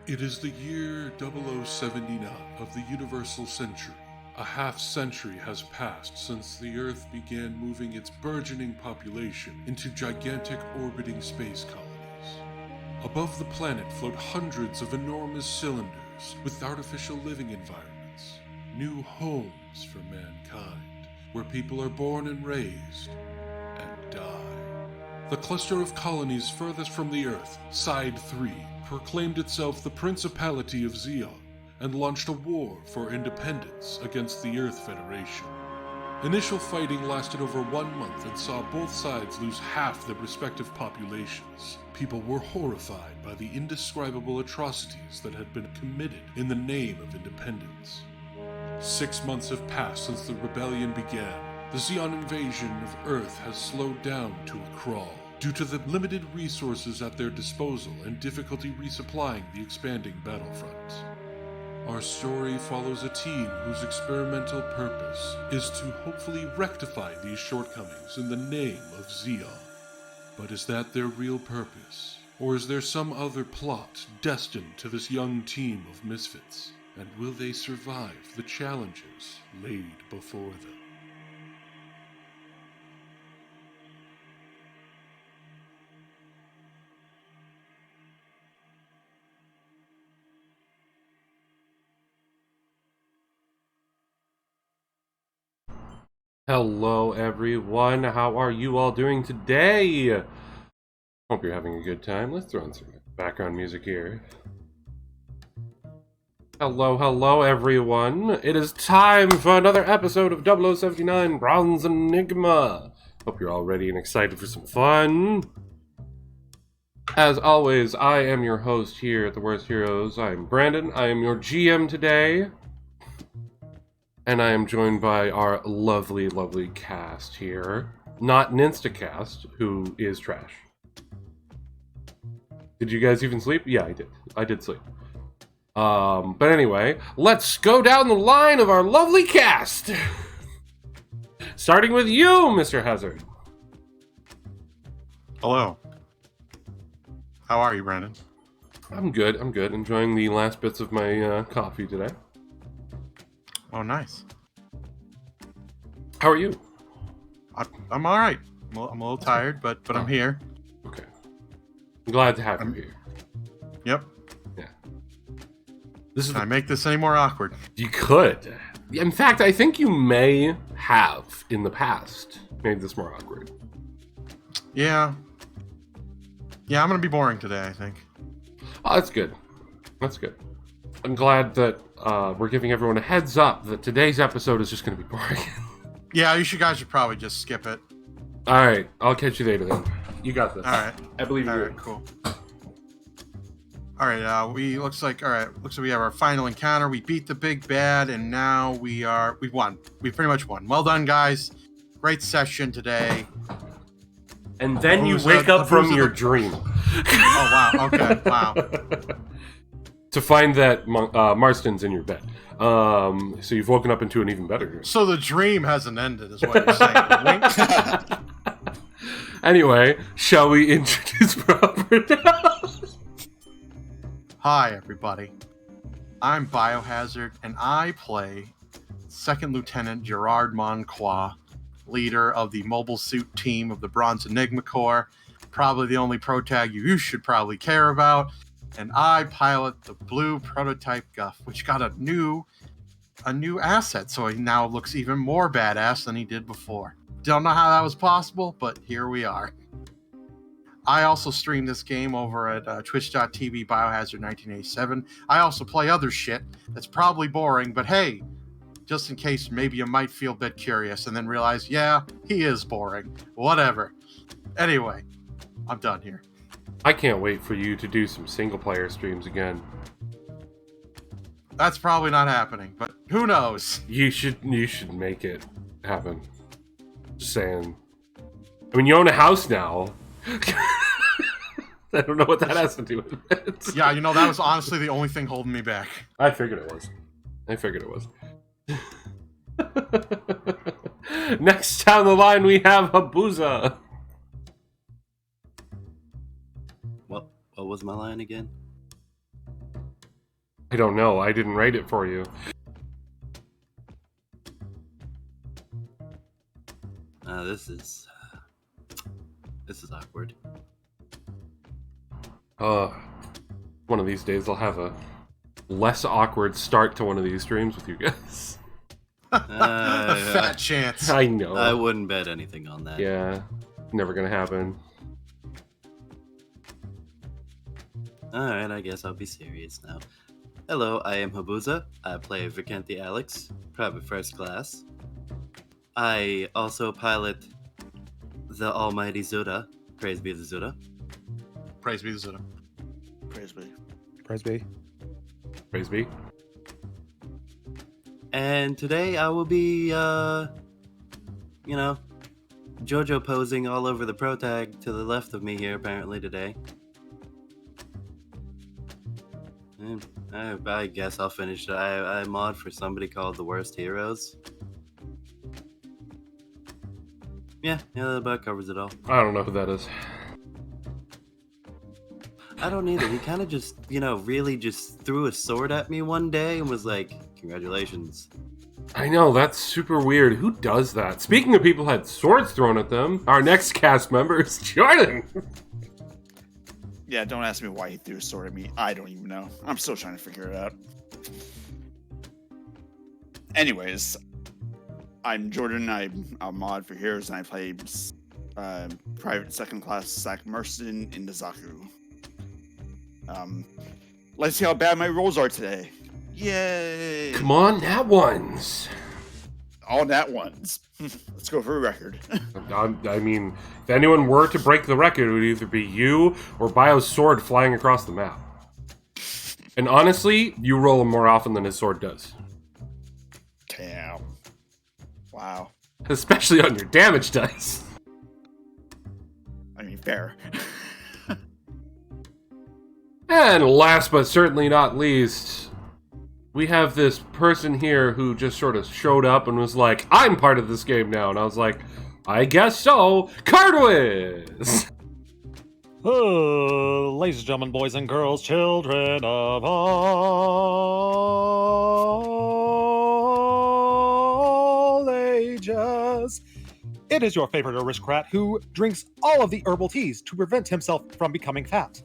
It is the year 0079 of the Universal Century. A half-century has passed since the Earth began moving its burgeoning population into gigantic orbiting space colonies. Above the planet float hundreds of enormous cylinders with artificial living environments, new homes for mankind, where people are born and raised and die. The cluster of colonies furthest from the Earth, Side 3, proclaimed itself the Principality of Zeon and launched a war for independence against the Earth Federation. Initial fighting lasted over 1 month and saw both sides lose half their respective populations. People were horrified by the indescribable atrocities that had been committed in the name of independence. 6 months have passed since the rebellion began. The Zeon invasion of Earth has slowed down to a crawl, due to the limited resources at their disposal and difficulty resupplying the expanding battlefront. Our story follows a team whose experimental purpose is to hopefully rectify these shortcomings in the name of Zeon. But is that their real purpose? Or is there some other plot destined to this young team of misfits? And will they survive the challenges laid before them? Hello everyone, how are you all doing today? Hope you're having a good time. Let's throw in some background music here. Hello everyone. It is time for another episode of 0079 Bronze Enigma. Hope you're all ready and excited for some fun. As always, I am your host here at The Worst Heroes. I'm Brandon. I am your GM today. And I am joined by our lovely cast here. Not an Instacast, who is trash. Did you guys even sleep? Yeah, I did. I did sleep. But anyway, let's go down the line of our lovely cast. Starting with you, Mr. Hazard. Hello. How are you, Brandon? I'm good. Enjoying the last bits of my coffee today. Oh, nice. How are you? I'm all right. I'm a little tired, but I'm here. Okay. I'm glad to have you here. Yep. Yeah. This is Can I make this any more awkward? You could. In fact, I think you may have in the past made this more awkward. Yeah. Yeah, I'm gonna be boring today, I think. Oh, that's good. That's good. I'm glad that we're giving everyone a heads up that today's episode is just going to be boring. Yeah, you guys should probably just skip it. All right, I'll catch you later then. You got this. All right. I believe you. All right, cool. All right, looks like we have our final encounter. We beat the big bad, and now we won. We pretty much won. Well done, guys. Great session today. And then you wake up from your dream. Oh wow. Okay. Wow. To find that Marston's in your bed. So you've woken up into an even better dream. So the dream hasn't ended, is what you're saying. Anyway, shall we introduce proper now? Hi, everybody. I'm Biohazard, and I play Second Lieutenant Gerard Monquois, leader of the mobile suit team of the Bronze Enigma Corps. Probably the only protag you should probably care about. And I pilot the blue prototype Guff, which got a new asset, so he now looks even more badass than he did before. Don't know how that was possible, but here we are. I also stream this game over at twitch.tv Biohazard1987. I also play other shit that's probably boring, but hey, just in case maybe you might feel a bit curious and then realize, yeah, he is boring. Whatever. Anyway, I'm done here. I can't wait for you to do some single-player streams again. That's probably not happening, but who knows? You should make it happen. Just saying. I mean, you own a house now. I don't know what that has to do with it. Yeah, that was honestly the only thing holding me back. I figured it was. Next down the line, we have Habuza. What was my line again? I don't know. I didn't write it for you. This is awkward. One of these days I'll have a less awkward start to one of these streams with you guys. A fat chance. I know. I wouldn't bet anything on that. Yeah, never gonna happen. Alright, I guess I'll be serious now. Hello, I am Habuza. I play Vikanti Alex, Private First Class. I also pilot the almighty Zuda. Praise be the Zuda. Praise be the Zuda. Praise be. Praise be. Praise be. And today I will be, JoJo posing all over the pro tag to the left of me here apparently today. I guess I'll finish it. I mod for somebody called The Worst Heroes. Yeah, that about covers it all. I don't know who that is. I don't either. He kind of just, really just threw a sword at me one day and was like, congratulations. I know, that's super weird. Who does that? Speaking of people who had swords thrown at them, our next cast member is Jordan. Yeah, don't ask me why he threw a sword at me. I don't even know. I'm still trying to figure it out. Anyways, I'm Jordan. I'm a mod for Heroes, and I play Private Second Class Sack Merson in the Zaku. Let's see how bad my rolls are today. Yay! Come on, nat ones. All nat ones. Let's go for a record. I mean, if anyone were to break the record, it would either be you or Bio's sword flying across the map. And honestly, you roll him more often than his sword does. Damn. Wow. Especially on your damage dice. I mean, fair. And last but certainly not least, we have this person here who just sort of showed up and was like, I'm part of this game now. And I was like, I guess so. Cardwiz! Oh, ladies and gentlemen, boys and girls, children of all ages. It is your favorite aristocrat who drinks all of the herbal teas to prevent himself from becoming fat.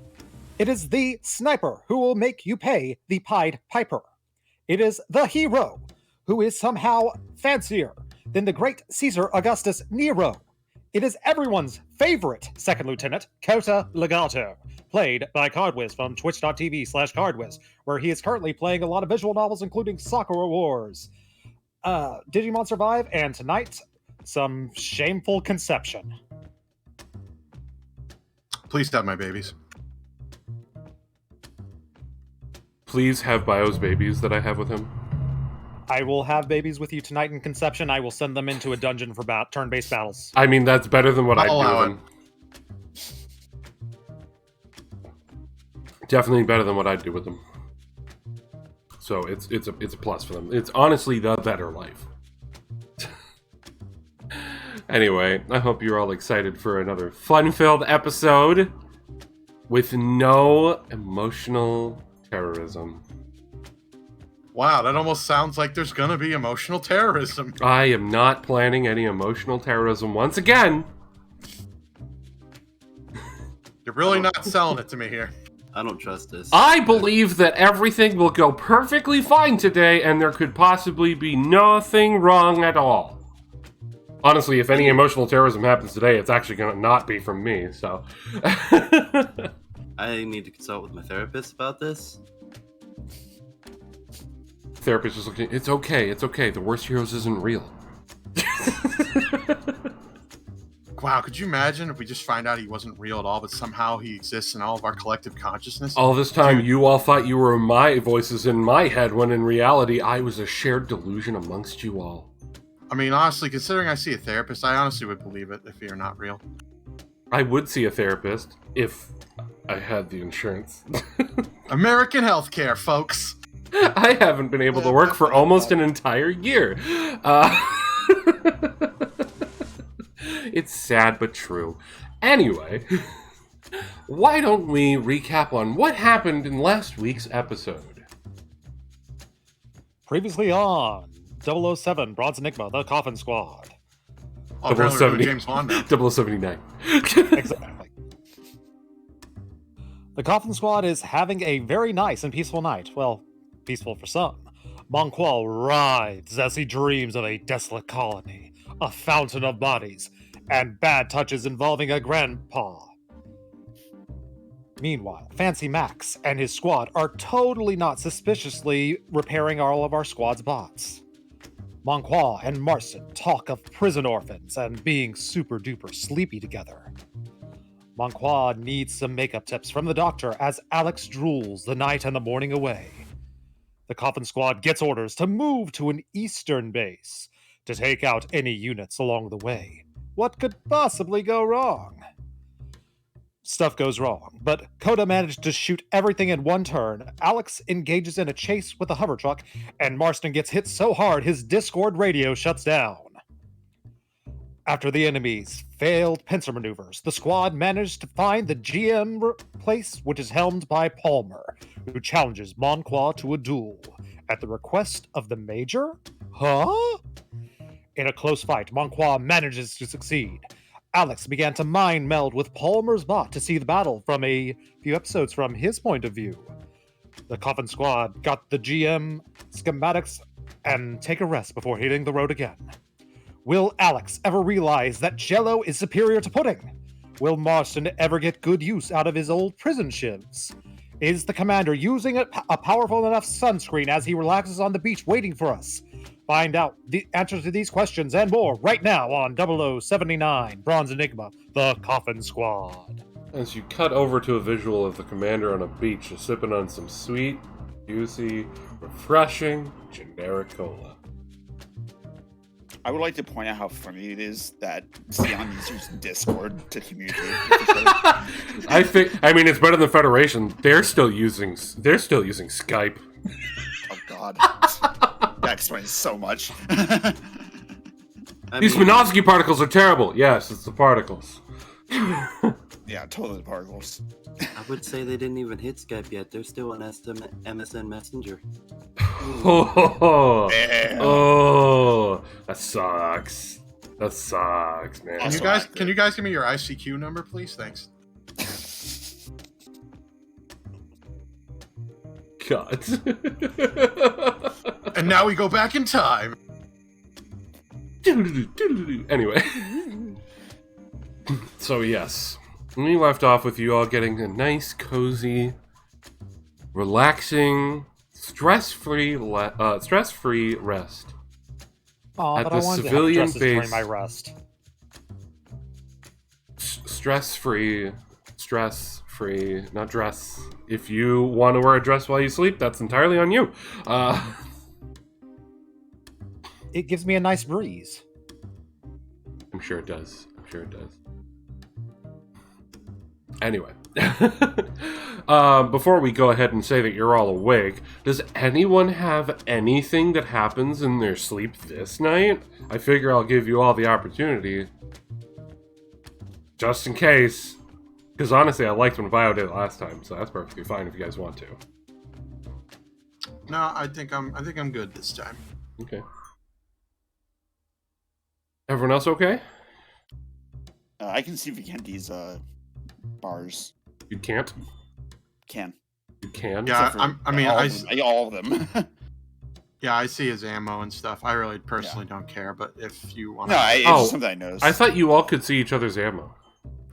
It is the sniper who will make you pay the Pied Piper. It is the hero who is somehow fancier than the great Caesar Augustus Nero. It is everyone's favorite second lieutenant, Kota Legato, played by Cardwiz from twitch.tv/Cardwiz, where he is currently playing a lot of visual novels, including Sakura Wars, Digimon Survive, and tonight, some shameful conception. Please stop my babies. Please have Bio's babies that I have with him. I will have babies with you tonight in conception. I will send them into a dungeon for turn-based battles. I mean, that's better than what I'd do with them. Definitely better than what I'd do with them. So it's a plus for them. It's honestly the better life. Anyway, I hope you're all excited for another fun-filled episode with no emotional terrorism. Wow, that almost sounds like there's gonna be emotional terrorism. I am not planning any emotional terrorism once again. You're really not selling it to me here. I don't trust this. I believe that everything will go perfectly fine today and there could possibly be nothing wrong at all. Honestly, if any emotional terrorism happens today, it's actually going to not be from me, so. I need to consult with my therapist about this. Therapist is looking, it's okay, the Worst Heroes isn't real. Wow, could you imagine if we just find out he wasn't real at all, but somehow he exists in all of our collective consciousness? All this time, you all thought you were my voices in my head, when in reality, I was a shared delusion amongst you all. I mean, honestly, considering I see a therapist, I honestly would believe it if you're not real. I would see a therapist if I had the insurance. American healthcare, folks. I haven't been able to work for almost an entire year. It's sad but true. Anyway, why don't we recap on what happened in last week's episode? Previously on 007 Bronze Enigma, the Coffin Squad. Oh, apparently we're doing 070. James Bond now. 0079. Exactly. The Coffin Squad is having a very nice and peaceful night. Well, peaceful for some. Monqual writhes as he dreams of a desolate colony, a fountain of bodies, and bad touches involving a grandpa. Meanwhile, Fancy Max and his squad are totally not suspiciously repairing all of our squad's bots. Monqual and Marston talk of prison orphans and being super duper sleepy together. Monqual needs some makeup tips from the doctor as Alex drools the night and the morning away. The Coffin Squad gets orders to move to an eastern base to take out any units along the way. What could possibly go wrong? Stuff goes wrong, but Coda managed to shoot everything in one turn. Alex engages in a chase with a hover truck, and Marston gets hit so hard his Discord radio shuts down. After the enemy's failed pincer maneuvers, the squad managed to find the GM place, which is helmed by Palmer, who challenges Monqual to a duel at the request of the Major? Huh? In a close fight, Monqual manages to succeed. Alex began to mind meld with Palmer's bot to see the battle from a few episodes from his point of view. The Coffin Squad got the GM schematics and take a rest before hitting the road again. Will Alex ever realize that Jello is superior to pudding? Will Marston ever get good use out of his old prison shivs? Is the commander using a powerful enough sunscreen as he relaxes on the beach waiting for us? Find out the answers to these questions and more right now on 0079 Bronze Enigma, the Coffin Squad. As you cut over to a visual of the commander on a beach sipping on some sweet, juicy, refreshing, generic cola. I would like to point out how funny it is that Xeon uses Discord to communicate with each other. I mean, it's better than Federation. They're still using Skype. Oh God, that explains so much. These Minovsky particles are terrible. Yes, it's the particles. Yeah, totally particles. I would say they didn't even hit Skype yet. They're still on MSN Messenger. Oh, that sucks. That sucks, man. Can you guys give me your ICQ number, please? Thanks. God. And now we go back in time. Anyway. So yes, we left off with you all getting a nice, cozy, relaxing, stress-free rest. Oh, At but the I wanted civilian to have dresses during base. my rest. Stress-free, not dress. If you want to wear a dress while you sleep, that's entirely on you. It gives me a nice breeze. I'm sure it does. Anyway, before we go ahead and say that you're all awake, does anyone have anything that happens in their sleep this night? I figure I'll give you all the opportunity, just in case. Because honestly, I liked when Vio did it last time, so that's perfectly fine if you guys want to. No, I think I'm good this time. Okay. Everyone else okay? I can see Vikente's bars. You can't? Can. You can? Yeah, all of them. Yeah, I see his ammo and stuff. I really personally don't care, but if you want No, it's just something I noticed. I thought you all could see each other's ammo.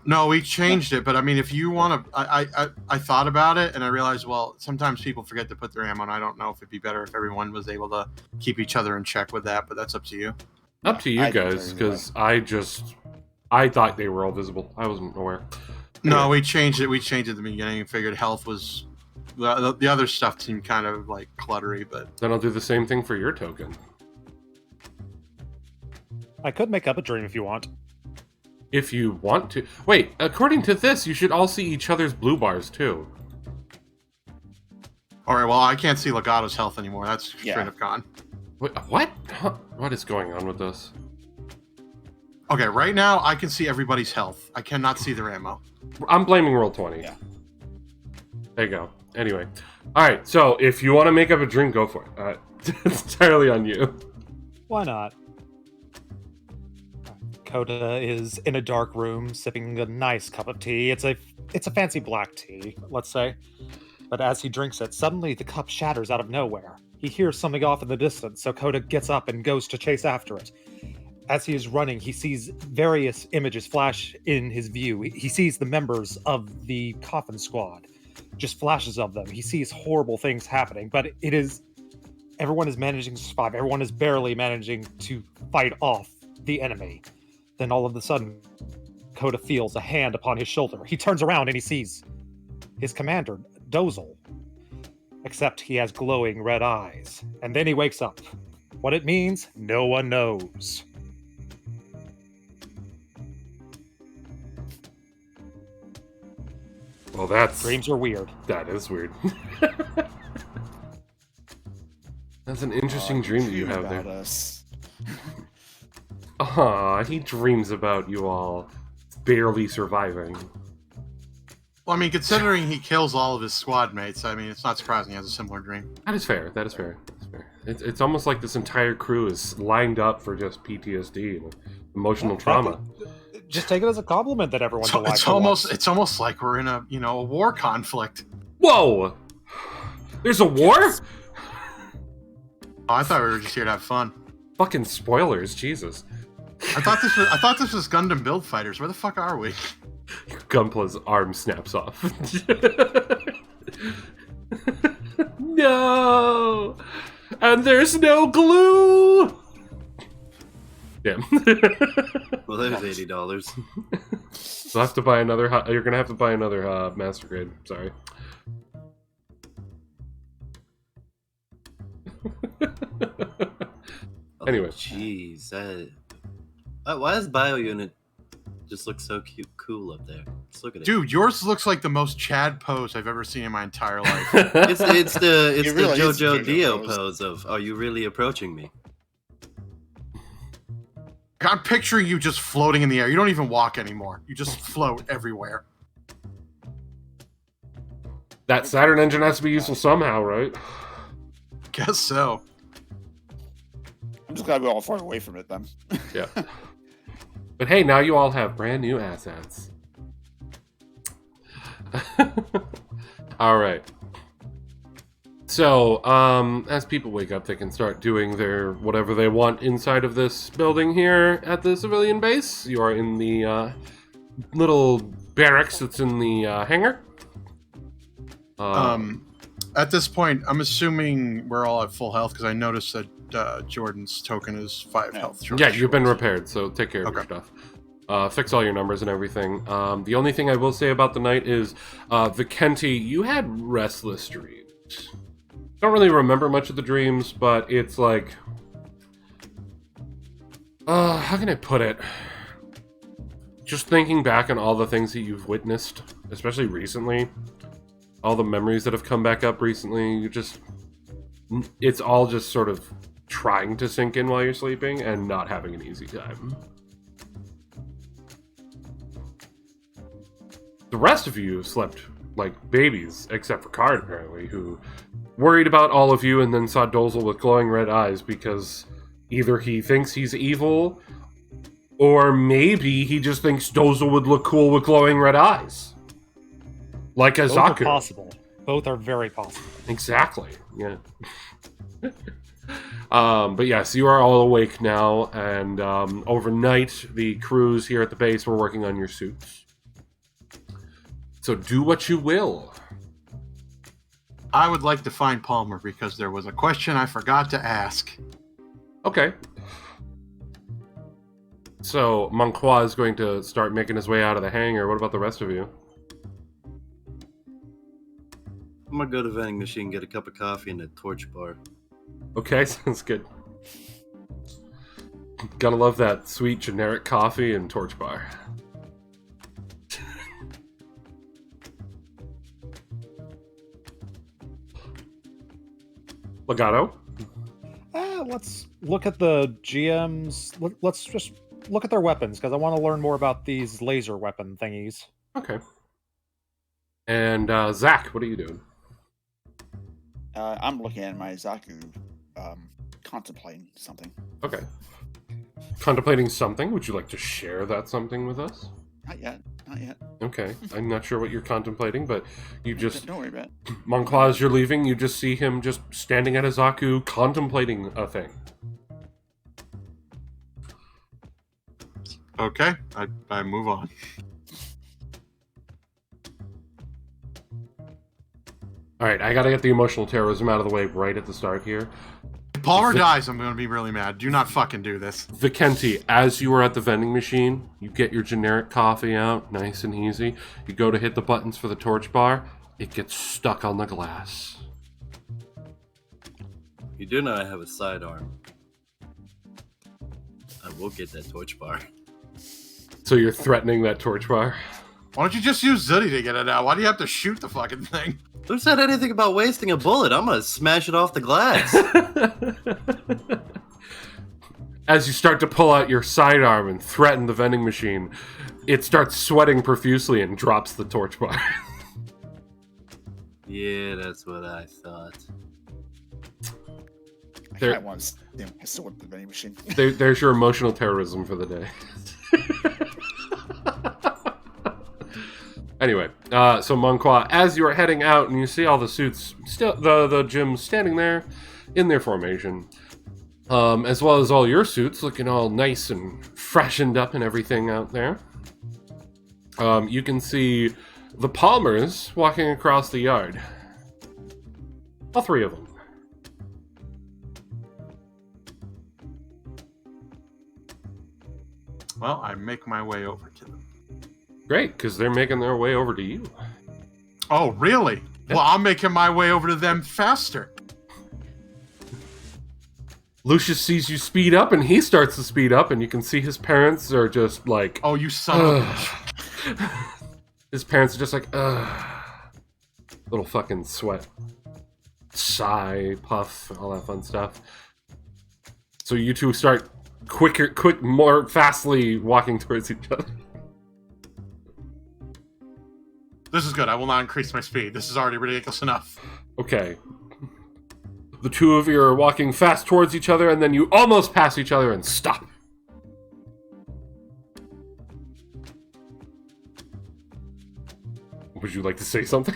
No, we changed it, but I mean, if you want to, I thought about it, and I realized, well, sometimes people forget to put their ammo, and I don't know if it'd be better if everyone was able to keep each other in check with that, but that's up to you. Up to you guys, because I thought they were all visible. I wasn't aware. No, we changed it. We changed it at the beginning and figured health was... The other stuff seemed kind of, like, cluttery, but... Then I'll do the same thing for your token. I could make up a dream if you want. If you want to. Wait, according to this, you should all see each other's blue bars, too. Alright, well, I can't see Legato's health anymore. That's straight up gone. Wait, what? Huh? What is going on with this? Okay, right now, I can see everybody's health. I cannot see their ammo. I'm blaming Roll20. Yeah. There you go. Anyway. Alright, so if you want to make up a drink, go for it. It's entirely on you. Why not? Coda is in a dark room sipping a nice cup of tea. It's a fancy black tea, let's say. But as he drinks it, suddenly the cup shatters out of nowhere. He hears something off in the distance, so Coda gets up and goes to chase after it. As he is running, he sees various images flash in his view. He sees the members of the coffin squad, just flashes of them. He sees horrible things happening, but everyone is managing to survive. Everyone is barely managing to fight off the enemy. Then all of a sudden, Coda feels a hand upon his shoulder. He turns around and he sees his commander, Dozel. Except he has glowing red eyes. And then he wakes up. What it means, no one knows. Well, Dreams are weird. That is weird. That's an interesting dream that you have there. Us. Aw, he dreams about you all barely surviving. Well, I mean, considering he kills all of his squad mates, I mean, it's not surprising he has a similar dream. That is fair. That is fair. That's fair. It's almost like this entire crew is lined up for just PTSD and emotional trauma. Just take it as a compliment that everyone's alive. It's almost like we're in a war conflict. Whoa! There's a war? Oh, I thought we were just here to have fun. Fucking spoilers, Jesus. I thought this was Gundam Build Fighters. Where the fuck are we? Gunpla's arm snaps off. No! And there's no glue! Damn. Well, there's $80. You'll have to buy another. You're gonna have to buy another master grade. Sorry. Anyway. Jeez. Why does Bio Unit just look so cute, cool up there? Just look at it. Dude, yours looks like the most Chad pose I've ever seen in my entire life. It's the really is JoJo JoJo Dio pose. pose of, are you really approaching me? I'm picturing you just floating in the air. You don't even walk anymore. You just float everywhere. That Saturn engine has to be useful somehow, right? Guess so. I'm just glad we're all far away from it then. Yeah. But hey, now you all have brand new assets. All right. So, as people wake up, they can start doing their whatever they want inside of this building here at the civilian base. You are in the little barracks that's in the hangar. At this point, I'm assuming we're all at full health because I noticed that Jordan's token is 5 health. Yeah, you've been repaired, so take care of your stuff. Fix all your numbers and everything. The only thing I will say about the night is, Vicenti, you had restless dreams. Don't really remember much of the dreams, but it's like... how can I put it? Just thinking back on all the things that you've witnessed, especially recently, all the memories that have come back up recently, it's all just sort of trying to sink in while you're sleeping and not having an easy time. The rest of you slept like babies, except for Card, apparently, who worried about all of you and then saw Dozel with glowing red eyes because either he thinks he's evil or maybe he just thinks Dozel would look cool with glowing red eyes. Like a Both are Zaku. possible. Both are very possible. Exactly, yeah. But yes, you are all awake now, and overnight, the crews here at the base were working on your suits. So do what you will. I would like to find Palmer because there was a question I forgot to ask. Okay. So, Moncroix is going to start making his way out of the hangar. What about the rest of you? I'm gonna go to the vending machine, get a cup of coffee and a torch bar. Okay, sounds good. Gotta love that sweet generic coffee and torch bar. Legato? Let's look at the GMs. Let's just look at their weapons, because I want to learn more about these laser weapon thingies. Okay. And Zach, what are you doing? I'm looking at my Zaku contemplating something. Okay. Contemplating something? Would you like to share that something with us? Not yet. Not yet. Okay. I'm not sure what you're contemplating, but you just... Don't worry about it. Monclaw, as you're leaving, you just see him just standing at his Zaku, contemplating a thing. Okay, I move on. Alright, I gotta get the emotional terrorism out of the way right at the start here. If Palmer dies, I'm going to be really mad. Do not fucking do this. Vikenti, as you are at the vending machine, you get your generic coffee out, nice and easy. You go to hit the buttons for the torch bar, it gets stuck on the glass. You do know I have a sidearm. I will get that torch bar. So you're threatening that torch bar? Why don't you just use Zuddy to get it out? Why do you have to shoot the fucking thing? Who said anything about wasting a bullet? I'm gonna smash it off the glass. As you start to pull out your sidearm and threaten the vending machine, it starts sweating profusely and drops the torch bar. Yeah, that's what I thought. I There- can't want to pistol with the vending machine. There's your emotional terrorism for the day. Anyway, so Monclaw, as you are heading out and you see all the suits, still the gyms standing there in their formation, as well as all your suits looking all nice and freshened up and everything out there, you can see the Palmers walking across the yard. All three of them. Well, I make my way over to them. Great, because they're making their way over to you. Oh, really? Well, I'm making my way over to them faster. Lucius sees you speed up, and he starts to speed up, and you can see his parents are just like... Oh, you son of a bitch. His parents are just like, ugh. Little fucking sweat. Sigh, puff, all that fun stuff. So you two start more fastly walking towards each other. This is good. I will not increase my speed. This is already ridiculous enough. Okay. The two of you are walking fast towards each other, and then you almost pass each other and stop. Would you like to say something?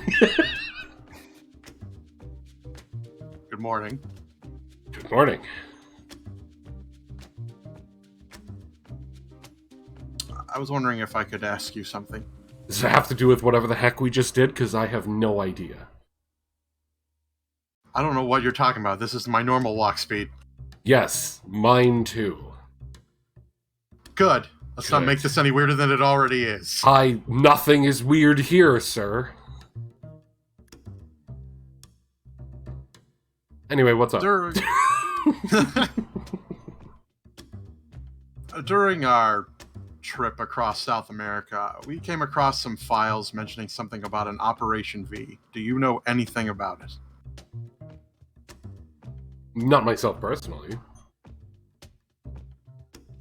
Good morning. Good morning. I was wondering if I could ask you something. Does it have to do with whatever the heck we just did? Because I have no idea. I don't know what you're talking about. This is my normal walk speed. Yes, mine too. Good. Let's not Good. make this any weirder than it already is. Nothing is weird here, sir. Anyway, what's up? During our trip across South America, we came across some files mentioning something about an Operation V. Do you know anything about it? Not myself personally.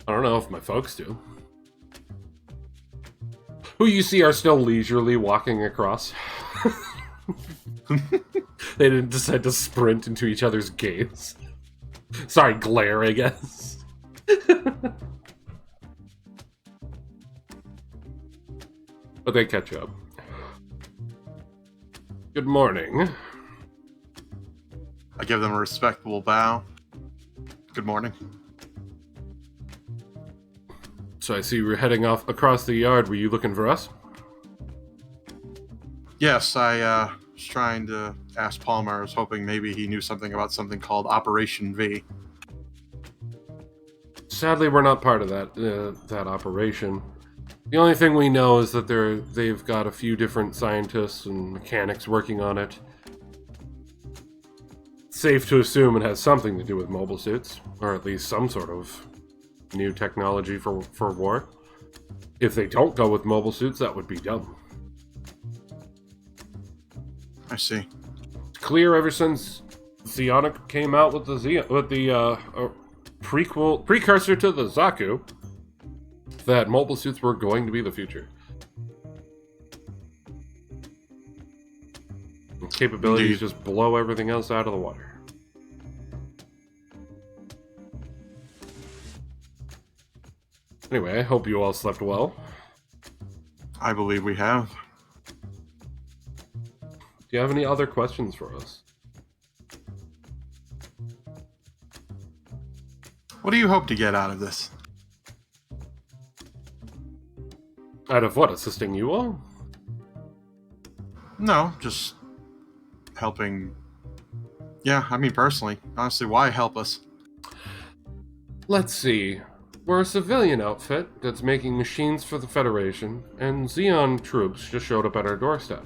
I don't know if my folks do. Who you see are still leisurely walking across. They didn't decide to sprint into each other's gaze. Sorry, glare, I guess. But they catch up. Good morning. I give them a respectable bow. Good morning. So I see you were heading off across the yard. Were you looking for us? Yes, I was trying to ask Palmer. I was hoping maybe he knew something about something called Operation V. Sadly, we're not part of that operation. The only thing we know is that they've got a few different scientists and mechanics working on it. Safe to assume it has something to do with mobile suits, or at least some sort of new technology for war. If they don't go with mobile suits, that would be dumb. I see. It's clear ever since Zionic came out with the precursor to the Zaku that mobile suits were going to be the future. Its capabilities Indeed. just blow everything else out of the water. Anyway, I hope you all slept well. I believe we have. Do you have any other questions for us? What do you hope to get out of this? Out of what? Assisting you all? No, just helping. Yeah, I mean, personally. Honestly, why help us? Let's see. We're a civilian outfit that's making machines for the Federation, and Xeon troops just showed up at our doorstep.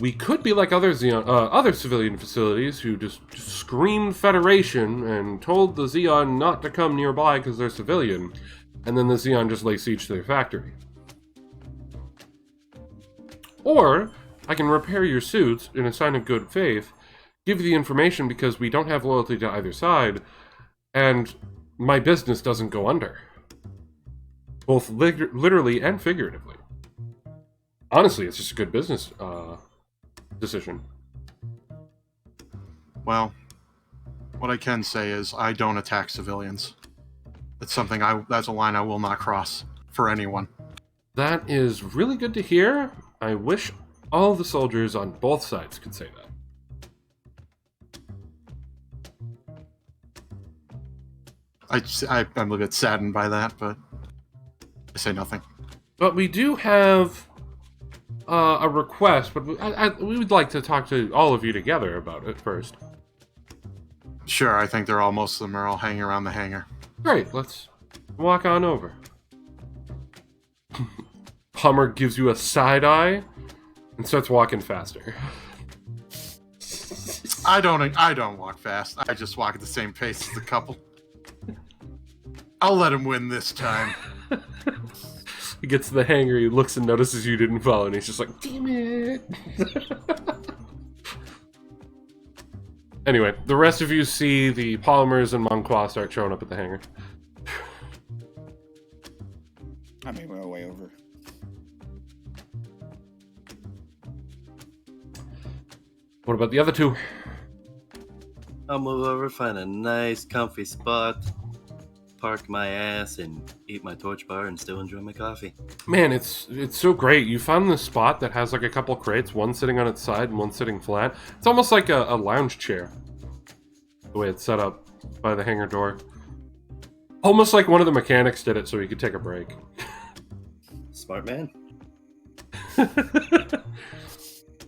We could be like other civilian facilities who just screamed Federation and told the Xeon not to come nearby because they're civilian, and then the Xeon just lay siege to their factory. Or, I can repair your suits in a sign of good faith, give you the information because we don't have loyalty to either side, and my business doesn't go under. Both literally and figuratively. Honestly, it's just a good business decision. Well, what I can say is I don't attack civilians. That's a line I will not cross for anyone. That is really good to hear. I wish all the soldiers on both sides could say that. I'm a bit saddened by that, but I say nothing. But we do have a request, but we would like to talk to all of you together about it first. Sure, I think most of them are all hanging around the hangar. Great, let's walk on over. Hummer gives you a side eye and starts walking faster. I don't walk fast. I just walk at the same pace as the couple. I'll let him win this time. He gets to the hangar, he looks and notices you didn't follow, and he's just like, damn it. Anyway, the rest of you see the Polymers and Monqua start showing up at the hangar. I made my way over. What about the other two? I'll move over, find a nice, comfy spot, park my ass, and eat my torch bar and still enjoy my coffee. Man, it's so great. You found this spot that has like a couple crates, one sitting on its side and one sitting flat. It's almost like a lounge chair, the way it's set up by the hangar door. Almost like one of the mechanics did it so he could take a break. Smart man.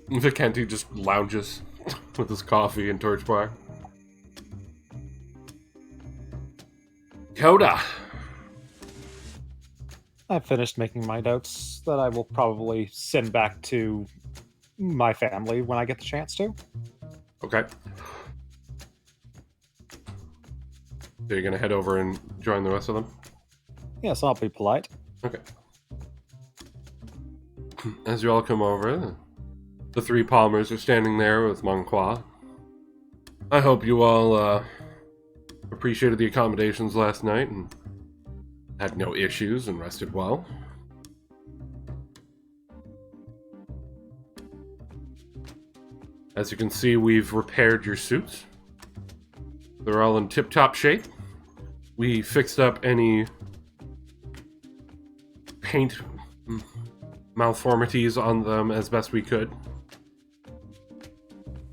Vicenti just lounges with his coffee and torch bar. Coda! I've finished making my notes that I will probably send back to my family when I get the chance to. Okay. So you're gonna head over and join the rest of them? Yes, I'll be polite. Okay. As you all come over, the three Palmers are standing there with Monqua. I hope you all appreciated the accommodations last night and had no issues and rested well. As you can see, we've repaired your suits. They're all in tip-top shape. We fixed up any paint malformities on them as best we could.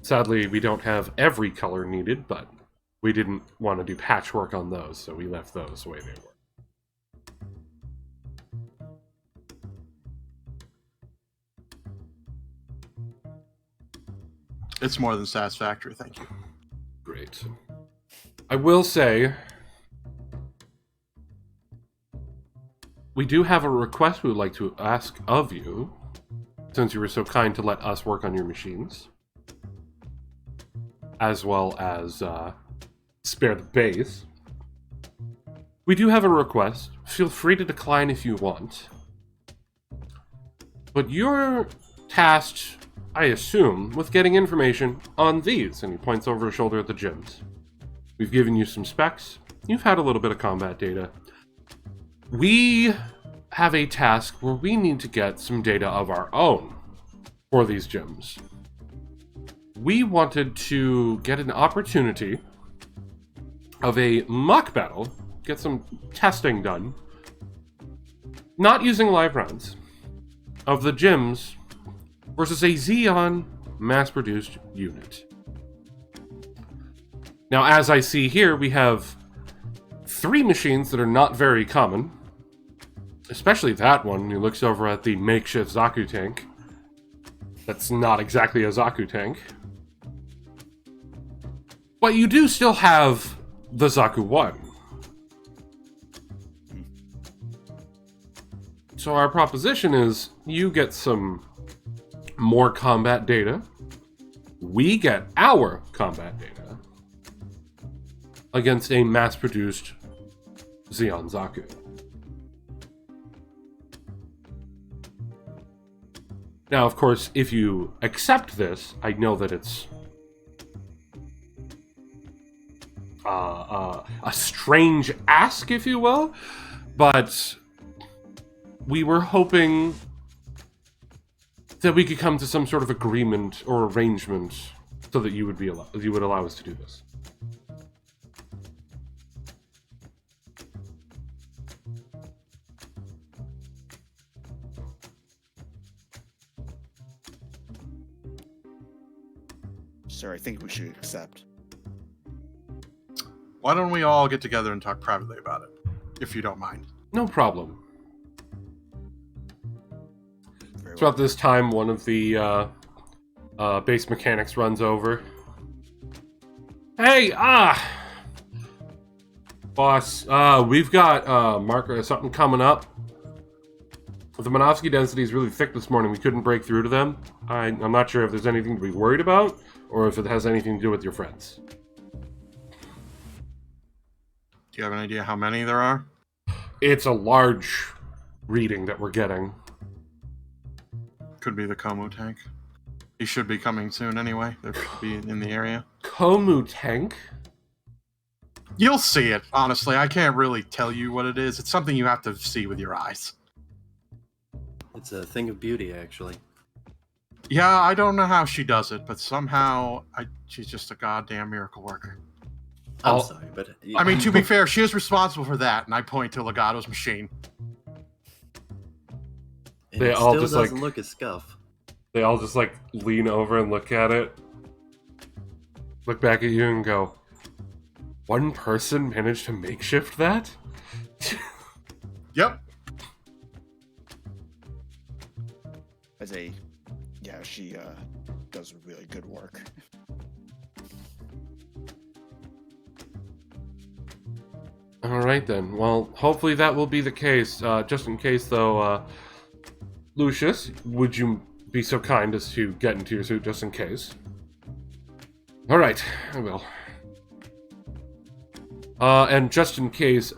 Sadly, we don't have every color needed, but we didn't want to do patchwork on those, so we left those the way they were. It's more than satisfactory, thank you. Great. I will say, we do have a request we would like to ask of you, since you were so kind to let us work on your machines, as well as spare the base. We do have a request. Feel free to decline if you want. But you're tasked, I assume, with getting information on these, and he points over his shoulder at the gyms. We've given you some specs. You've had a little bit of combat data. We have a task where we need to get some data of our own for these gyms. We wanted to get an opportunity of a mock battle get some testing done, not using live rounds, of the gyms versus a Xeon mass-produced unit. Now, as I see here, we have 3 machines that are not very common, especially that one who looks over at the makeshift Zaku tank. That's not exactly a Zaku tank. But you do still have the Zaku 1. So our proposition is, you get some more combat data, we get our combat data, against a mass-produced Xeon Zaku. Now, of course, if you accept this, I know that it's a strange ask, if you will, but we were hoping that we could come to some sort of agreement or arrangement so that you would allow us to do this. Sir, I think we should accept. Why don't we all get together and talk privately about it, if you don't mind? No problem. Very So at this time, one of the base mechanics runs over. Hey, boss, we've got something coming up. The Minovsky density is really thick this morning. We couldn't break through to them. I'm not sure if there's anything to be worried about, or if it has anything to do with your friends. Do you have an idea how many there are? It's a large reading that we're getting. Could be the Komu tank. He should be coming soon anyway. They should be in the area. Komu tank? You'll see it, honestly. I can't really tell you what it is. It's something you have to see with your eyes. It's a thing of beauty, actually. Yeah, I don't know how she does it, but somehow she's just a goddamn miracle worker. I'm sorry, but... I mean, to be fair, she is responsible for that, and I point to Legato's machine. And They it all still just, doesn't like- look a scuff. They all just, lean over and look at it. Look back at you and go, one person managed to makeshift that? Yep. She does really good work. Alright then. Well, hopefully that will be the case. Just in case, though, Lucius, would you be so kind as to get into your suit just in case? Alright, I will. And just in case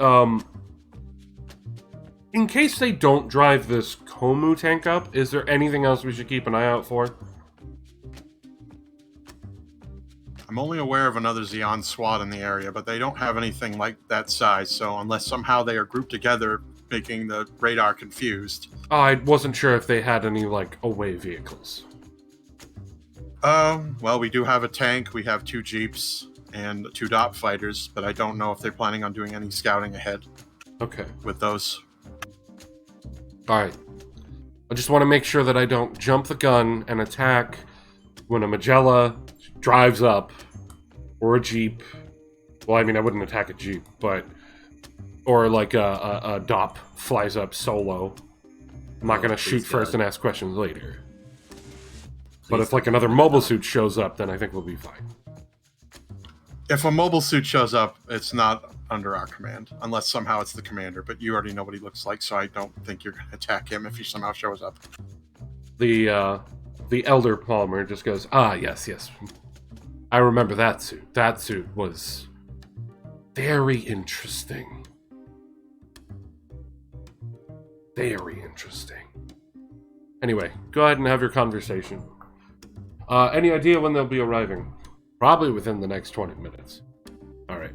they don't drive this Komu tank up, is there anything else we should keep an eye out for? I'm only aware of another Xeon SWAT in the area, but they don't have anything like that size, so unless somehow they are grouped together, making the radar confused. I wasn't sure if they had any, away vehicles. Well, we do have a tank, we have 2 Jeeps, and 2 DOP fighters, but I don't know if they're planning on doing any scouting ahead Okay. with those. Alright. I just want to make sure that I don't jump the gun and attack when a Magella drives up, or a Jeep. Well, I mean, I wouldn't attack a Jeep, but... Or, a DOP flies up solo. I'm not going to shoot please first God. and ask questions later. But Please if, another mobile suit shows up, then I think we'll be fine. If a mobile suit shows up, it's not under our command, unless somehow it's the commander, but you already know what he looks like, so I don't think you're going to attack him if he somehow shows up. The Elder Palmer just goes, yes. I remember that suit. That suit was very interesting. Very interesting. Anyway, go ahead and have your conversation. Any idea when they'll be arriving? Probably within the next 20 minutes. Alright.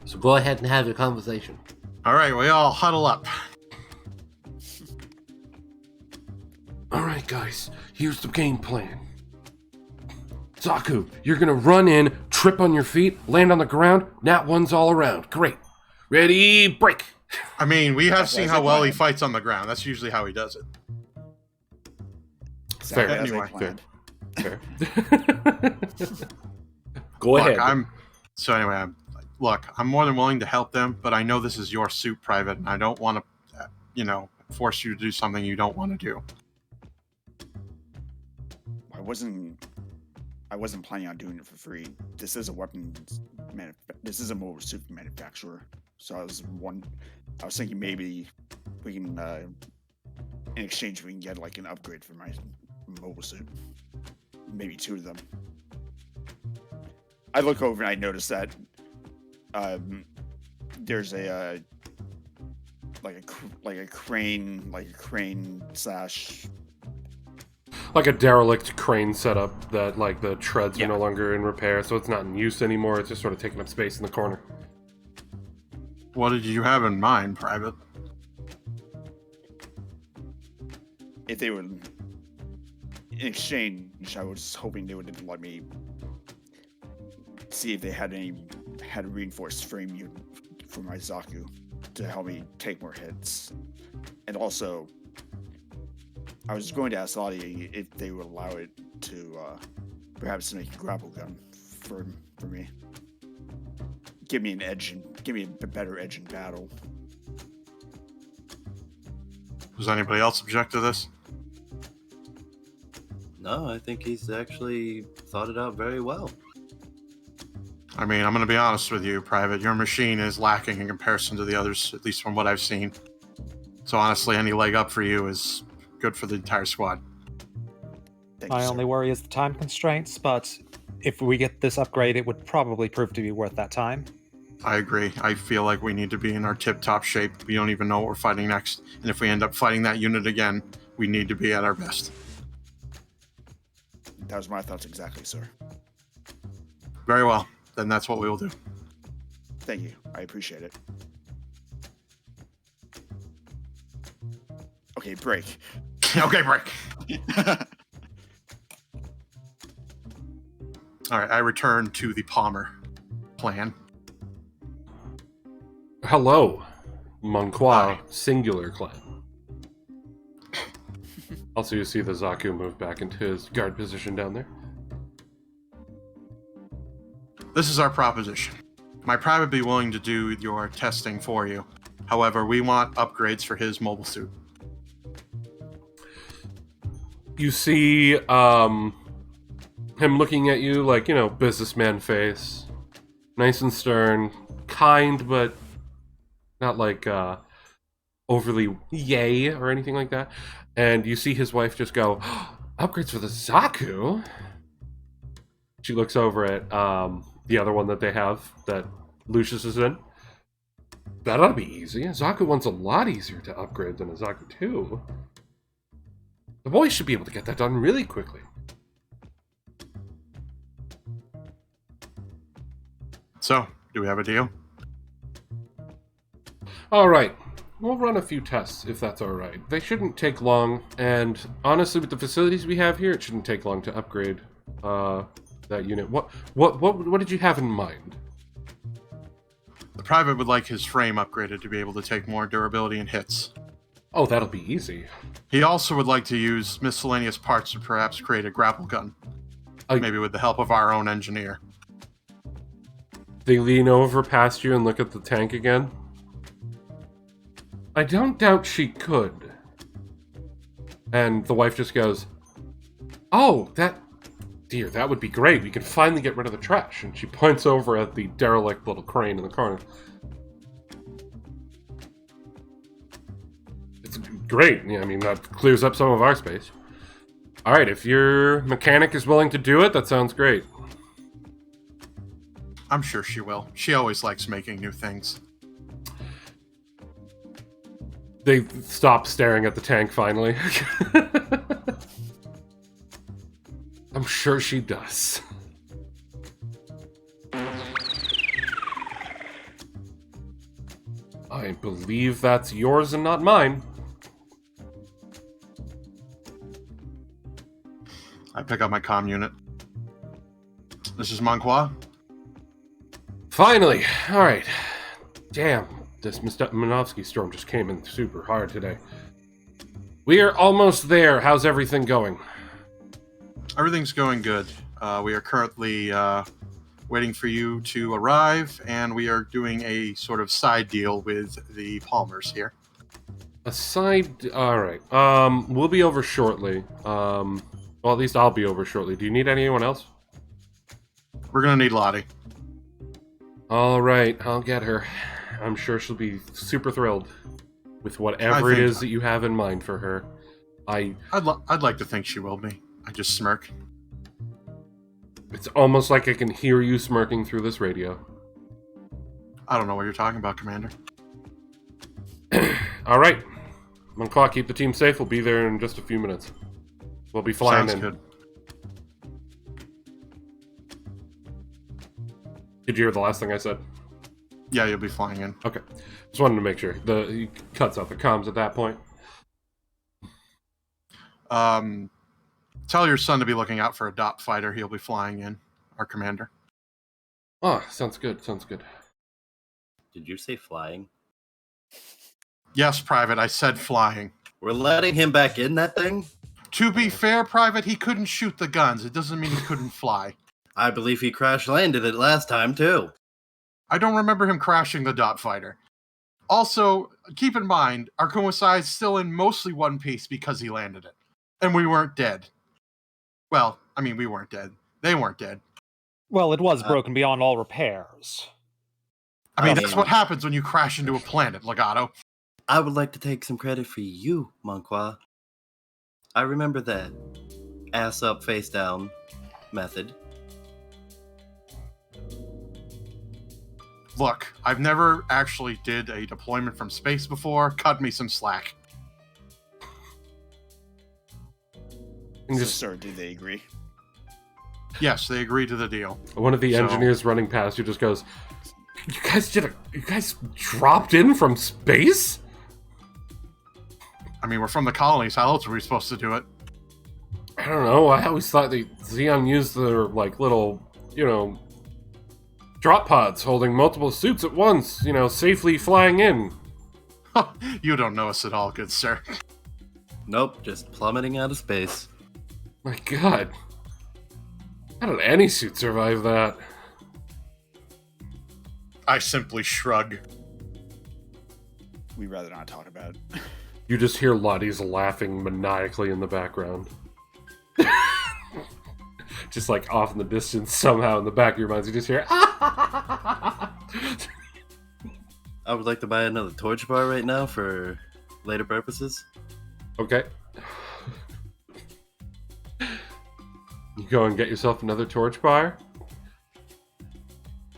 So go ahead and have your conversation. All right, we all huddle up. Alright guys, here's the game plan. Zaku, you're gonna run in, trip on your feet, land on the ground, nat ones all around. Great. Ready, break. I mean, we have seen as how I well he planned. fights on the ground. That's usually how he does it. Exactly as I Anyway, planned. Fair. Go ahead. Look, I'm more than willing to help them, but I know this is your suit, Private, and I don't want to, force you to do something you don't want to do. I wasn't planning on doing it for free. This is a this is a mobile suit manufacturer. So I was thinking maybe we can, in exchange, we can get like an upgrade for my mobile suit. Maybe 2 of them. I look over and I notice that there's a crane slash. Like a derelict crane setup that, like, the treads Yeah. are no longer in repair, so it's not in use anymore. It's just sort of taking up space in the corner. What did you have in mind, Private? If they would, in exchange, I was hoping they would let me see if they had a reinforced frame unit for my Zaku to help me take more hits, and also I was going to ask Lottie if they would allow it to perhaps make a grapple gun for me. Give me an edge and give me a better edge in battle. Does anybody else object to this? No, I think he's actually thought it out very well. I mean, I'm going to be honest with you, Private. Your machine is lacking in comparison to the others, at least from what I've seen. So honestly, any leg up for you is good for the entire squad. Thank My you, only sir. worry is the time constraints, but if we get this upgrade, it would probably prove to be worth that time. I agree. I feel like we need to be in our tip-top shape. We don't even know what we're fighting next. And if we end up fighting that unit again, we need to be at our best. That was my thoughts exactly, sir. Very well. Then that's what we will do. Thank you. I appreciate it. Okay, break. Okay, break. All right, I return to the Palmer plan. Hello, Monqua Hi. singular clan. Also, you see the Zaku move back into his guard position down there. This is our proposition. My private would be willing to do your testing for you. However, we want upgrades for his mobile suit. You see him looking at you like, businessman face. Nice and stern. Kind, but not like overly yay or anything like that. And you see his wife just go, upgrades for the Zaku? She looks over at the other one that they have that Lucius is in. That ought to be easy. A Zaku 1's a lot easier to upgrade than a Zaku 2. The boys should be able to get that done really quickly. So, do we have a deal? Alright, we'll run a few tests if that's alright. They shouldn't take long, and honestly, with the facilities we have here, it shouldn't take long to upgrade that unit. What did you have in mind? The private would like his frame upgraded to be able to take more durability and hits. Oh, that'll be easy. He also would like to use miscellaneous parts to perhaps create a grapple gun. Maybe with the help of our own engineer. They lean over past you and look at the tank again. I don't doubt she could. And the wife just goes, oh, that would be great. We can finally get rid of the trash. And she points over at the derelict little crane in the corner. It's great. Yeah, I mean, that clears up some of our space. All right, if your mechanic is willing to do it, that sounds great. I'm sure she will. She always likes making new things. They stop staring at the tank finally. I'm sure she does. I believe that's yours and not mine. I pick up my comm unit. This is Monqua. Finally! Alright. Damn, this Minovsky storm just came in super hard today. We are almost there. How's everything going? Everything's going good. We are currently waiting for you to arrive, and we are doing a sort of side deal with the Palmers here. Alright. We'll be over shortly. Well, at least I'll be over shortly. Do you need anyone else? We're gonna need Lottie. Alright, I'll get her. I'm sure she'll be super thrilled with whatever it is that you have in mind for her. I'd like to think she will be. I just smirk. It's almost like I can hear you smirking through this radio. I don't know what you're talking about, Commander. Alright. Monclaw, keep the team safe. We'll be there in just a few minutes. We'll be flying Sounds in. good. Did you hear the last thing I said? Yeah, you'll be flying in. Okay. Just wanted to make sure. He cuts out the comms at that point. Tell your son to be looking out for a DOT fighter. He'll be flying in, our commander. Oh, sounds good. Sounds good. Did you say flying? Yes, Private, I said flying. We're letting him back in that thing? To be fair, Private, he couldn't shoot the guns. It doesn't mean he couldn't fly. I believe he crash landed it last time, too. I don't remember him crashing the DOT fighter. Also, keep in mind, our Kumasai is still in mostly one piece because he landed it. And we weren't dead. Well, I mean, we weren't dead. They weren't dead. Well, it was broken beyond all repairs. I mean, that's what happens when you crash into a planet, Legato. I would like to take some credit for you, Monqua. I remember that ass up, face down method. Look, I've never actually did a deployment from space before. Cut me some slack. So, sir, do they agree? Yes, they agree to the deal. One of the engineers running past you just goes, You guys dropped in from space? I mean, we're from the colonies. How else were we supposed to do it? I don't know. I always thought the Xeon used their, little, drop pods holding multiple suits at once, safely flying in. You don't know us at all, good sir. Nope, just plummeting out of space. My god. How did any suit survive that? I simply shrug. We'd rather not talk about it. You just hear Lottie's laughing maniacally in the background. Just off in the distance, somehow in the back of your mind, you just hear, I would like to buy another torch bar right now for later purposes. Okay. You go and get yourself another torch bar.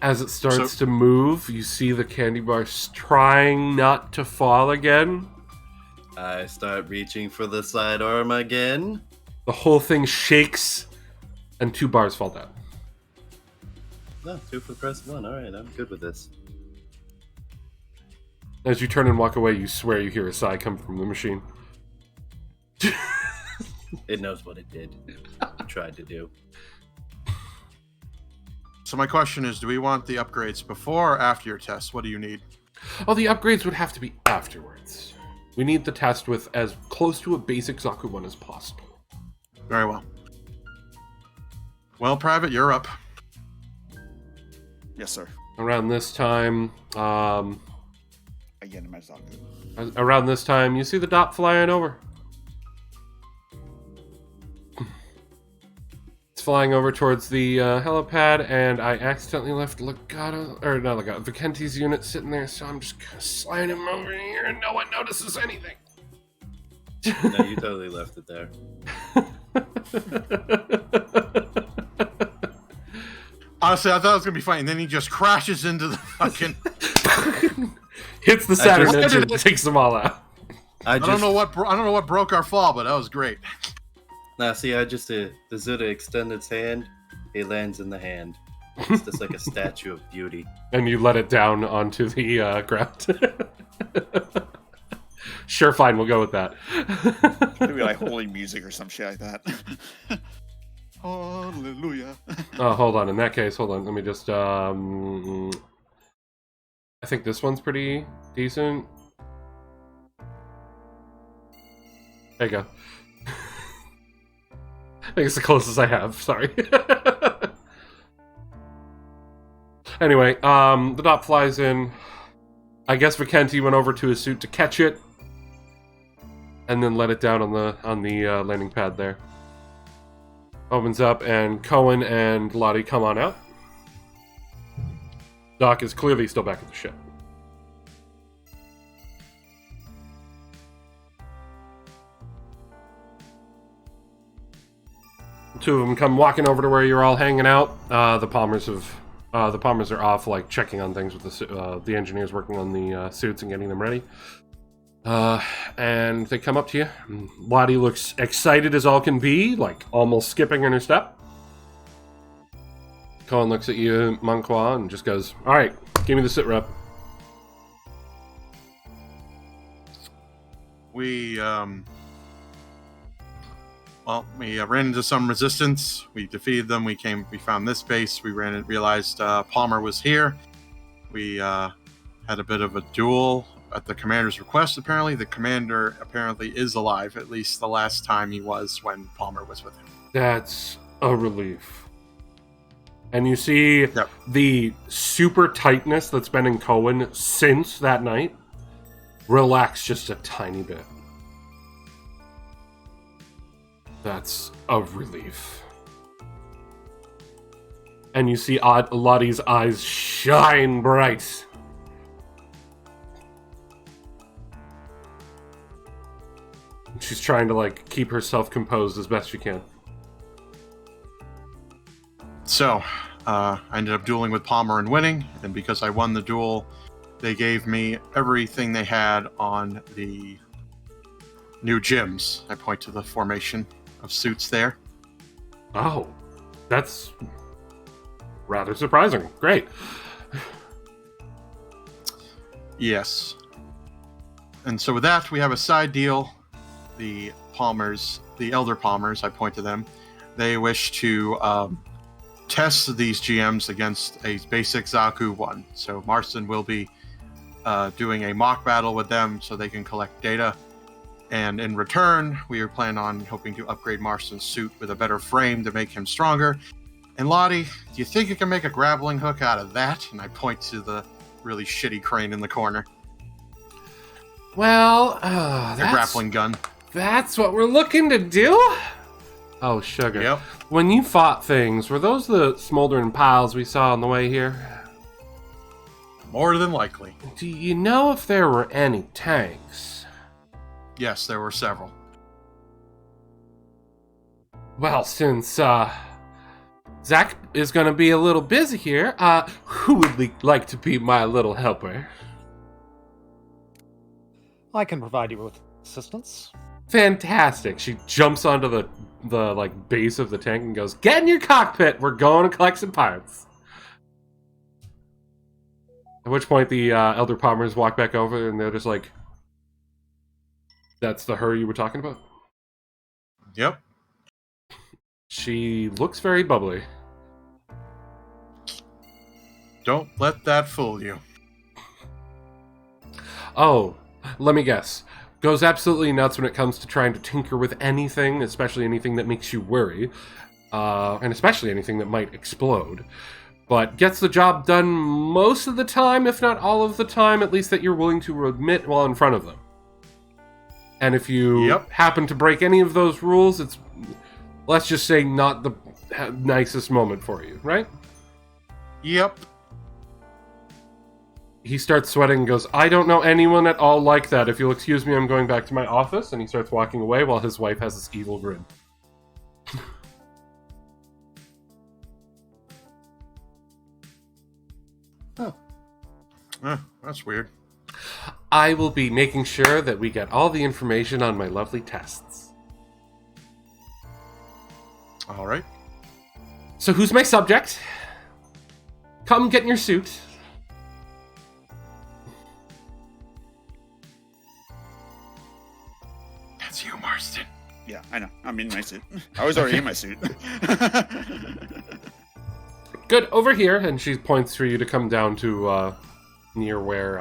As it starts to move, you see the candy bars trying not to fall again. I start reaching for the sidearm again. The whole thing shakes, and 2 bars fall down. No, 2 for the price of 1. Alright, I'm good with this. As you turn and walk away, you swear you hear a sigh come from the machine. It knows what it did. It tried to do. So my question is, do we want the upgrades before or after your test? What do you need? Oh, the upgrades would have to be afterwards. We need the test with as close to a basic Zaku one as possible. Very well. Well, Private, you're up. Yes, sir. Around this time, Again, in my Zaku. around this time, you see the DOT flying over. It's flying over towards the helipad, and I accidentally left Vicenti's unit sitting there, so I'm just gonna slide him over here, and no one notices anything. No, you totally left it there. Honestly, I thought it was going to be funny, and then he just crashes into the fucking... Hits the Saturn engine and takes them all out. I don't know what broke our fall, but that was great. Nah, see, the Zuda extended its hand, he lands in the hand. It's just like a statue of beauty. And you let it down onto the ground. Sure, fine, we'll go with that. Maybe holy music or some shit like that. Hallelujah. Oh, hold on. In that case, hold on. Let me just, I think this one's pretty decent. There you go. I think it's the closest I have. Sorry. Anyway, the dot flies in. I guess Vicenti went over to his suit to catch it, and then let it down on the landing pad there. Opens up, and Cohen and Lottie come on out. Doc is clearly still back at the ship. The two of them come walking over to where you're all hanging out. The Palmers are off, like checking on things with the engineers working on the suits and getting them ready. And they come up to you. Lottie looks excited as all can be, like almost skipping in her step. Cohen looks at you, Monqua, and just goes, "All right, give me the sit rep." We ran into some resistance. We defeated them. We found this base. We ran and realized Palmer was here. We had a bit of a duel at the commander's request. Apparently, the commander is alive. At least the last time he was, when Palmer was with him. That's a relief. And you see the super tightness that's been in Cohen since that night relax just a tiny bit. That's a relief. And you see Lottie's eyes shine bright. She's trying to, like, keep herself composed as best she can. So, I ended up dueling with Palmer and winning, and because I won the duel, they gave me everything they had on the new gyms. I point to the formation of suits there. Oh, that's rather surprising. Great. Yes. And so with that, we have a side deal. The Elder Palmers, I point to them, they wish to test these GMs against a basic Zaku one. So Marston will be doing a mock battle with them so they can collect data. And in return, we are planning on hoping to upgrade Marston's suit with a better frame to make him stronger. And Lottie, do you think you can make a grappling hook out of that? And I point to the really shitty crane in the corner. Well, a grappling gun. That's what we're looking to do? Oh, sugar. Yep. When you fought things, were those the smoldering piles we saw on the way here? More than likely. Do you know if there were any tanks? Yes, there were several. Well, since Zach is going to be a little busy here, who would like to be my little helper? I can provide you with assistance. Fantastic. She jumps onto the like base of the tank and goes, "Get in your cockpit. We're going to collect some parts." At which point the Elder Palmers walk back over and they're just like, "That's the her you were talking about?" Yep. She looks very bubbly. Don't let that fool you. Oh, let me guess. Goes absolutely nuts when it comes to trying to tinker with anything, especially anything that makes you worry, and especially anything that might explode. But gets the job done most of the time, if not all of the time, at least that you're willing to admit while in front of them. And if you happen to break any of those rules, it's, let's just say, not the nicest moment for you, right? Yep. He starts sweating and goes, "I don't know anyone at all like that. If you'll excuse me, I'm going back to my office." And he starts walking away while his wife has this evil grin. Oh. That's weird. I will be making sure that we get all the information on my lovely tests. All right. So who's my subject? Come get in your suit. That's you, Marston. Yeah, I know. I'm I'm in my suit. I was already in my suit. Good, over here, and she points for you to come down to near where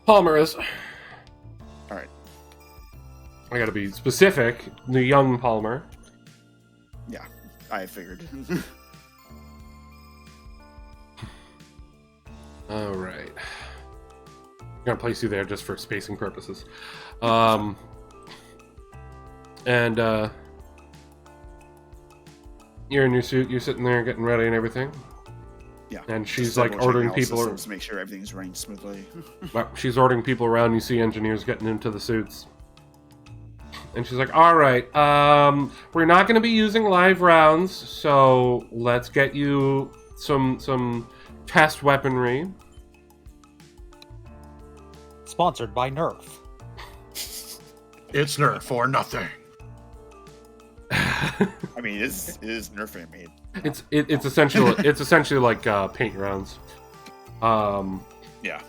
Palmer is. All right. I gotta be specific. The young Palmer. Yeah, I figured. All right. I'm gonna place you there just for spacing purposes. And you're in your suit. You're sitting there getting ready and everything. Yeah. And she's Just like double-checking ordering all people. systems to make sure everything's running smoothly. Well, she's ordering people around. You see engineers getting into the suits. And she's like, all right, we're not going to be using live rounds, so let's get you some test weaponry. Sponsored by Nerf. It's Nerf or nothing. I mean, it is Nerf animated. It's essentially like paint rounds. Yeah.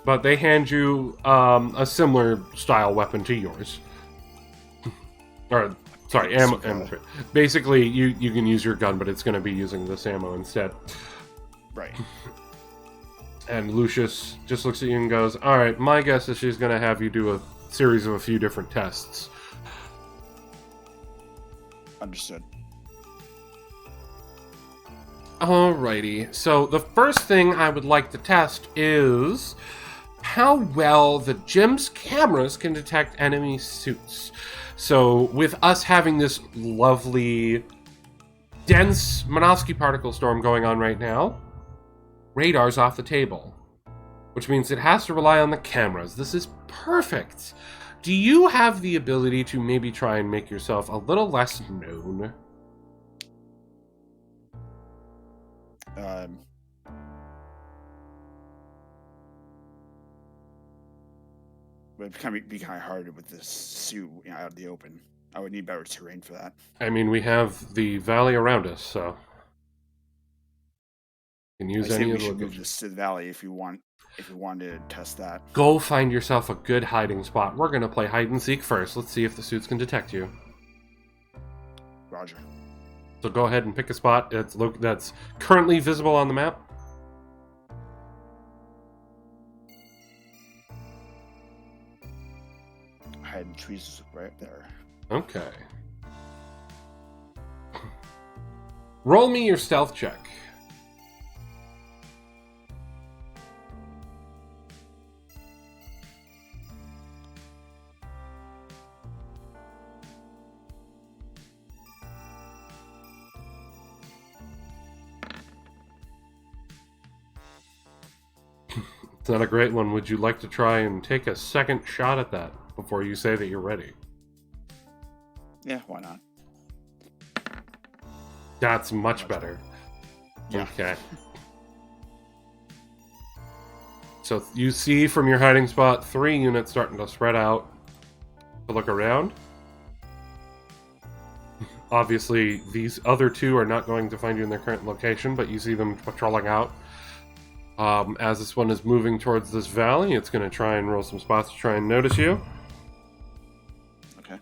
But they hand you a similar style weapon to yours. Or, sorry, ammo. Basically, you can use your gun, but it's going to be using this ammo instead. Right. And Lucius just looks at you and goes, all right, my guess is she's going to have you do a series of a few different tests. Understood. Alrighty, so the first thing I would like to test is how well the gym's cameras can detect enemy suits. So with us having this lovely, dense Minovsky particle storm going on right now, radar's off the table, which means it has to rely on the cameras. This is perfect. Do you have the ability to maybe try and make yourself a little less known? But it'd be kind of hard with this suit out in the open. I would need better terrain for that. I mean, we have the valley around us, so you can use I any say we of the should move locations. this to the valley if you wanted to test that. Go find yourself a good hiding spot. We're gonna play hide and seek first. Let's see if the suits can detect you. Roger. So go ahead and pick a spot that's currently visible on the map. Hiding trees right there. Okay. Roll me your stealth check. It's not a great one. Would you like to try and take a second shot at that before you say that you're ready? Yeah, why not? That's much better. Yeah. Okay. So you see from your hiding spot 3 units starting to spread out to look around. Obviously, these other 2 are not going to find you in their current location, but you see them patrolling out. As this one is moving towards this valley, it's going to try and roll some spots to try and notice you. Okay.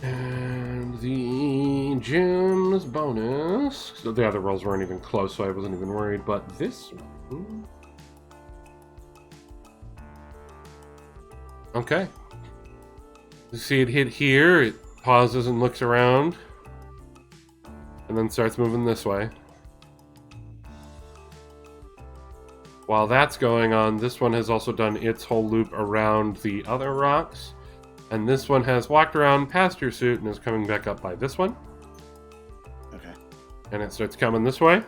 And the gym's bonus. So the other rolls weren't even close, so I wasn't even worried. But this one. Okay. You see it hit here, it pauses and looks around. And then starts moving this way. While that's going on, this one has also done its whole loop around the other rocks. And this one has walked around past your suit and is coming back up by this one. Okay. And it starts coming this way.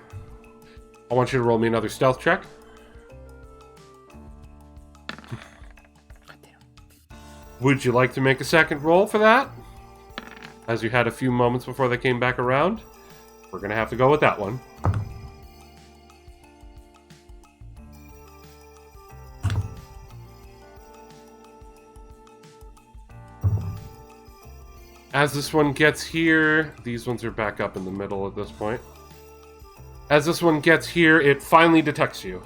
I want you to roll me another stealth check. Would you like to make a second roll for that? As you had a few moments before they came back around. We're going to have to go with that one. As this one gets here, these ones are back up in the middle at this point. As this one gets here, it finally detects you.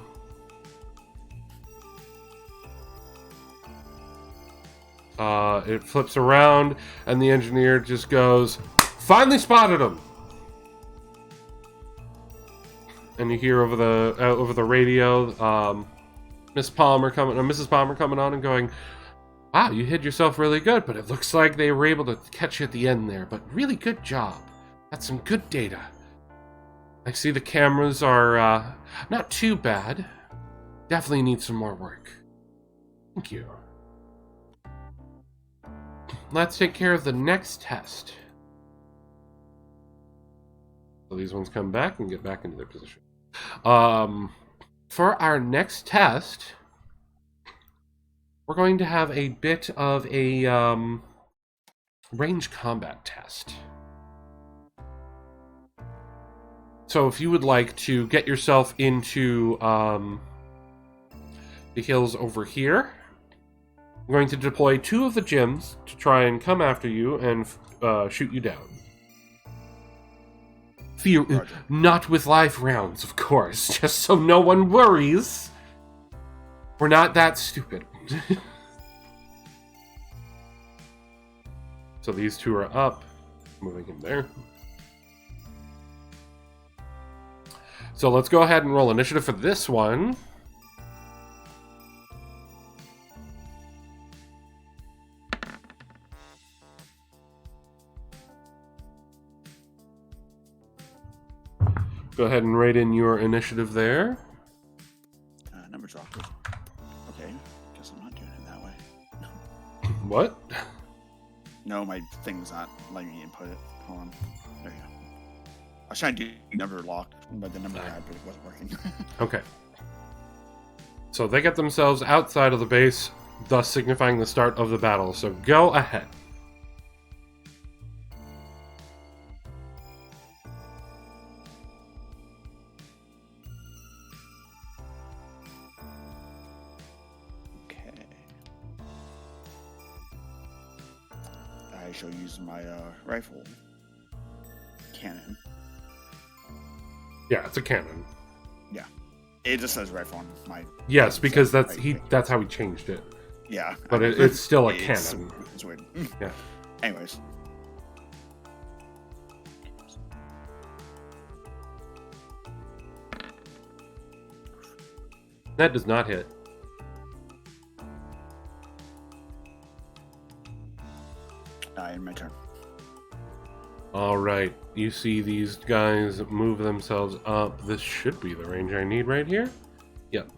It flips around, and the engineer just goes, "Finally spotted him!" And you hear over the radio, Mrs. Palmer coming on and going, "Wow, you hid yourself really good, but it looks like they were able to catch you at the end there. But really good job. That's some good data. I see the cameras are not too bad. Definitely need some more work. Thank you. Let's take care of the next test." So these ones come back and get back into their position. For our next test, we're going to have a bit of a range combat test. So if you would like to get yourself into the hills over here, I'm going to deploy 2 of the gyms to try and come after you and shoot you down. Not with life rounds, of course, just so no one worries. We're not that stupid. So these 2 are up. Moving him there. So let's go ahead and roll initiative for this one. Go ahead and write in your initiative there. Numbers awkward. Okay, guess I'm not doing it that way. What? No, my thing's not letting me input it. Hold on. There you go. I was trying to do number lock, but the number I had, but it wasn't working. Okay. So they get themselves outside of the base, thus signifying the start of the battle. So go ahead. I shall use my rifle cannon. Yeah, it's a cannon. Yeah, it just says rifle on my. Yes, because that's how he changed it. Yeah, but it's still a cannon. It's weird. Yeah. Anyways. That does not hit. In my turn. All right, you see these guys move themselves up. This should be the range I need right here. Yep.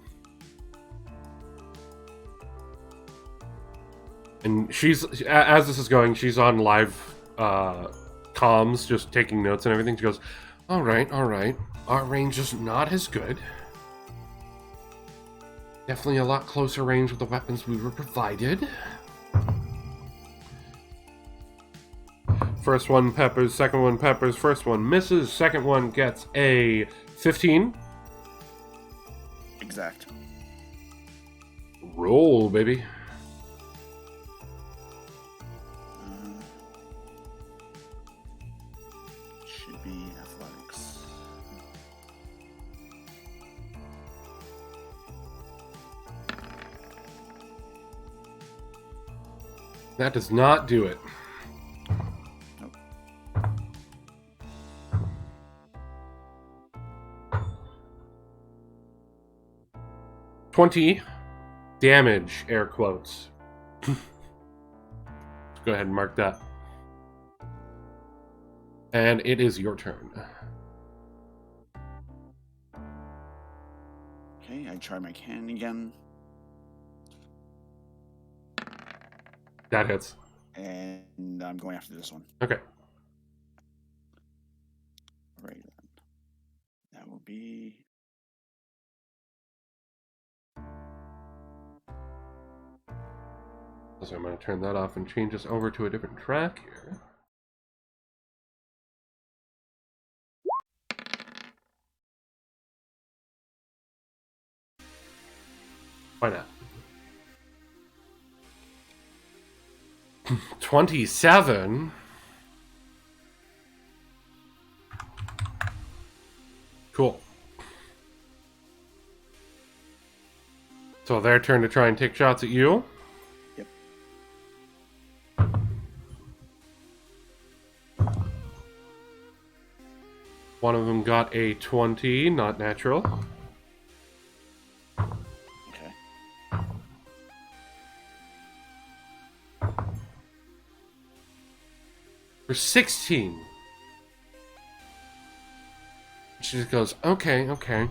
And she's, as this is going, she's on live comms, just taking notes and everything. She goes, all right. Our range is not as good. Definitely a lot closer range with the weapons we were provided. First one peppers, second one peppers, first one misses, second one gets a 15. Exact. Roll, baby. Should be athletics. That does not do it. 20 damage, air quotes. Go ahead and mark that. And it is your turn. Okay, I try my cannon again. That hits. And I'm going after this one. Okay. Right then. That will be... So I'm going to turn that off and change this over to a different track here. Why not? 27. Cool. So their turn to try and take shots at you. Yep. One of them got a 20, not natural. Okay. For 16. She just goes, okay.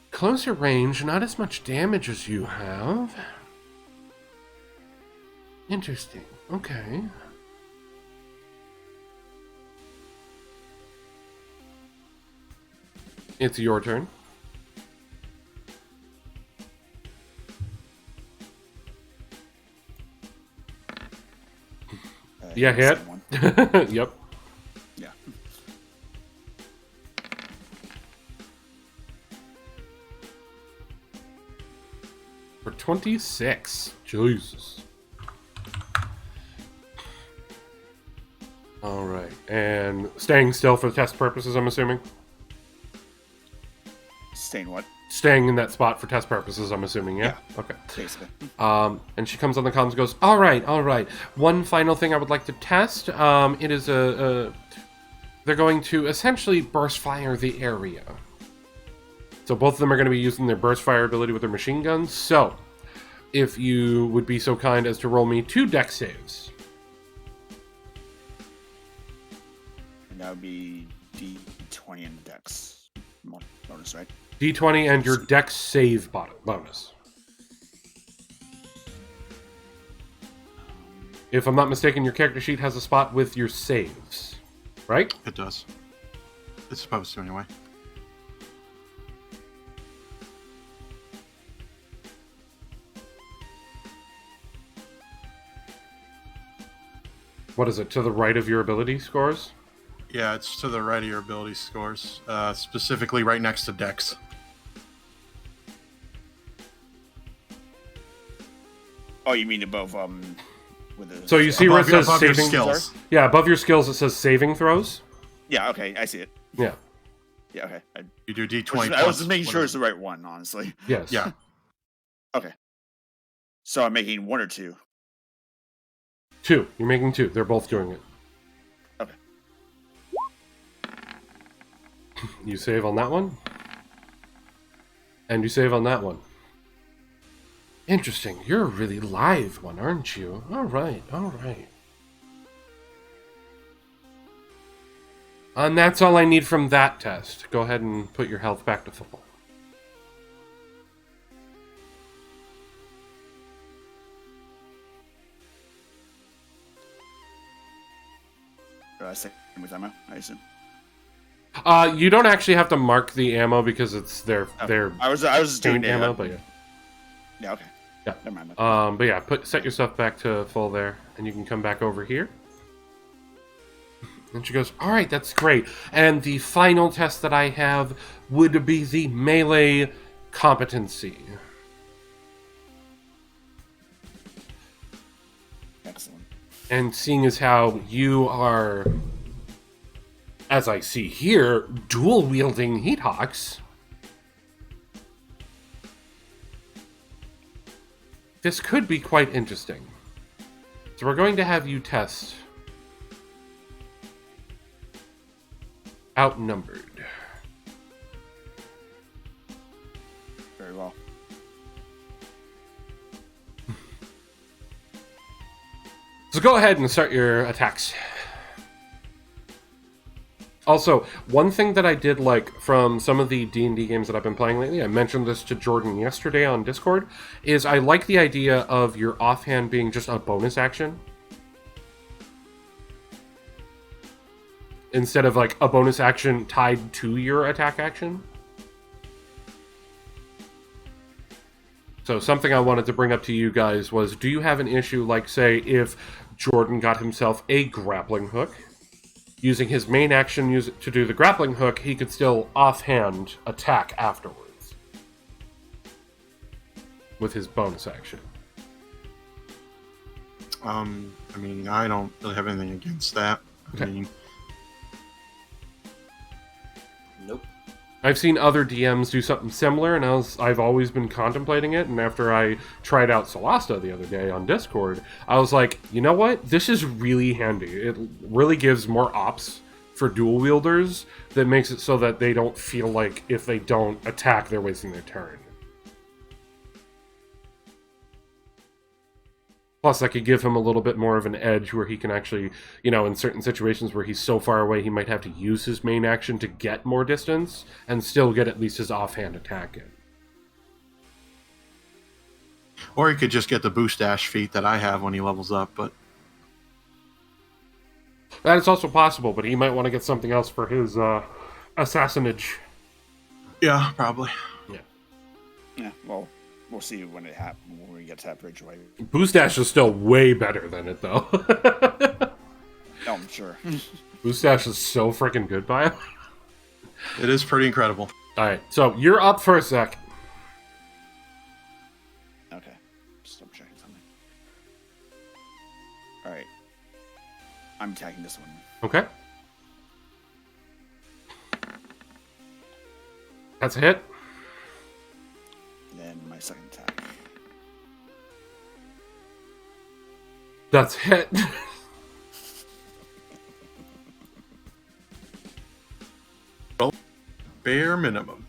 Closer range, not as much damage as you have. Interesting. Okay. It's your turn. Yeah, hit. Same one. Yep. Yeah. For 26. Jesus. Alright. And staying still for test purposes, I'm assuming? Staying what? Staying in that spot for test purposes, I'm assuming, yeah? Okay. Basically. And she comes on the comms and goes, all right. One final thing I would like to test. It is they're going to essentially burst fire the area. So both of them are going to be using their burst fire ability with their machine guns. So, if you would be so kind as to roll me 2 dex saves. And that would be D20 and Dex bonus, right? D20 and your dex save bonus. If I'm not mistaken, your character sheet has a spot with your saves, right? It does. It's supposed to, anyway. What is it, to the right of your ability scores? Yeah, it's to the right of your ability scores. Specifically right next to Dex. Oh, you mean above with the So you see where it says above your saving skills. Yeah, above your skills it says saving throws. Yeah, okay, I see it. Yeah. Yeah, okay. You do D20. I was just making sure it's the right one, honestly. Yes. Yeah. Okay. So I'm making 1 or 2. 2. You're making 2. They're both doing it. Okay. You save on that one. And you save on that one. Interesting. You're a really live one, aren't you? All right. And that's all I need from that test. Go ahead and put your health back to full. Same with ammo, I assume. You don't actually have to mark the ammo because it's their I was just doing paint ammo, but yeah. Yeah, okay. Yeah. Never mind. But yeah, set your stuff back to full there, and you can come back over here. And she goes, all right, that's great. And the final test that I have would be the melee competency. Excellent. And seeing as how you are, as I see here, dual-wielding Heat Hawks, this could be quite interesting. So we're going to have you test outnumbered. Very well. So go ahead and start your attacks. Also, one thing that I did like from some of the D&D games that I've been playing lately, I mentioned this to Jordan yesterday on Discord, is I like the idea of your offhand being just a bonus action. Instead of like a bonus action tied to your attack action. So something I wanted to bring up to you guys was, do you have an issue, like say if Jordan got himself a grappling hook, using his main action to do the grappling hook, he could still offhand attack afterwards with his bonus action. I mean, I don't really have anything against that. Okay. I mean, Nope. I've seen other DMs do something similar, and I've always been contemplating it. And after I tried out Solasta the other day on Discord, I was like, you know what? This is really handy. It really gives more ops for dual wielders that makes it so that they don't feel like if they don't attack, they're wasting their turn. Plus, that could give him a little bit more of an edge where he can actually, in certain situations where he's so far away, he might have to use his main action to get more distance and still get at least his offhand attack in. Or he could just get the boost dash feat that I have when he levels up, but... That is also possible, but he might want to get something else for his assassinage. Yeah, probably. Yeah, well, we'll see when it happens, when we get to that bridge. Boost dash is still way better than it, though. No, I'm sure. Boost dash is so freaking good, Bio. It is pretty incredible. Alright, so you're up for a sec. Okay, just double checking something. Alright. I'm attacking this one. Okay. That's a hit. Then my second attack. That's a hit. Bare minimum.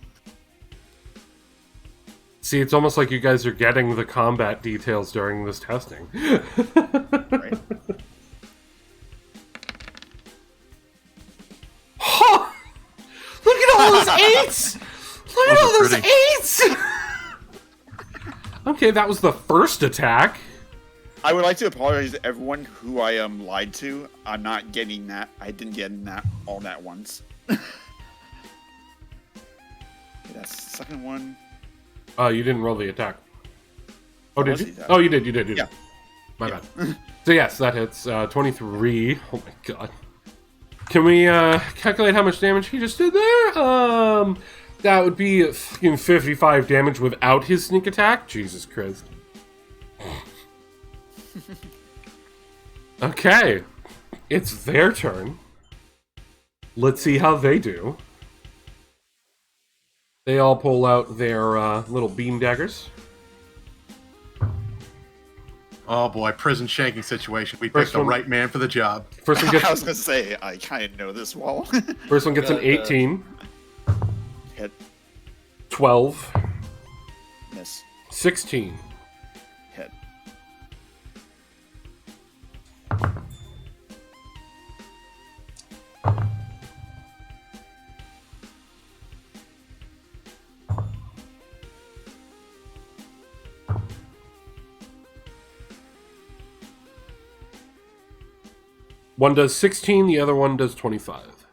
See, it's almost like you guys are getting the combat details during this testing. Right. Huh! Look at all those eights! Look at all those eights! Okay, that was the first attack. I would like to apologize to everyone who I lied to. I'm not getting that. I didn't get that all that once. Okay, that's the second one. You didn't roll the attack. Oh, did was you? the attack. Oh, you did. Yeah. My bad. So yes, that hits 23. Oh my god. Can we calculate how much damage he just did there? That would be fucking 55 damage without his sneak attack. Jesus Christ. Okay, it's their turn. Let's see how they do. They all pull out their little beam daggers. Oh boy, prison shanking situation. We First picked the one- right man for the job. First one I gets was gonna say I kind of know this well. first one gets an Got, 18, Hit, 12, miss, 16. hit. One does 16, the other one does 25.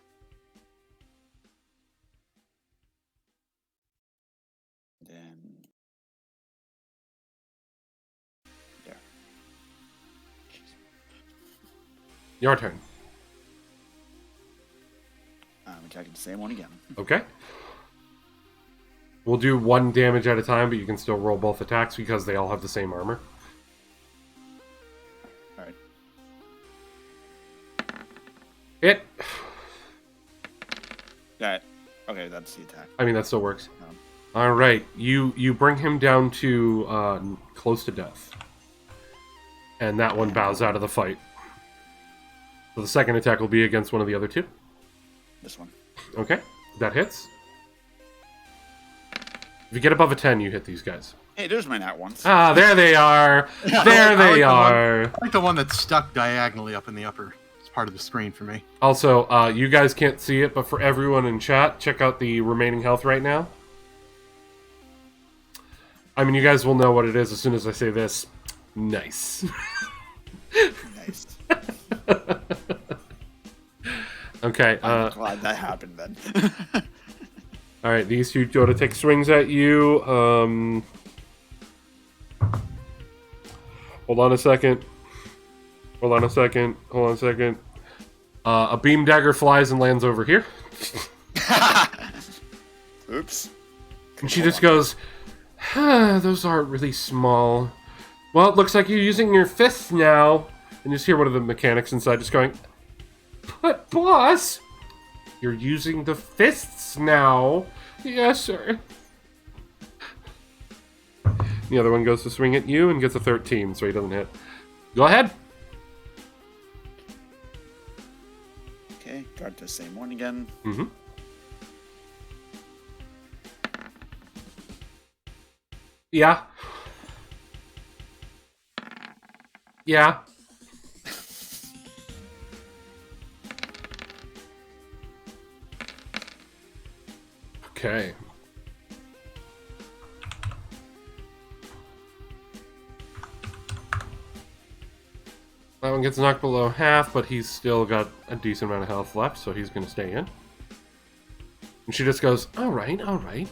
Then there. Your turn. I'm attacking the same one again. Okay. We'll do one damage at a time, but you can still roll both attacks because they all have the same armor. All right. Hit. That. Okay, that's the attack. I mean, that still works. Um, All right, you bring him down to close to death, and that one bows out of the fight. So the second attack will be against one of the other two. this one. Okay, that hits. If you get above a 10, you hit these guys. Hey, there's my nat ones. Ah, there they are. There they are. I like the one that's stuck diagonally up in the upper part of the screen for me. Also, you guys can't see it, but for everyone in chat, check out the remaining health right now. I mean, you guys will know what it is as soon as I say this. Nice. Nice. Okay. I'm glad that happened then. All right, these two go to take swings at you. Hold on a second. A beam dagger flies and lands over here. Oops. And she just goes, those aren't really small. Well, it looks like you're using your fists now. And you just hear one of the mechanics inside just going, but boss, You're using the fists now. Yes, sir. The other one goes to swing at you and gets a 13, so he doesn't hit. Go ahead. Okay, got the same one again. Mm-hmm. Yeah. Yeah. Okay. That one gets knocked below half, but he's still got a decent amount of health left, so he's going to stay in. And she just goes, all right, all right.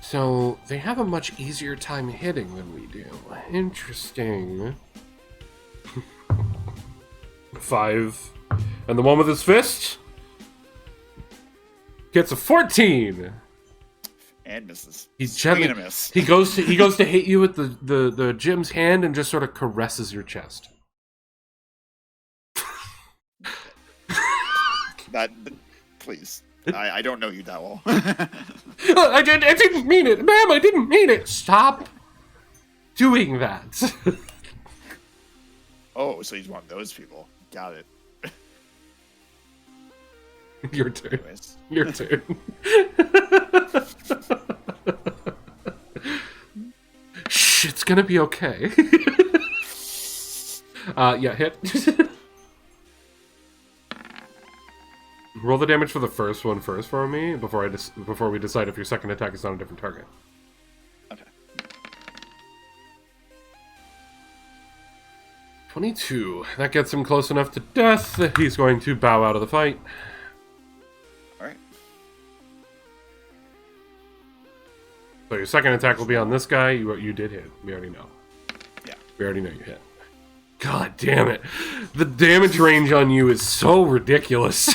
So, they have a much easier time hitting than we do. Interesting. 5. And the one with his fist gets a 14. And misses. He's Swing gently, and a miss. he goes to hit you with the Jim's hand and just sort of caresses your chest. Please. I don't know you that well. I didn't mean it, ma'am. I didn't mean it. Stop doing that. Oh, so he's one of those people. Got it. Your turn. Anyways. Your turn. Shh, it's gonna be okay. Yeah, hit. Roll the damage for the first one first for me before we decide if your second attack is on a different target. Okay. 22. That gets him close enough to death that he's going to bow out of the fight. Alright. So your second attack will be on this guy. You did hit. We already know. Yeah. We already know you hit. God damn it. The damage range on you is so ridiculous.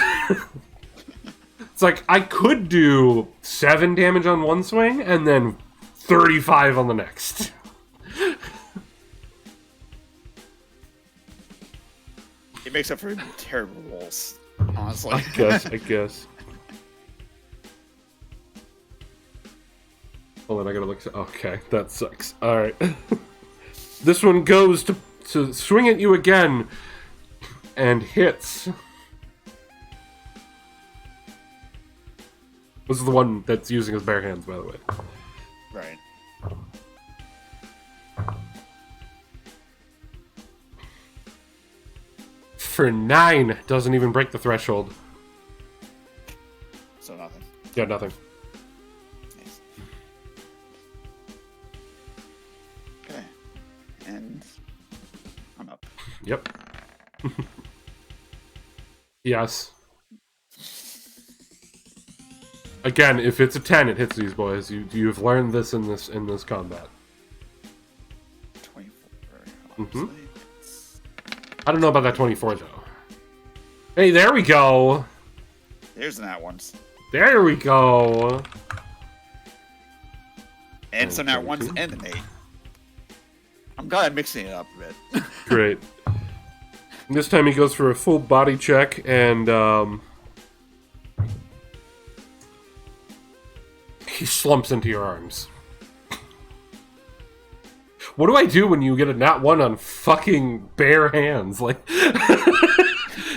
It's like, I could do 7 damage on one swing and then 35 on the next. It makes up for terrible rolls, honestly. I guess. Hold on, I gotta look. Okay, that sucks. Alright. This one goes to swing at you again and hits. This is the one that's using his bare hands, by the way. Right. For 9, doesn't even break the threshold. So nothing. Yeah, nothing. Nice. Okay. And I'm up. Yep. Yes. Again, if it's a 10, it hits these boys. You've learned this in this combat. 24. Mhm. I don't know about that 24 though. Hey, there we go. There's an at ones. There we go. And some at ones and an 8. I'm glad I'm mixing it up a bit. Great. And this time he goes for a full body check and he slumps into your arms. What do I do when you get a nat 1 on fucking bare hands? Like,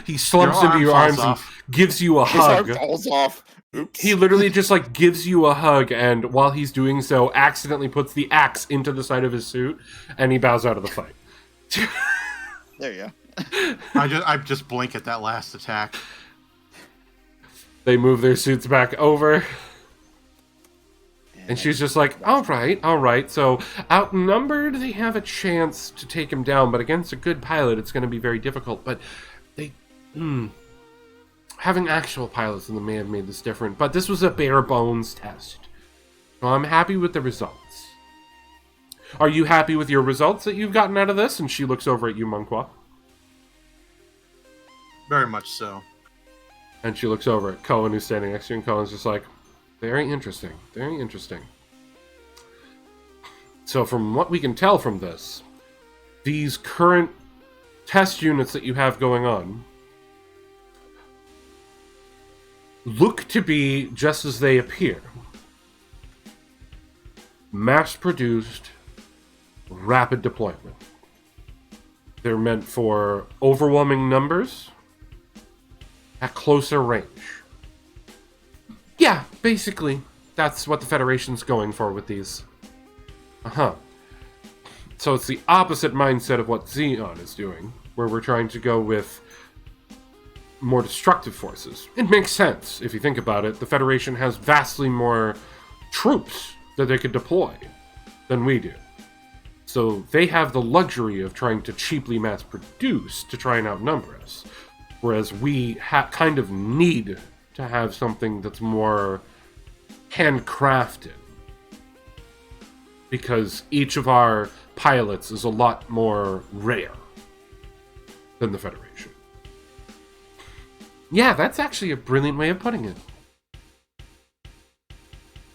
he slumps into your arms and gives you a hug. His arm falls off. Oops. He literally just, like, gives you a hug, and while he's doing so, accidentally puts the axe into the side of his suit, and he bows out of the fight. There you go. I just blink at that last attack. They move their suits back over. And she's just like, all right. So, outnumbered, they have a chance to take him down, but against a good pilot, it's going to be very difficult. But they, having actual pilots in them may have made this different. But this was a bare bones test. So I'm happy with the results. Are you happy with your results that you've gotten out of this? And she looks over at you, Monqua. Very much so. And she looks over at Cohen, who's standing next to you, and Cohen's just like, very interesting. Very interesting. So from what we can tell from this, these current test units that you have going on look to be just as they appear. Mass-produced, rapid deployment. They're meant for overwhelming numbers at closer range. Yeah, basically, that's what the Federation's going for with these. So it's the opposite mindset of what Xeon is doing, where we're trying to go with more destructive forces. It makes sense, if you think about it. The Federation has vastly more troops that they could deploy than we do. So they have the luxury of trying to cheaply mass produce to try and outnumber us. Whereas we kind of need to have something that's more handcrafted. Because each of our pilots is a lot more rare than the Federation. Yeah, that's actually a brilliant way of putting it.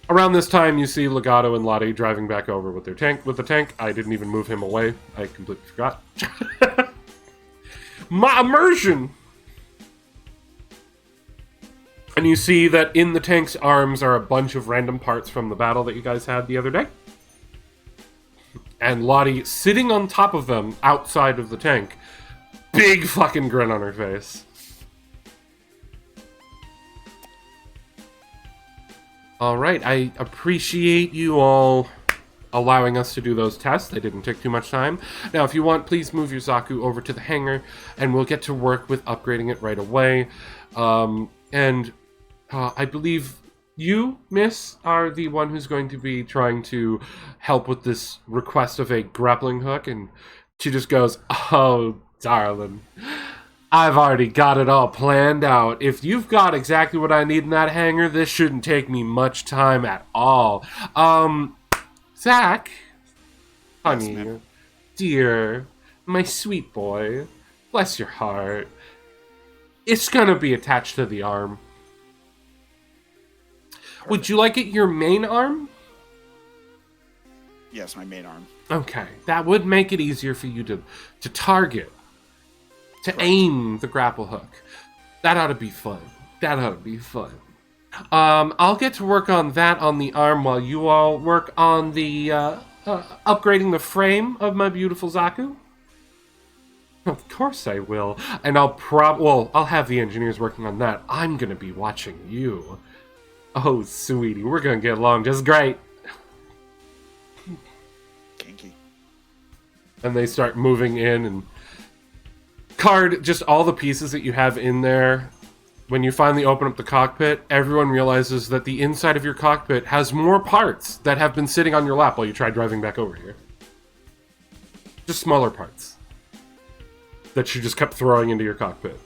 Around this time, you see Legato and Lottie driving back over with the tank. I didn't even move him away. I completely forgot. My immersion! And you see that in the tank's arms are a bunch of random parts from the battle that you guys had the other day. And Lottie sitting on top of them outside of the tank. Big fucking grin on her face. Alright, I appreciate you all allowing us to do those tests. They didn't take too much time. Now, if you want, please move your Zaku over to the hangar, and we'll get to work with upgrading it right away. I believe you, Miss, are the one who's going to be trying to help with this request of a grappling hook, and she just goes, "Oh, darling, I've already got it all planned out. If you've got exactly what I need in that hangar, this shouldn't take me much time at all. Zach, honey, Yes, dear, my sweet boy, bless your heart. It's gonna be attached to the arm. Would you like it your main arm? Yes, my main arm. Okay, that would make it easier for you to target, to Correct. aim the grapple hook. That ought to be fun. I'll get to work on that on the arm while you all work on the upgrading the frame of my beautiful Zaku. Of course I will. And I'll have the engineers working on that. I'm gonna be watching you. Oh, sweetie, we're gonna get along just great. Kinky. And they start moving in and card just all the pieces that you have in there. When you finally open up the cockpit, everyone realizes that the inside of your cockpit has more parts that have been sitting on your lap while you try driving back over here. Just smaller parts that you just kept throwing into your cockpit.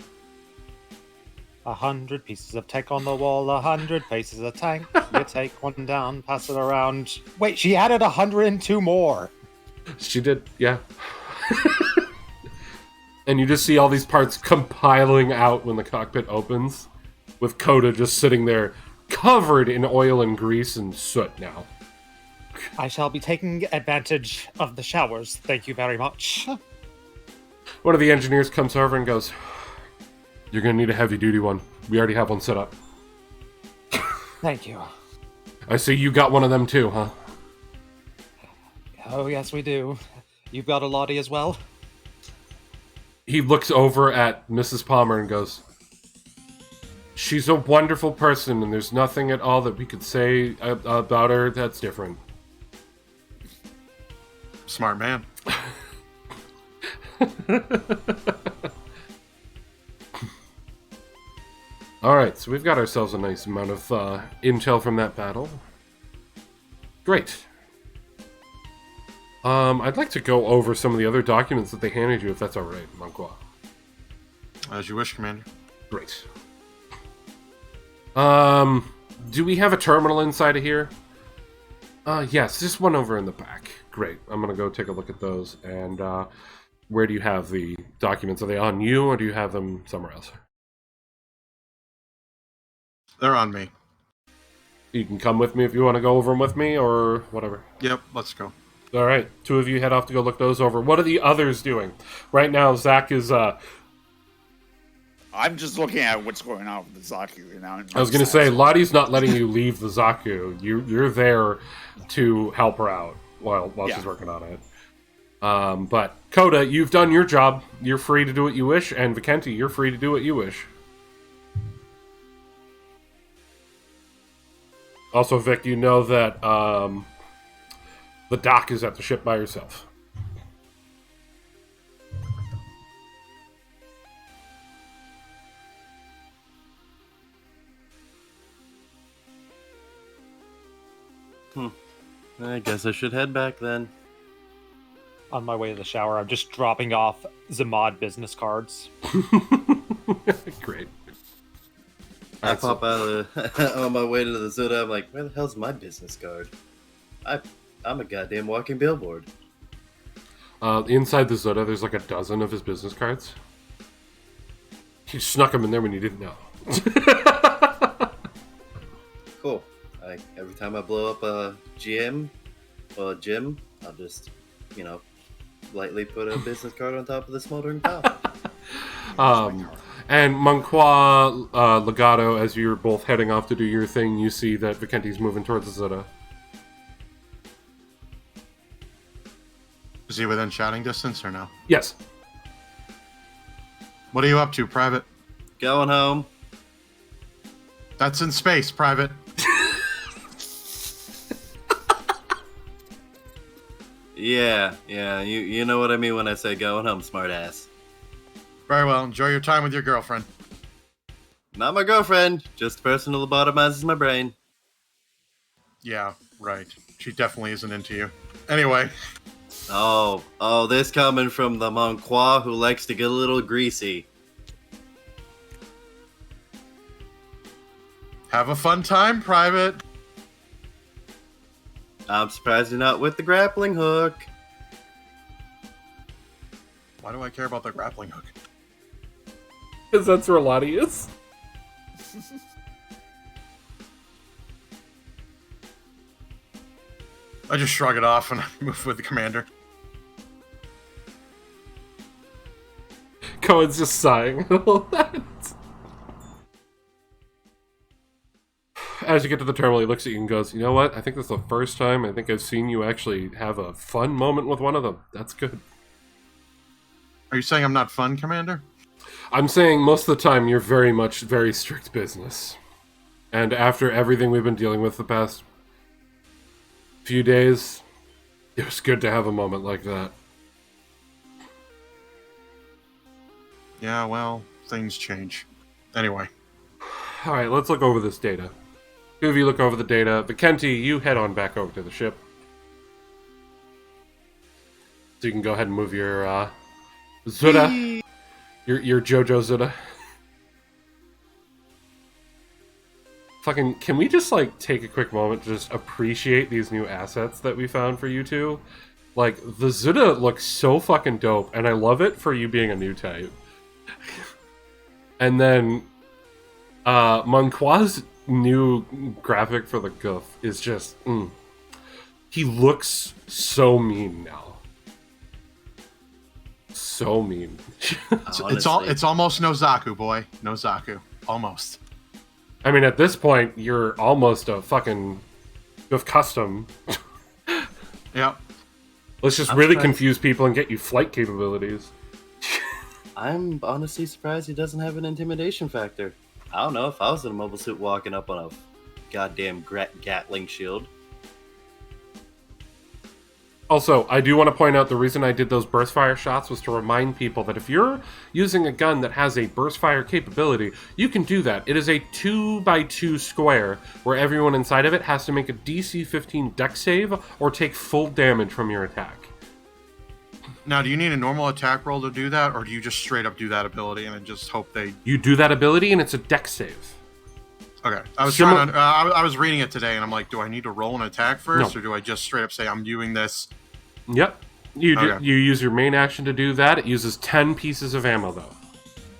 100 pieces of tech on the wall, 100 pieces of tank. You take one down, pass it around. Wait, she added 102 more. She did, yeah. And you just see all these parts compiling out when the cockpit opens, with Coda just sitting there covered in oil and grease and soot now. I shall be taking advantage of the showers. Thank you very much. One of the engineers comes over and goes, "You're gonna need a heavy-duty one. We already have one set up." Thank you. I see you got one of them too, huh? Oh, yes, we do. You've got a Lottie as well? He looks over at Mrs. Palmer and goes, "She's a wonderful person, and there's nothing at all that we could say about her that's different." Smart man. Alright, so we've got ourselves a nice amount of intel from that battle. Great. I'd like to go over some of the other documents that they handed you, if that's alright, Manqua. As you wish, Commander. Great. Do we have a terminal inside of here? Yes, just one over in the back. Great. I'm gonna go take a look at those. And, where do you have the documents? Are they on you, or do you have them somewhere else? They're on me. You can come with me if you want to go over them with me, or whatever. Yep, let's go. Alright, two of you head off to go look those over. What are the others doing? Right now, Zach is, I'm just looking at what's going on with the Zaku. And I was going to say, Lottie's not letting you leave the Zaku. You're there to help her out while she's working on it. But Coda, you've done your job. You're free to do what you wish, and Vikenti, you're free to do what you wish. Also, Vic, you know that the doc is at the ship by yourself. I guess I should head back then. On my way to the shower, I'm just dropping off Zamad business cards. Great. I pop out on my way to the Zuda. I'm like, where the hell's my business card? I'm a goddamn walking billboard. Inside the Zuda, there's like a dozen of his business cards. He snuck them in there when you didn't know. Cool. Every time I blow up a gym, I'll just, lightly put a business card on top of the smoldering top. And Monqua, Legato, as you're both heading off to do your thing, you see that Vikenti's moving towards the Zuda. Is he within shouting distance or no? Yes. What are you up to, Private? Going home. That's in space, Private. Yeah, you know what I mean when I say going home, smartass. Very well. Enjoy your time with your girlfriend. Not my girlfriend, just the person who lobotomizes my brain. Yeah, right. She definitely isn't into you. Anyway. Oh, this coming from the Monqua who likes to get a little greasy. Have a fun time, Private. I'm surprised you're not with the grappling hook. Why do I care about the grappling hook? Because that's where Lottie is. I just shrug it off and I move with the commander. Cohen's just sighing. As you get to the terminal, he looks at you and goes, you know what? I think that's the first time I think I've seen you actually have a fun moment with one of them. That's good. Are you saying I'm not fun, Commander? I'm saying most of the time you're very strict business. And after everything we've been dealing with the past few days, it was good to have a moment like that. Yeah, well, things change. Anyway. Alright, let's look over this data. Two of you look over the data. Vikenti, you head on back over to the ship. So you can go ahead and move your Zuda. Your Jojo Zuda. Fucking, can we just, take a quick moment to just appreciate these new assets that we found for you two? Like, the Zuda looks so fucking dope, and I love it for you being a new type. And then, Monqua's new graphic for the goof is just, He looks so mean now. So mean. It's almost Nozaku, boy. Nozaku. Almost. I mean, at this point, you're almost a fucking goof custom. Yep. Let's just really confuse people and get you flight capabilities. I'm honestly surprised he doesn't have an intimidation factor. I don't know if I was in a mobile suit walking up on a goddamn Gatling shield. Also, I do want to point out the reason I did those burst fire shots was to remind people that if you're using a gun that has a burst fire capability, you can do that. It is a 2x2 square where everyone inside of it has to make a DC 15 dex save or take full damage from your attack. Now, do you need a normal attack roll to do that, or do you just straight up do that ability and then just hope they... You do that ability and it's a dex save. Okay. I was reading it today and I'm like, do I need to roll an attack first, or do I just straight up say I'm doing this? Yep. You use your main action to do that. It uses 10 pieces of ammo, though.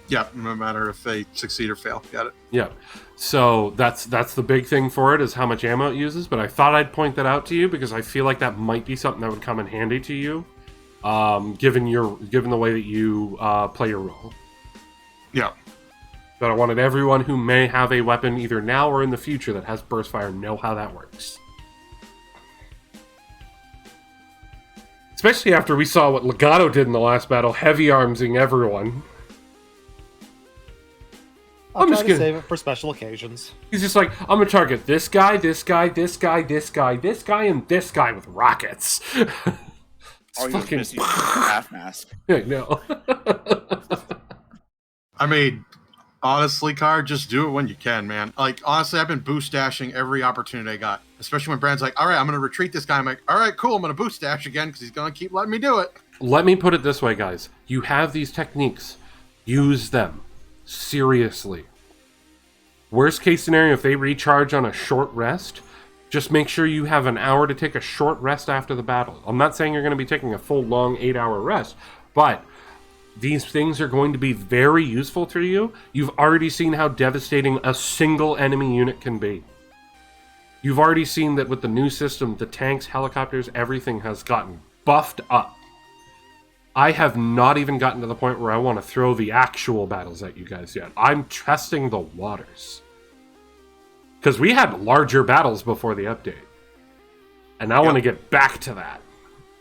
Yep, no matter if they succeed or fail. Got it. Yep. So that's the big thing for it, is how much ammo it uses. But I thought I'd point that out to you because I feel like that might be something that would come in handy to you, given the way that you play your role. Yeah. But I wanted everyone who may have a weapon either now or in the future that has burst fire know how that works. Especially after we saw what Legato did in the last battle, heavy armsing everyone. I'll I'm try just to gonna... save it for special occasions. He's just like, I'm gonna target this guy, this guy, this guy, this guy, this guy, and this guy with rockets. All you're fucking... missing is a half mask. I know. I mean, honestly, Car, just do it when you can, man. Like, honestly, I've been boost dashing every opportunity I got. Especially when Brand's like, all right, I'm going to retreat this guy. I'm like, all right, cool, I'm going to boost dash again because he's going to keep letting me do it. Let me put it this way, guys. You have these techniques. Use them. Seriously. Worst case scenario, if they recharge on a short rest, just make sure you have an hour to take a short rest after the battle. I'm not saying you're going to be taking a full, long 8-hour rest, but these things are going to be very useful to you. You've already seen how devastating a single enemy unit can be. You've already seen that with the new system, the tanks, helicopters, everything has gotten buffed up. I have not even gotten to the point where I want to throw the actual battles at you guys yet. I'm testing the waters. Because we had larger battles before the update. And I want to get back to that.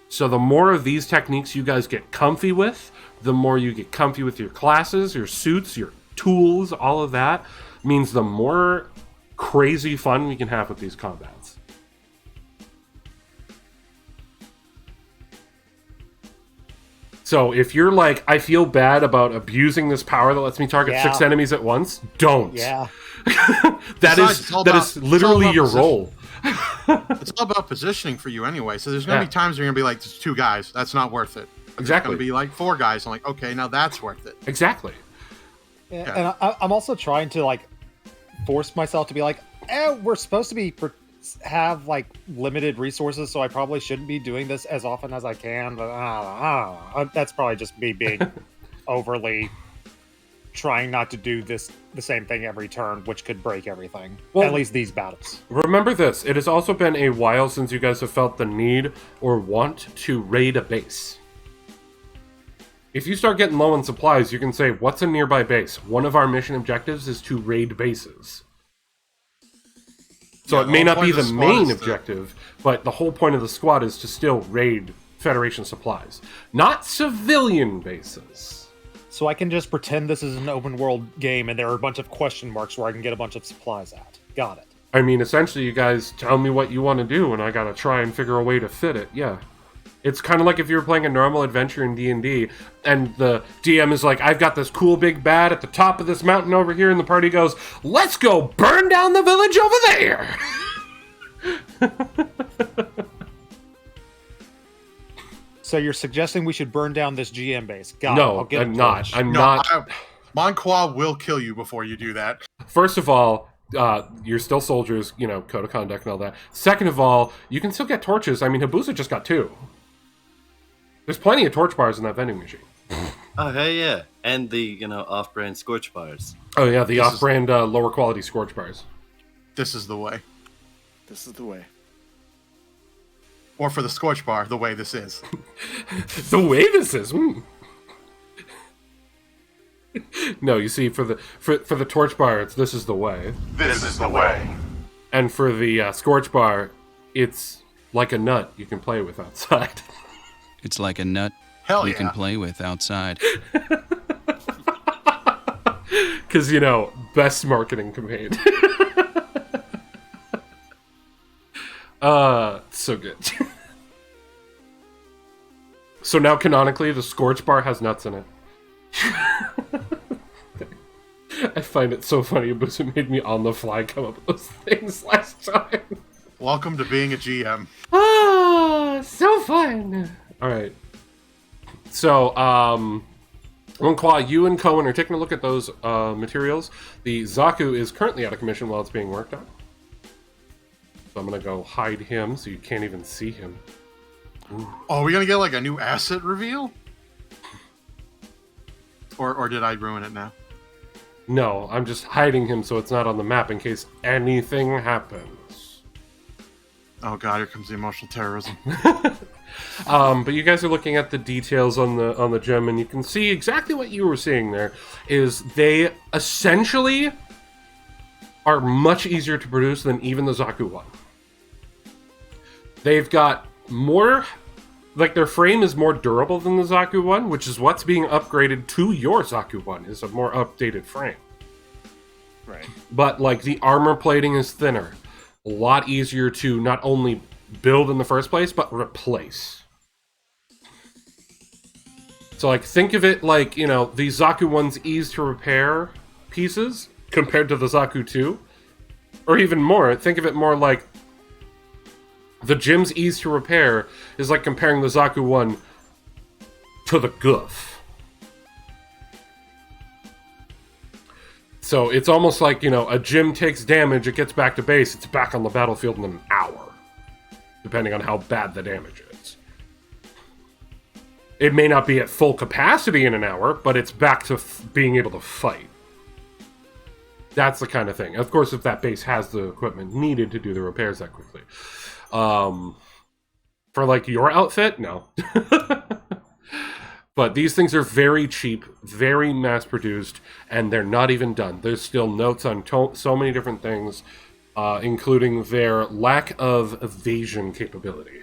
So the more of these techniques you guys get comfy with, the more you get comfy with your classes, your suits, your tools, all of that, means the more crazy fun we can have with these combats. So if you're like, I feel bad about abusing this power that lets me target 6 enemies at once, don't. Yeah. that is literally your role. It's all about positioning for you anyway. So there's going to be times where you're going to be like, there's 2 guys. That's not worth it. Exactly. It's going to be like 4 guys. I'm like, okay, now that's worth it. Exactly. And I'm also trying to like force myself to be like, we're supposed to be have like limited resources, so I probably shouldn't be doing this as often as I can. But that's probably just me being overly trying not to do the same thing every turn, which could break everything. Well, at least these battles. Remember this: it has also been a while since you guys have felt the need or want to raid a base. If you start getting low on supplies, you can say, what's a nearby base? One of our mission objectives is to raid bases. So it may not be the main objective, but the whole point of the squad is to still raid Federation supplies. Not civilian bases. So I can just pretend this is an open world game and there are a bunch of question marks where I can get a bunch of supplies at. Got it. I mean, essentially, you guys tell me what you want to do, and I gotta try and figure a way to fit it, yeah. It's kind of like if you were playing a normal adventure in D&D, and the DM is like, I've got this cool big bad at the top of this mountain over here, and the party goes, let's go burn down the village over there! So you're suggesting we should burn down this GM base? Got it. No, I'm not. I'm No, not. Monqua will kill you before you do that. First of all, you're still soldiers, code of conduct and all that. Second of all, you can still get torches. I mean, Habusa just got 2. There's plenty of torch bars in that vending machine. Oh, hey, yeah. And the, off-brand scorch bars. Oh, yeah, the off-brand lower quality scorch bars. This is the way. This is the way. Or for the scorch bar, the way this is. The way this is? No, you see, for the torch bar, this is the way. This is the way. And for the scorch bar, it's like a nut you can play with outside. It's like a nut Hell you yeah. can play with outside. Because, best marketing campaign. So good. So now, canonically, the scorch bar has nuts in it. I find it so funny, but it made me on the fly come up with those things last time. Welcome to being a GM. Ah, so fun. All right. So, Monqua, you and Cohen are taking a look at those materials. The Zaku is currently out of commission while it's being worked on. So I'm going to go hide him so you can't even see him. Ooh. Oh, are we going to get like a new asset reveal? Or did I ruin it now? No, I'm just hiding him so it's not on the map in case anything happens. Oh god, here comes the emotional terrorism. But you guys are looking at the details on the gem, and you can see exactly what you were seeing there. Is they essentially are much easier to produce than even the Zaku one. They've got more, like their frame is more durable than the Zaku one, which is what's being upgraded to your Zaku one, is a more updated frame. Right. But like the armor plating is thinner. A lot easier to not only build in the first place, but replace. So like think of it like, you know, the Zaku one's ease to repair pieces compared to the Zaku 2. Or even more, think of it more like the gem's ease to repair is like comparing the Zaku one to the Goof. So it's almost like, you know, a gem takes damage, it gets back to base, it's back on the battlefield in an hour. Depending on how bad the damage is. It may not be at full capacity in an hour, but it's back to being able to fight. That's the kind of thing. Of course, if that base has the equipment needed to do the repairs that quickly. For, like, your outfit? No. But these things are very cheap, very mass-produced, and they're not even done. There's still notes on so many different things, including their lack of evasion capability.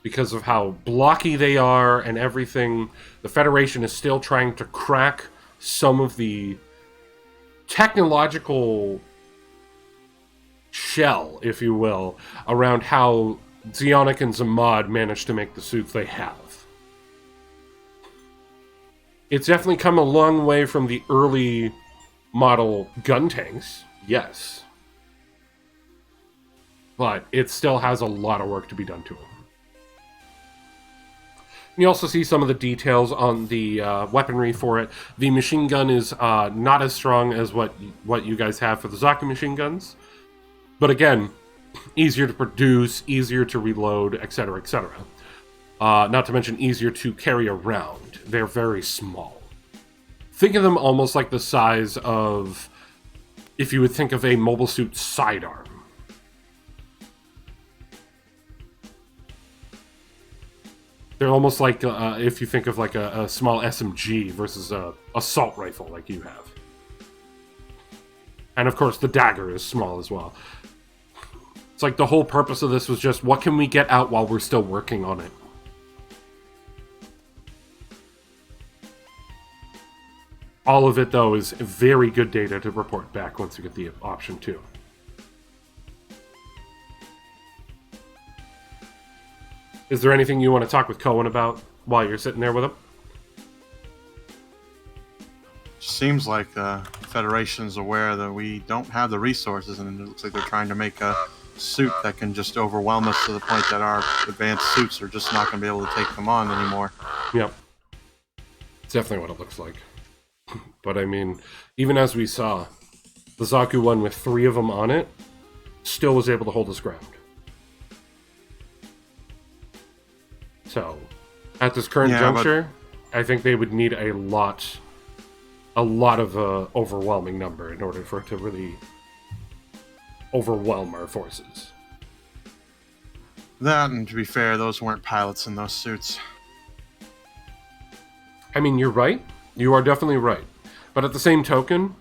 Because of how blocky they are and everything, the Federation is still trying to crack some of the technological shell, if you will, around how Zeonic and Zamad managed to make the suits they have. It's definitely come a long way from the early model gun tanks, yes. But it still has a lot of work to be done to it. You also see some of the details on the weaponry for it. The machine gun is not as strong as what you guys have for the Zaku machine guns. But again, easier to produce, easier to reload, etc., etc. Not to mention easier to carry around. They're very small. Think of them almost like the size of, if you would think of a mobile suit sidearm. They're almost like, if you think of like a small SMG versus a assault rifle like you have. And of course the dagger is small as well. It's like the whole purpose of this was just, what can we get out while we're still working on it? All of it, though, is very good data to report back once you get the option, too. Is there anything you want to talk with Cohen about while you're sitting there with him? Seems like the Federation's aware that we don't have the resources, and it looks like they're trying to make a suit that can just overwhelm us to the point that our advanced suits are just not going to be able to take them on anymore. Yep. It's definitely what it looks like. But I mean, even as we saw, the Zaku one with 3 of them on it still was able to hold his ground. So, at this current juncture, I think they would need a lot of overwhelming number in order for it to really overwhelm our forces. That, and to be fair, those weren't pilots in those suits. I mean, you're right. You are definitely right. But at the same token,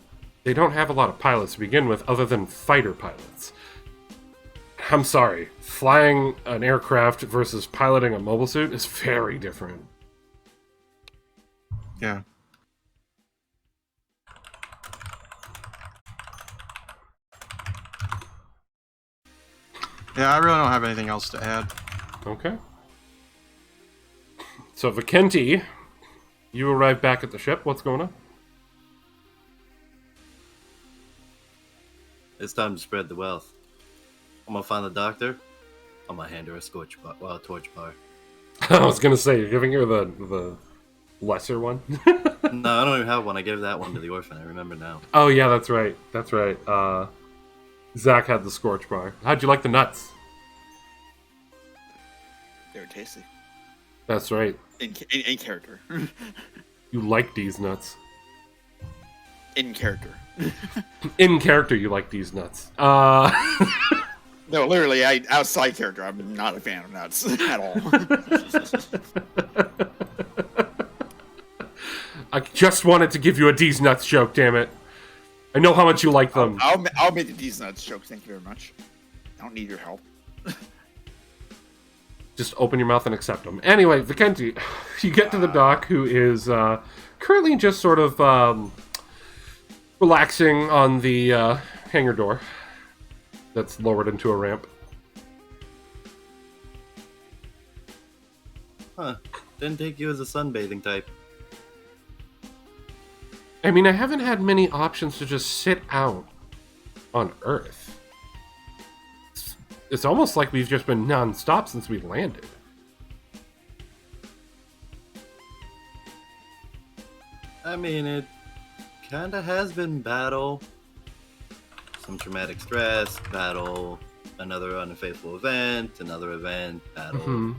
they don't have a lot of pilots to begin with other than fighter pilots. I'm sorry. Flying an aircraft versus piloting a mobile suit is very different. Yeah. Yeah, I really don't have anything else to add. Okay. So, Vikenti, you arrive back at the ship. What's going on? It's time to spread the wealth. I'm gonna find the doctor. I'm gonna hand her a torch bar. I was gonna say, you're giving her the lesser one? No, I don't even have one. I gave that one to the orphan. I remember now. Oh, yeah, that's right. That's right. Zach had the scorch bar. How'd you like the nuts? They were tasty. That's right. In character. You like these nuts. In character. In character, you like these nuts. No, literally, outside character, I'm not a fan of nuts at all. I just wanted to give you a D's nuts joke, damn it. I know how much you like them. I'll make the D's nuts joke. Thank you very much. I don't need your help. Just open your mouth and accept them. Anyway, Vikenti, you get to the doc, who is currently just sort of relaxing on the hangar door that's lowered into a ramp. Huh. Didn't take you as a sunbathing type. I mean, I haven't had many options to just sit out on Earth. It's almost like we've just been non-stop since we landed. I mean, it kinda has been battle. Some traumatic stress, battle, another unfaithful event, another event, battle.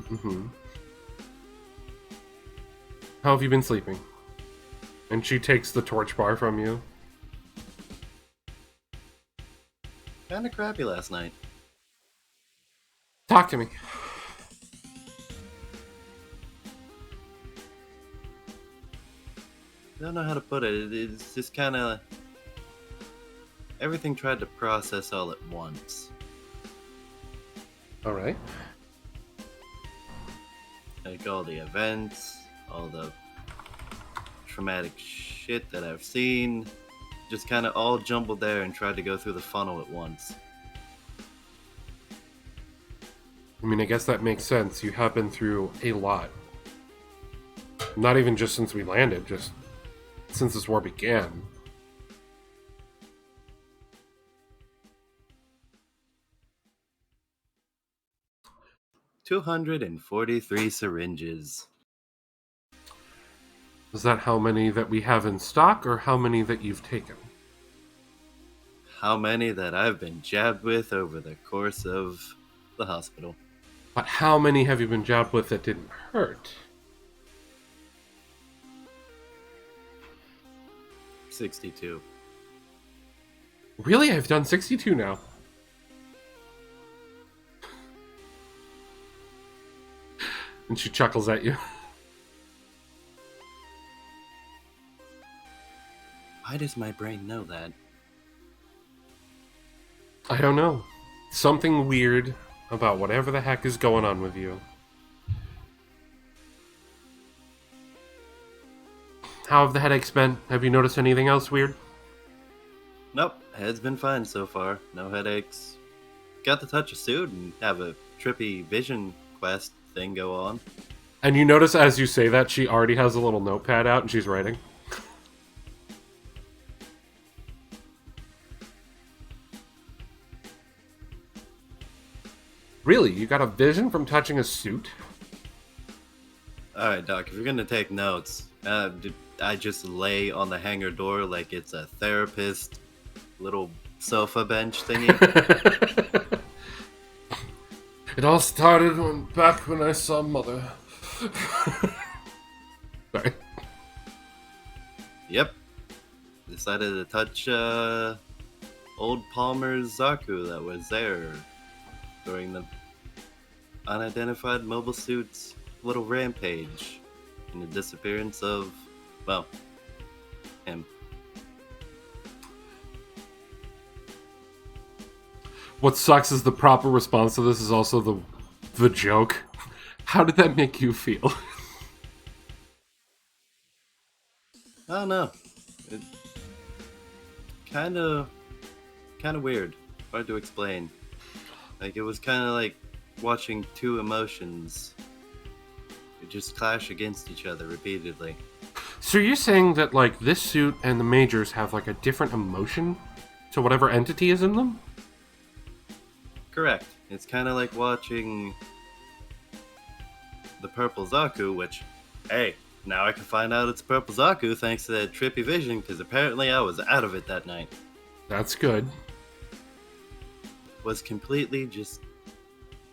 How have you been sleeping? And she takes the torch bar from you. Kinda crappy last night. Talk to me. I don't know how to put it. It's just kinda... Everything tried to process all at once. Alright. Like all the events, all the traumatic shit that I've seen, just kind of all jumbled there and tried to go through the funnel at once. I mean, I guess that makes sense. You have been through a lot. Not even just since we landed, just since this war began. $243 syringes. Is that how many that we have in stock, or how many that you've taken? How many that I've been jabbed with over the course of the hospital. But how many have you been jabbed with that didn't hurt? 62. Really? I've done 62 now. And she chuckles at you. Why does my brain know that? I don't know. Something weird about whatever the heck is going on with you. How have the headaches been? Have you noticed anything else weird? Nope, head's been fine so far. No headaches. Got to touch a suit and have a trippy vision quest thing go on. And you notice as you say that, she already has a little notepad out and she's writing. Really? You got a vision from touching a suit? Alright, Doc, if you're gonna take notes, I just lay on the hangar door like it's a therapist little sofa bench thingy. It all started back when I saw Mother. Sorry. Yep. Decided to touch old Palmer's Zaku that was there during the unidentified mobile suit's little rampage and the disappearance of, well, him. What sucks is the proper response to this is also the joke. How did that make you feel? I don't know. It kind of weird. Hard to explain. Like, it was kind of like watching two emotions just clash against each other repeatedly. So you're saying that, like, this suit and the Majors have, like, a different emotion to whatever entity is in them? Correct. It's kind of like watching the Purple Zaku, which, hey, now I can find out it's Purple Zaku thanks to that trippy vision, because apparently I was out of it that night. That's good. Was completely just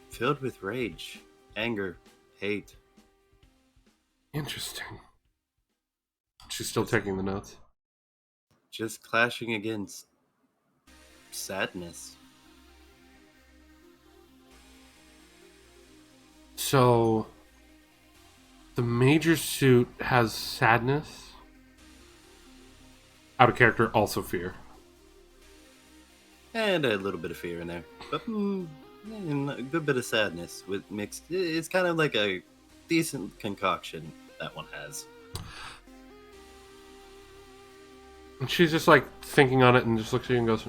filled with rage, anger, hate. Interesting. She's still taking the notes. Just clashing against sadness. So, the major suit has sadness. Out of character, also fear. And a little bit of fear in there. But and a good bit of sadness with mixed. It's kind of like a decent concoction that one has. And she's just like thinking on it and just looks at you and goes,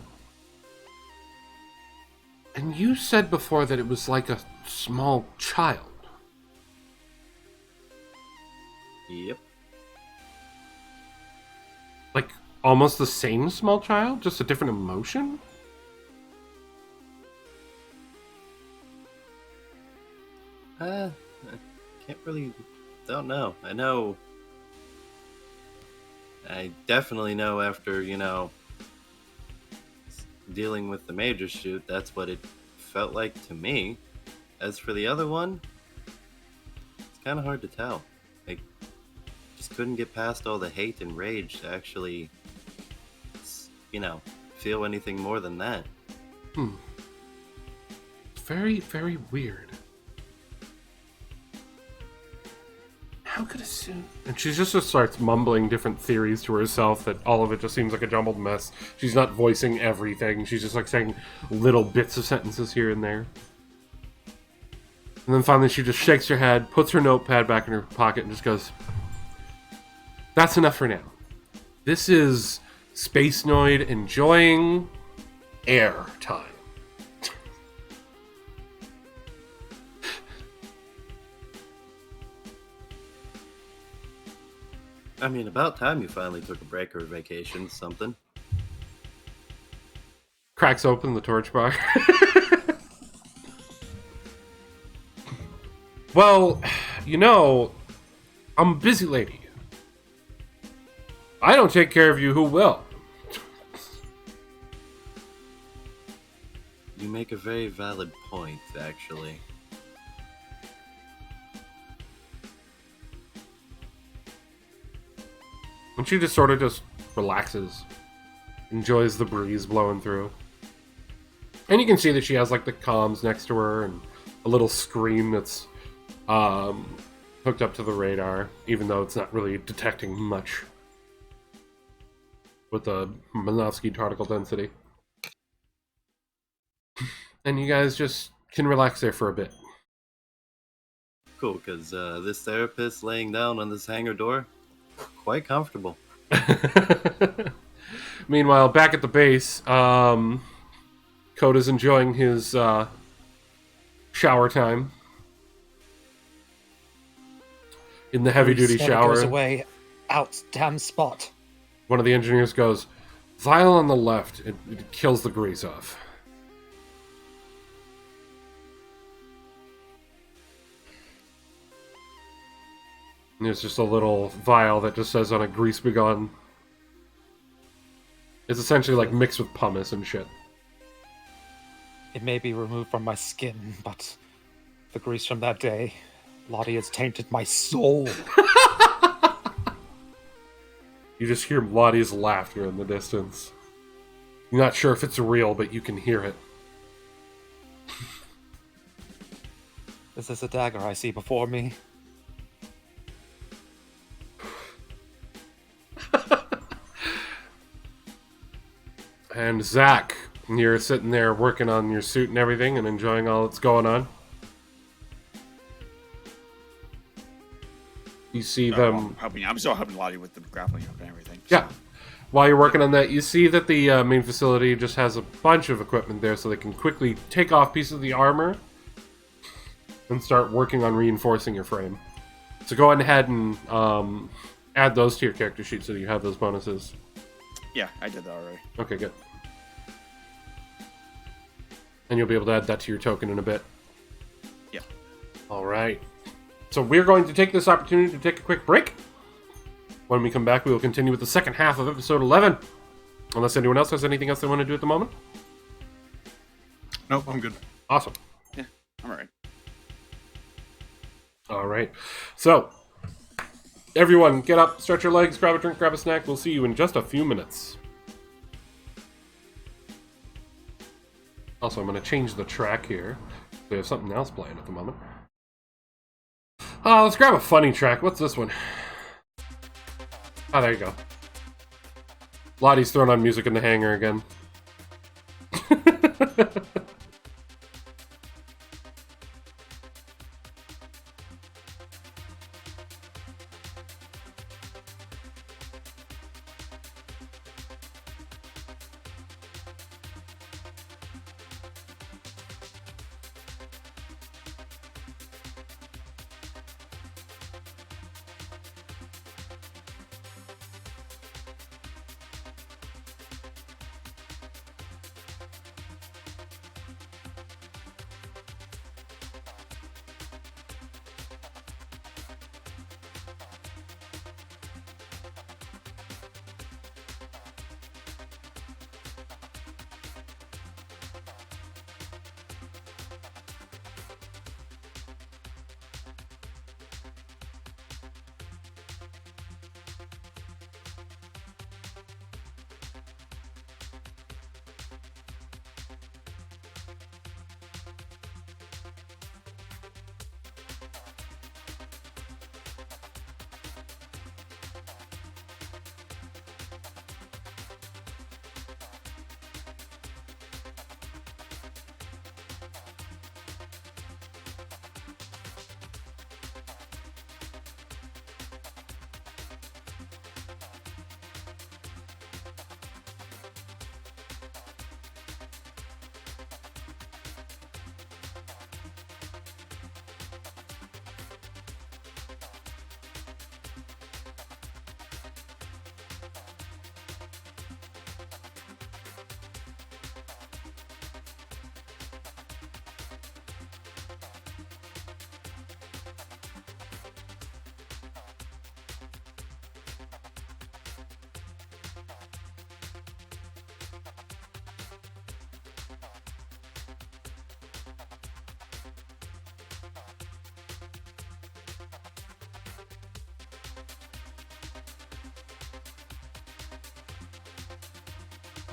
and you said before that it was like a small child. Yep. Like almost the same small child, just a different emotion? I can't really. Don't know. I definitely know after, dealing with the major shoot, that's what it felt like to me. As for the other one, it's kind of hard to tell. I just couldn't get past all the hate and rage to actually, feel anything more than that. Very, very weird. How could a suit... And she just starts mumbling different theories to herself that all of it just seems like a jumbled mess. She's not voicing everything. She's just like saying little bits of sentences here and there. And then finally she just shakes her head, puts her notepad back in her pocket and just goes, that's enough for now. This is Space Noid enjoying air time. I mean, about time you finally took a break or a vacation, something. Cracks open the torch bar. Well, I'm a busy lady. I don't take care of you, who will? You make a very valid point, actually. And she just sort of just relaxes. Enjoys the breeze blowing through. And you can see that she has like the comms next to her and a little screen that's hooked up to the radar, even though it's not really detecting much with the Minovsky particle density. And you guys just can relax there for a bit. Cool, because this therapist laying down on this hangar door, quite comfortable. Meanwhile, back at the base, Coda's enjoying his shower time. In the heavy-duty shower. Goes away. Out. Damn spot. One of the engineers goes, vial on the left. It kills the grease off. And there's just a little vial that just says on it, grease begone. It's essentially like mixed with pumice and shit. It may be removed from my skin, but the grease from that day, Lottie has tainted my soul. You just hear Lottie's laughter in the distance. You're not sure if it's real, but you can hear it. Is this a dagger I see before me? And Zach, you're sitting there working on your suit and everything and enjoying all that's going on. You see them... I'm still helping Lottie with the grappling hook and everything. Yeah. While you're working on that, you see that the main facility just has a bunch of equipment there so they can quickly take off pieces of the armor and start working on reinforcing your frame. So go ahead and add those to your character sheet so that you have those bonuses. Yeah, I did that already. Okay, good. And you'll be able to add that to your token in a bit. Yeah. All right. So we're going to take this opportunity to take a quick break. When we come back, we will continue with the second half of episode 11. Unless anyone else has anything else they want to do at the moment. Nope, I'm good. Awesome. Yeah, I'm alright. All right. So, everyone, get up, stretch your legs, grab a drink, grab a snack. We'll see you in just a few minutes. Also, I'm going to change the track here. We have something else playing at the moment. Let's grab a funny track. What's this one? Oh, there you go. Lottie's throwing on music in the hangar again.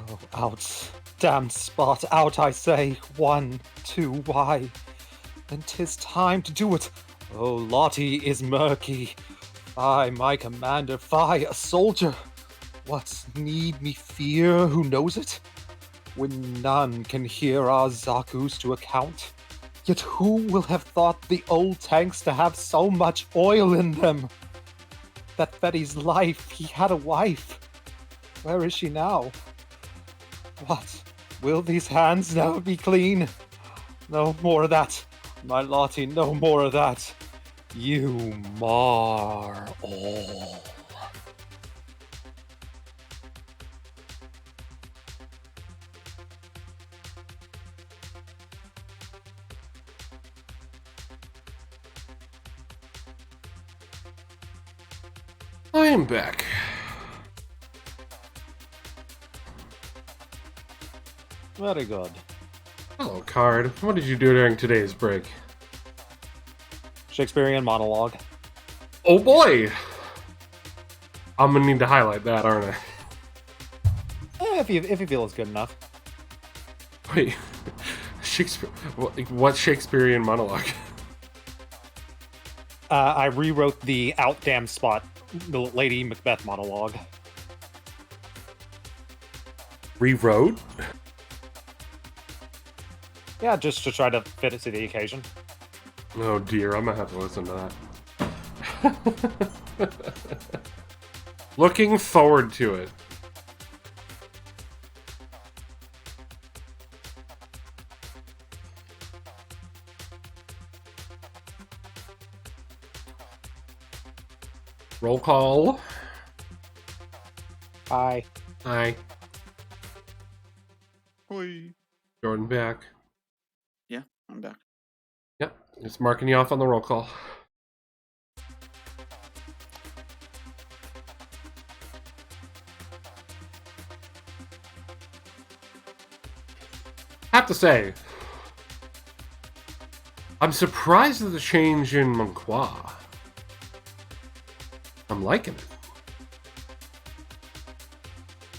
Oh, out. Damn spot, out I say. 1, 2, why? Then 'tis time to do it. Oh, Lottie is murky. I, my commander, I, a soldier. What need me fear, who knows it? When none can hear our Zaku's to account. Yet who will have thought the old tanks to have so much oil in them? That Fetty's life, he had a wife. Where is she now? What? Will these hands now be clean? No more of that. My Lottie, no more of that. You mar all. I am back. Very good. Hello, Card. What did you do during today's break? Shakespearean monologue. Oh boy! I'm gonna need to highlight that, aren't I? If you feel it's good enough. Wait, Shakespeare? What Shakespearean monologue? I rewrote the out damn spot, the Lady Macbeth monologue. Rewrote? Yeah, just to try to fit it to the occasion. Oh dear, I'm gonna have to listen to that. Looking forward to it. Roll call. Hi. Hi. Hoi. Jordan back. Yeah, I'm back. Yep, just marking you off on the roll call. Have to say, I'm surprised at the change in Monqua. I'm liking it.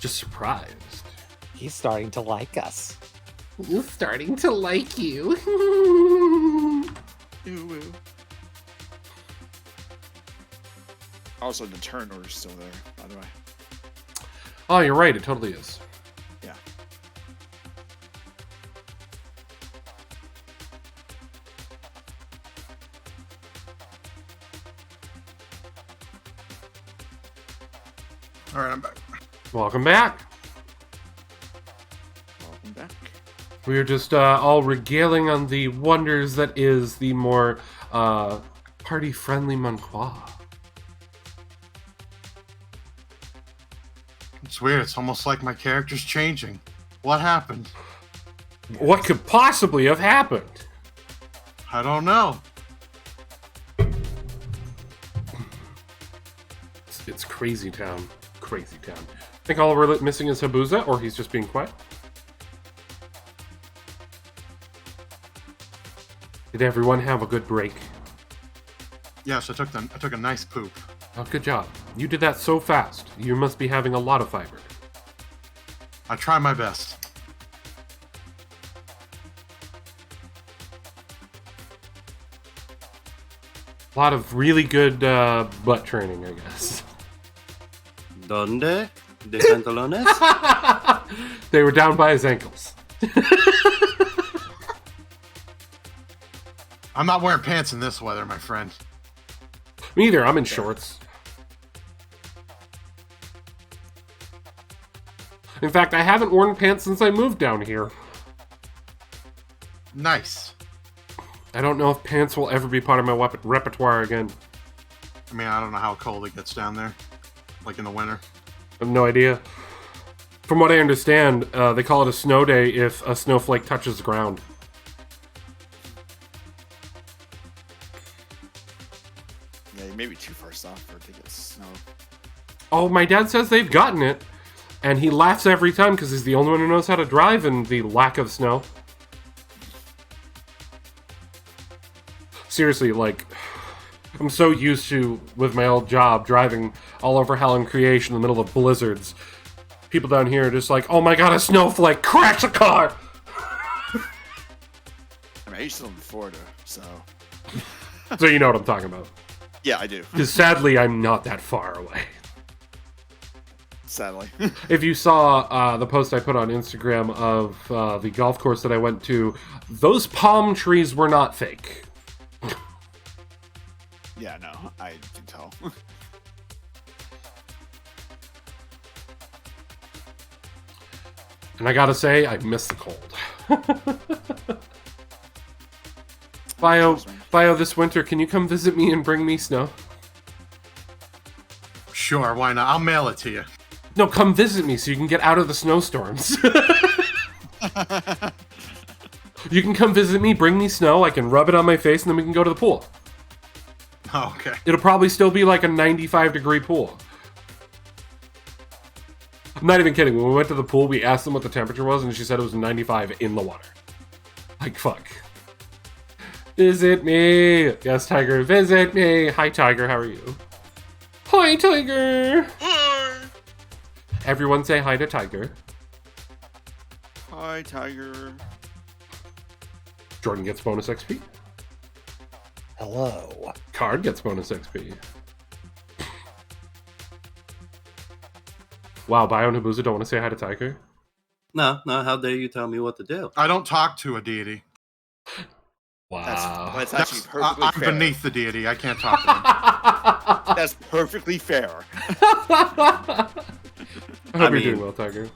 Just surprised. He's starting to like us. He's starting to like you. Ew, ew. Also, the turn order's still there, by the way. Oh, you're right. It totally is. Yeah. All right, I'm back. Welcome back. Welcome back. We were just all regaling on the wonders that is the more party-friendly Manqua. It's weird. It's almost like my character's changing. What happened? What could possibly have happened? I don't know. It's crazy town. Crazy town. I think all we're missing is Habuza, or he's just being quiet. Did everyone have a good break? Yes, I took a nice poop. Oh, good job. You did that so fast. You must be having a lot of fiber. I try my best. A lot of really good butt training, I guess. ¿Dónde? ¿De pantalones? They were down by his ankles. I'm not wearing pants in this weather, my friend. Me either. I'm in shorts. In fact, I haven't worn pants since I moved down here. Nice. I don't know if pants will ever be part of my repertoire again. I mean, I don't know how cold it gets down there. Like in the winter. I have no idea. From what I understand, they call it a snow day if a snowflake touches the ground. Yeah, you may be too far south for it to get snow. Oh, my dad says they've gotten it. And he laughs every time because he's the only one who knows how to drive in the lack of snow. Seriously, like, I'm so used to, with my old job, driving all over hell and creation in the middle of blizzards. People down here are just like, oh my god, a snowflake, crash a car! I mean, I used to live in Florida, so... So you know what I'm talking about. Yeah, I do. Because sadly, I'm not that far away. Sadly. If you saw the post I put on Instagram of the golf course that I went to, those palm trees were not fake. Yeah, no, I can tell. And I gotta say, I miss the cold. Bio, this winter, can you come visit me and bring me snow? Sure, why not? I'll mail it to you. No, come visit me so you can get out of the snowstorms. You can come visit me, bring me snow, I can rub it on my face, and then we can go to the pool. Oh, okay. It'll probably still be like a 95-degree pool. I'm not even kidding. When we went to the pool, we asked them what the temperature was, and she said it was 95 in the water. Like, fuck. Visit me! Yes, Tiger, visit me! Hi, Tiger, how are you? Hi, Tiger! Hi! Everyone say hi to Tiger. Hi, Tiger. Jordan gets bonus XP. Hello. Card gets bonus XP. Wow, Bio and Habuza don't want to say hi to Tiger? No, how dare you tell me what to do? I don't talk to a deity. Wow. That's actually perfectly I'm fair. beneath the deity. I can't talk to him. That's perfectly fair. I hope I you're mean- doing well, Tiger.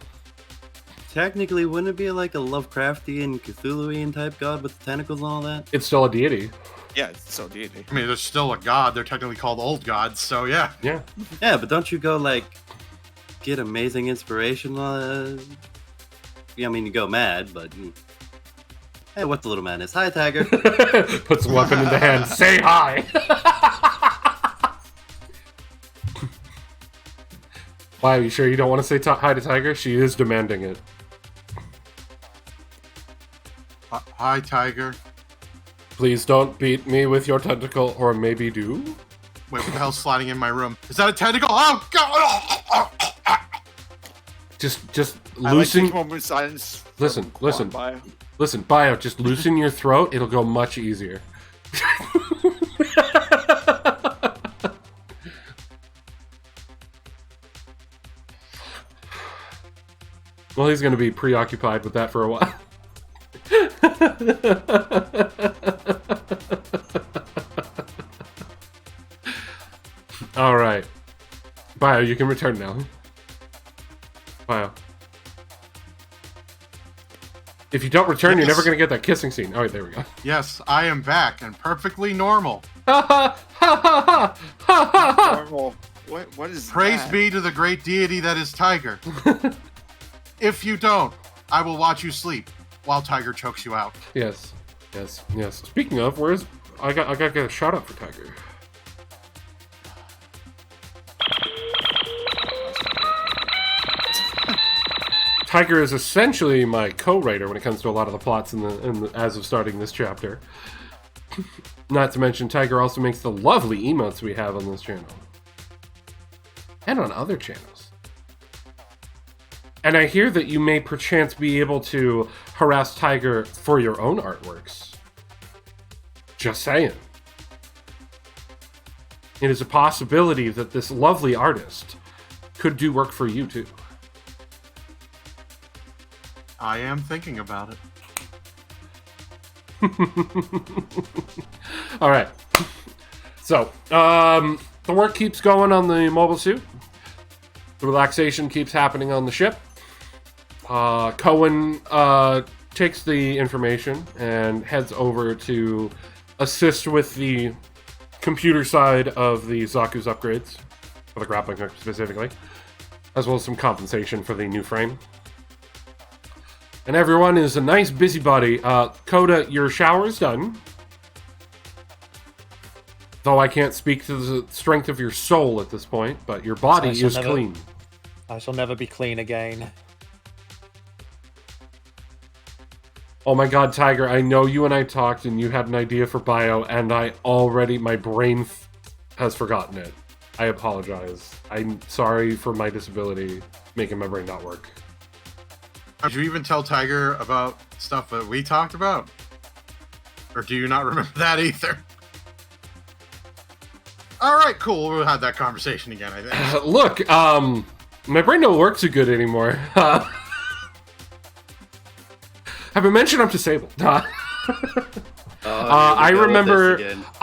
Technically, wouldn't it be like a Lovecraftian, Cthulhuian type god with tentacles and all that? It's still a deity. Yeah, it's so deity. I mean, there's still a god. They're technically called old gods, so yeah. Yeah. Yeah, but don't you go like get amazing inspiration? Yeah, I mean, you go mad, but hey, what the little man is? Hi, Tiger. Puts a weapon in the hand. Say hi! Why, are you sure you don't want to say hi to Tiger? She is demanding it. Hi, Tiger. Please don't beat me with your tentacle, or maybe do? Wait, what the hell's sliding in my room? Is that a tentacle? Oh, God! Just I like loosen... taking a moment of silence. from Listen, Quan listen. Bio. Listen, Bio, just loosen your throat. It'll go much easier. Well, he's going to be preoccupied with that for a while. All right. Bio, you can return now. Bio. If you don't return, you're never going to get that kissing scene. Oh, wait, there we go. Yes, I am back and perfectly normal. Normal. What is Praise that? be to the great deity that is Tiger. If you don't, I will watch you sleep while Tiger chokes you out. Yes. Yes. Yes. Speaking of, where's... I got to get a shout out for Tiger. Tiger is essentially my co-writer when it comes to a lot of the plots as of starting this chapter. Not to mention, Tiger also makes the lovely emotes we have on this channel. And on other channels. And I hear that you may perchance be able to harass Tiger for your own artworks. Just saying. It is a possibility that this lovely artist could do work for you too. I am thinking about it. All right. So, the work keeps going on the mobile suit. The relaxation keeps happening on the ship. Cohen takes the information and heads over to assist with the computer side of the Zaku's upgrades, for the grappling hook specifically, as well as some compensation for the new frame. And everyone is a nice busybody. Coda, your shower is done. Though I can't speak to the strength of your soul at this point, but your body is clean. I shall never be clean again. Oh my god, Tiger, I know you and I talked and you had an idea for Bio, and my brain has forgotten it. I apologize. I'm sorry for my disability making my brain not work. Did you even tell Tiger about stuff that we talked about? Or do you not remember that either? Alright, cool. We'll have that conversation again, I think. Look, my brain don't work so good anymore. Have I mentioned I'm disabled? I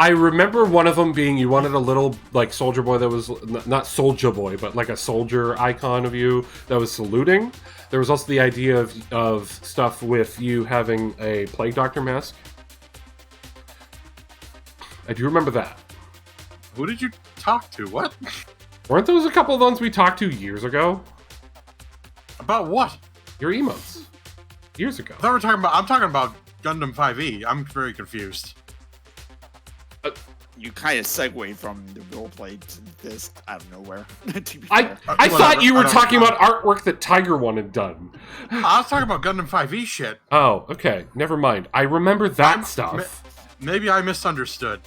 remember one of them being you wanted a little like soldier boy that was not soldier boy, but like a soldier icon of you that was saluting. There was also the idea of stuff with you having a plague doctor mask. I do remember that. Who did you talk to? What? Weren't those a couple of ones we talked to years ago? About what? Your emotes. Years ago. I thought I'm talking about Gundam 5e. I'm very confused. You kind of segue from the roleplay to this out of nowhere. To be I fair. thought you were talking about artwork that Tiger wanted done. I was talking about Gundam 5e shit. Oh, okay. Never mind. I remember that stuff. Maybe I misunderstood.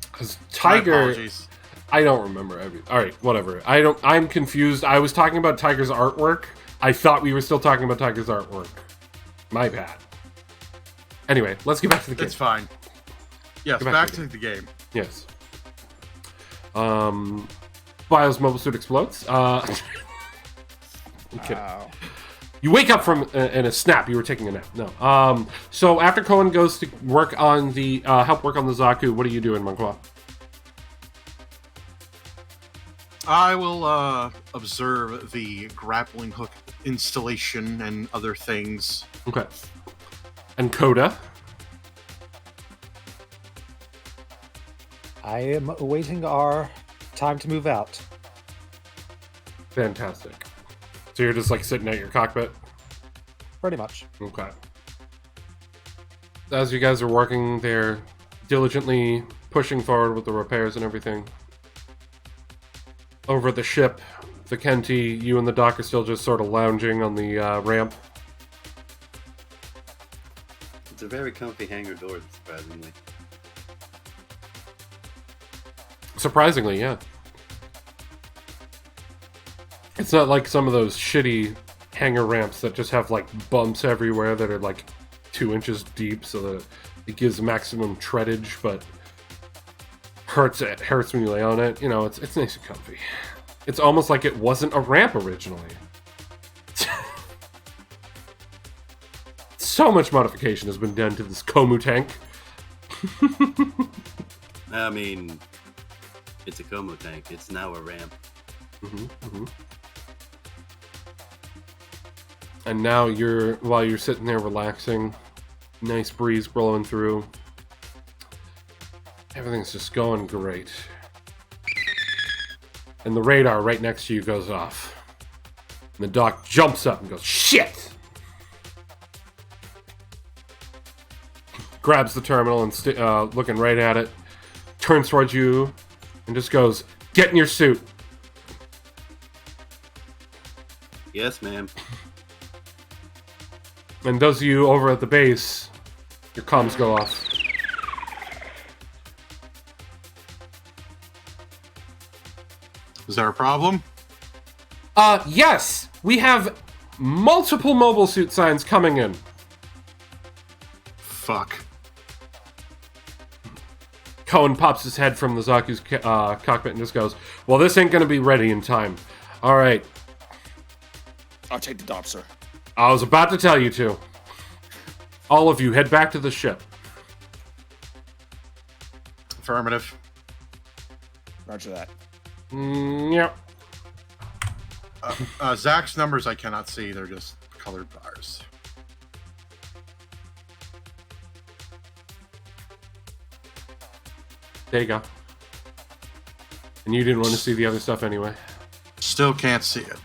Because My Tiger... apologies. I don't remember everything. Alright, whatever. I'm confused. I was talking about Tiger's artwork. I thought we were still talking about Tiger's artwork. My bad. Anyway, let's get back to the game. It's fine. Yes, back to the game. Yes. Bio's mobile suit explodes. I'm kidding. Wow. You wake up from in a snap. You were taking a nap. No. So after Cohen goes to work on the help work on the Zaku, what are you doing, Monqua? I will observe the grappling hook installation and other things. Okay. And Coda. I am awaiting our time to move out. Fantastic. So you're just like sitting at your cockpit? Pretty much. Okay. As you guys are working there, diligently pushing forward with the repairs and everything. Over at the ship, the Kenti, you and the doc are still just sort of lounging on the ramp. It's a very comfy hangar door, surprisingly. Surprisingly, yeah. It's not like some of those shitty hangar ramps that just have like bumps everywhere that are like 2 inches deep so that it gives maximum treadage, but it hurts when you lay on it. You know, it's nice and comfy. It's almost like it wasn't a ramp originally. So much modification has been done to this Komu tank. I mean, it's a Como tank. It's now a ramp. And now while you're sitting there relaxing, nice breeze blowing through. Everything's just going great. And the radar right next to you goes off. And the doc jumps up and goes, "Shit!" Grabs the terminal and looking right at it, turns towards you, and just goes, "Get in your suit." Yes, ma'am. And those of you over at the base, your comms go off. Is there a problem? Yes! We have multiple mobile suit signs coming in. Fuck. Cohen pops his head from the Zaku's cockpit and just goes, "Well, this ain't gonna be ready in time. Alright, I'll take the dop, sir. I was about to tell you to. All of you, head back to the ship." Affirmative. Roger that. Yep. Zach's numbers I cannot see. They're just colored bars. There you go. And you didn't want to see the other stuff anyway. Still can't see it.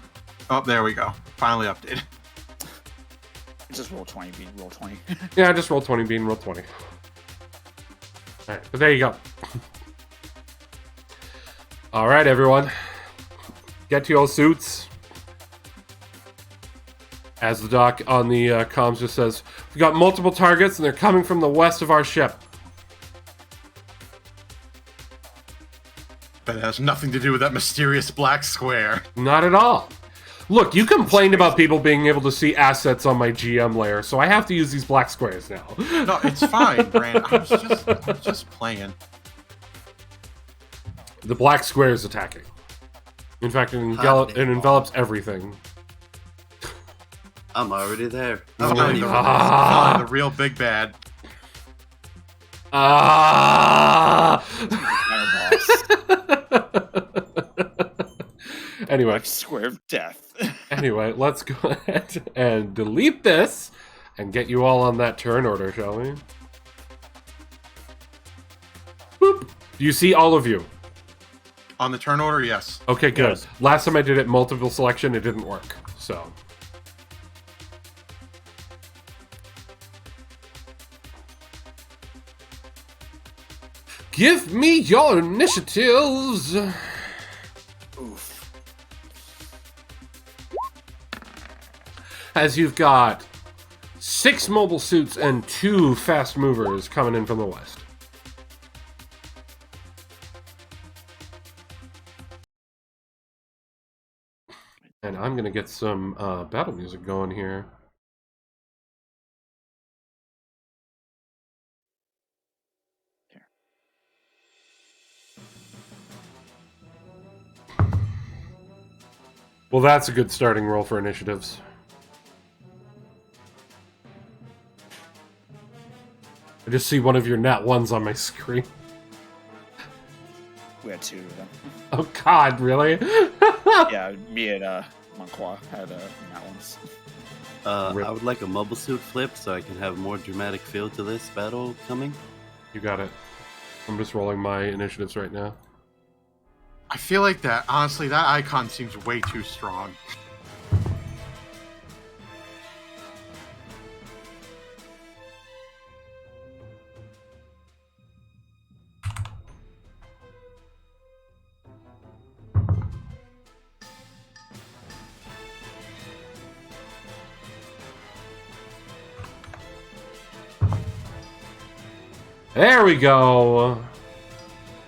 Oh, there we go. Finally updated. Just roll 20, beat roll 20. Yeah, just roll 20, Bean, roll 20. Alright, but there you go. Alright, everyone. Get to your suits. As the doc on the comms just says, "We've got multiple targets and they're coming from the west of our ship." But it has nothing to do with that mysterious black square. Not at all. Look, you complained about people being able to see assets on my GM layer, so I have to use these black squares now. No, it's fine, Brand. I was just playing. The black square is attacking. In fact, it envelops everything. I'm already there. Finally, the real big bad. Anyway, Square of death. Anyway, let's go ahead and delete this and get you all on that turn order, shall we? Boop. Do you see all of you? On the turn order, yes. Okay, good. Yes. Last time I did it multiple selection, it didn't work. So. Give me your initiatives! Oof. As you've got 6 mobile suits and 2 fast movers coming in from the west. And I'm gonna get some battle music going here. Well, that's a good starting roll for initiatives. I just see one of your nat ones on my screen. We had 2 of them. Oh God, really? Yeah, me and Monqua had that ones. I would like a mobile suit flip so I can have more dramatic feel to this battle coming. You got it. I'm just rolling my initiatives right now. I feel like that, honestly, that icon seems way too strong. There we go.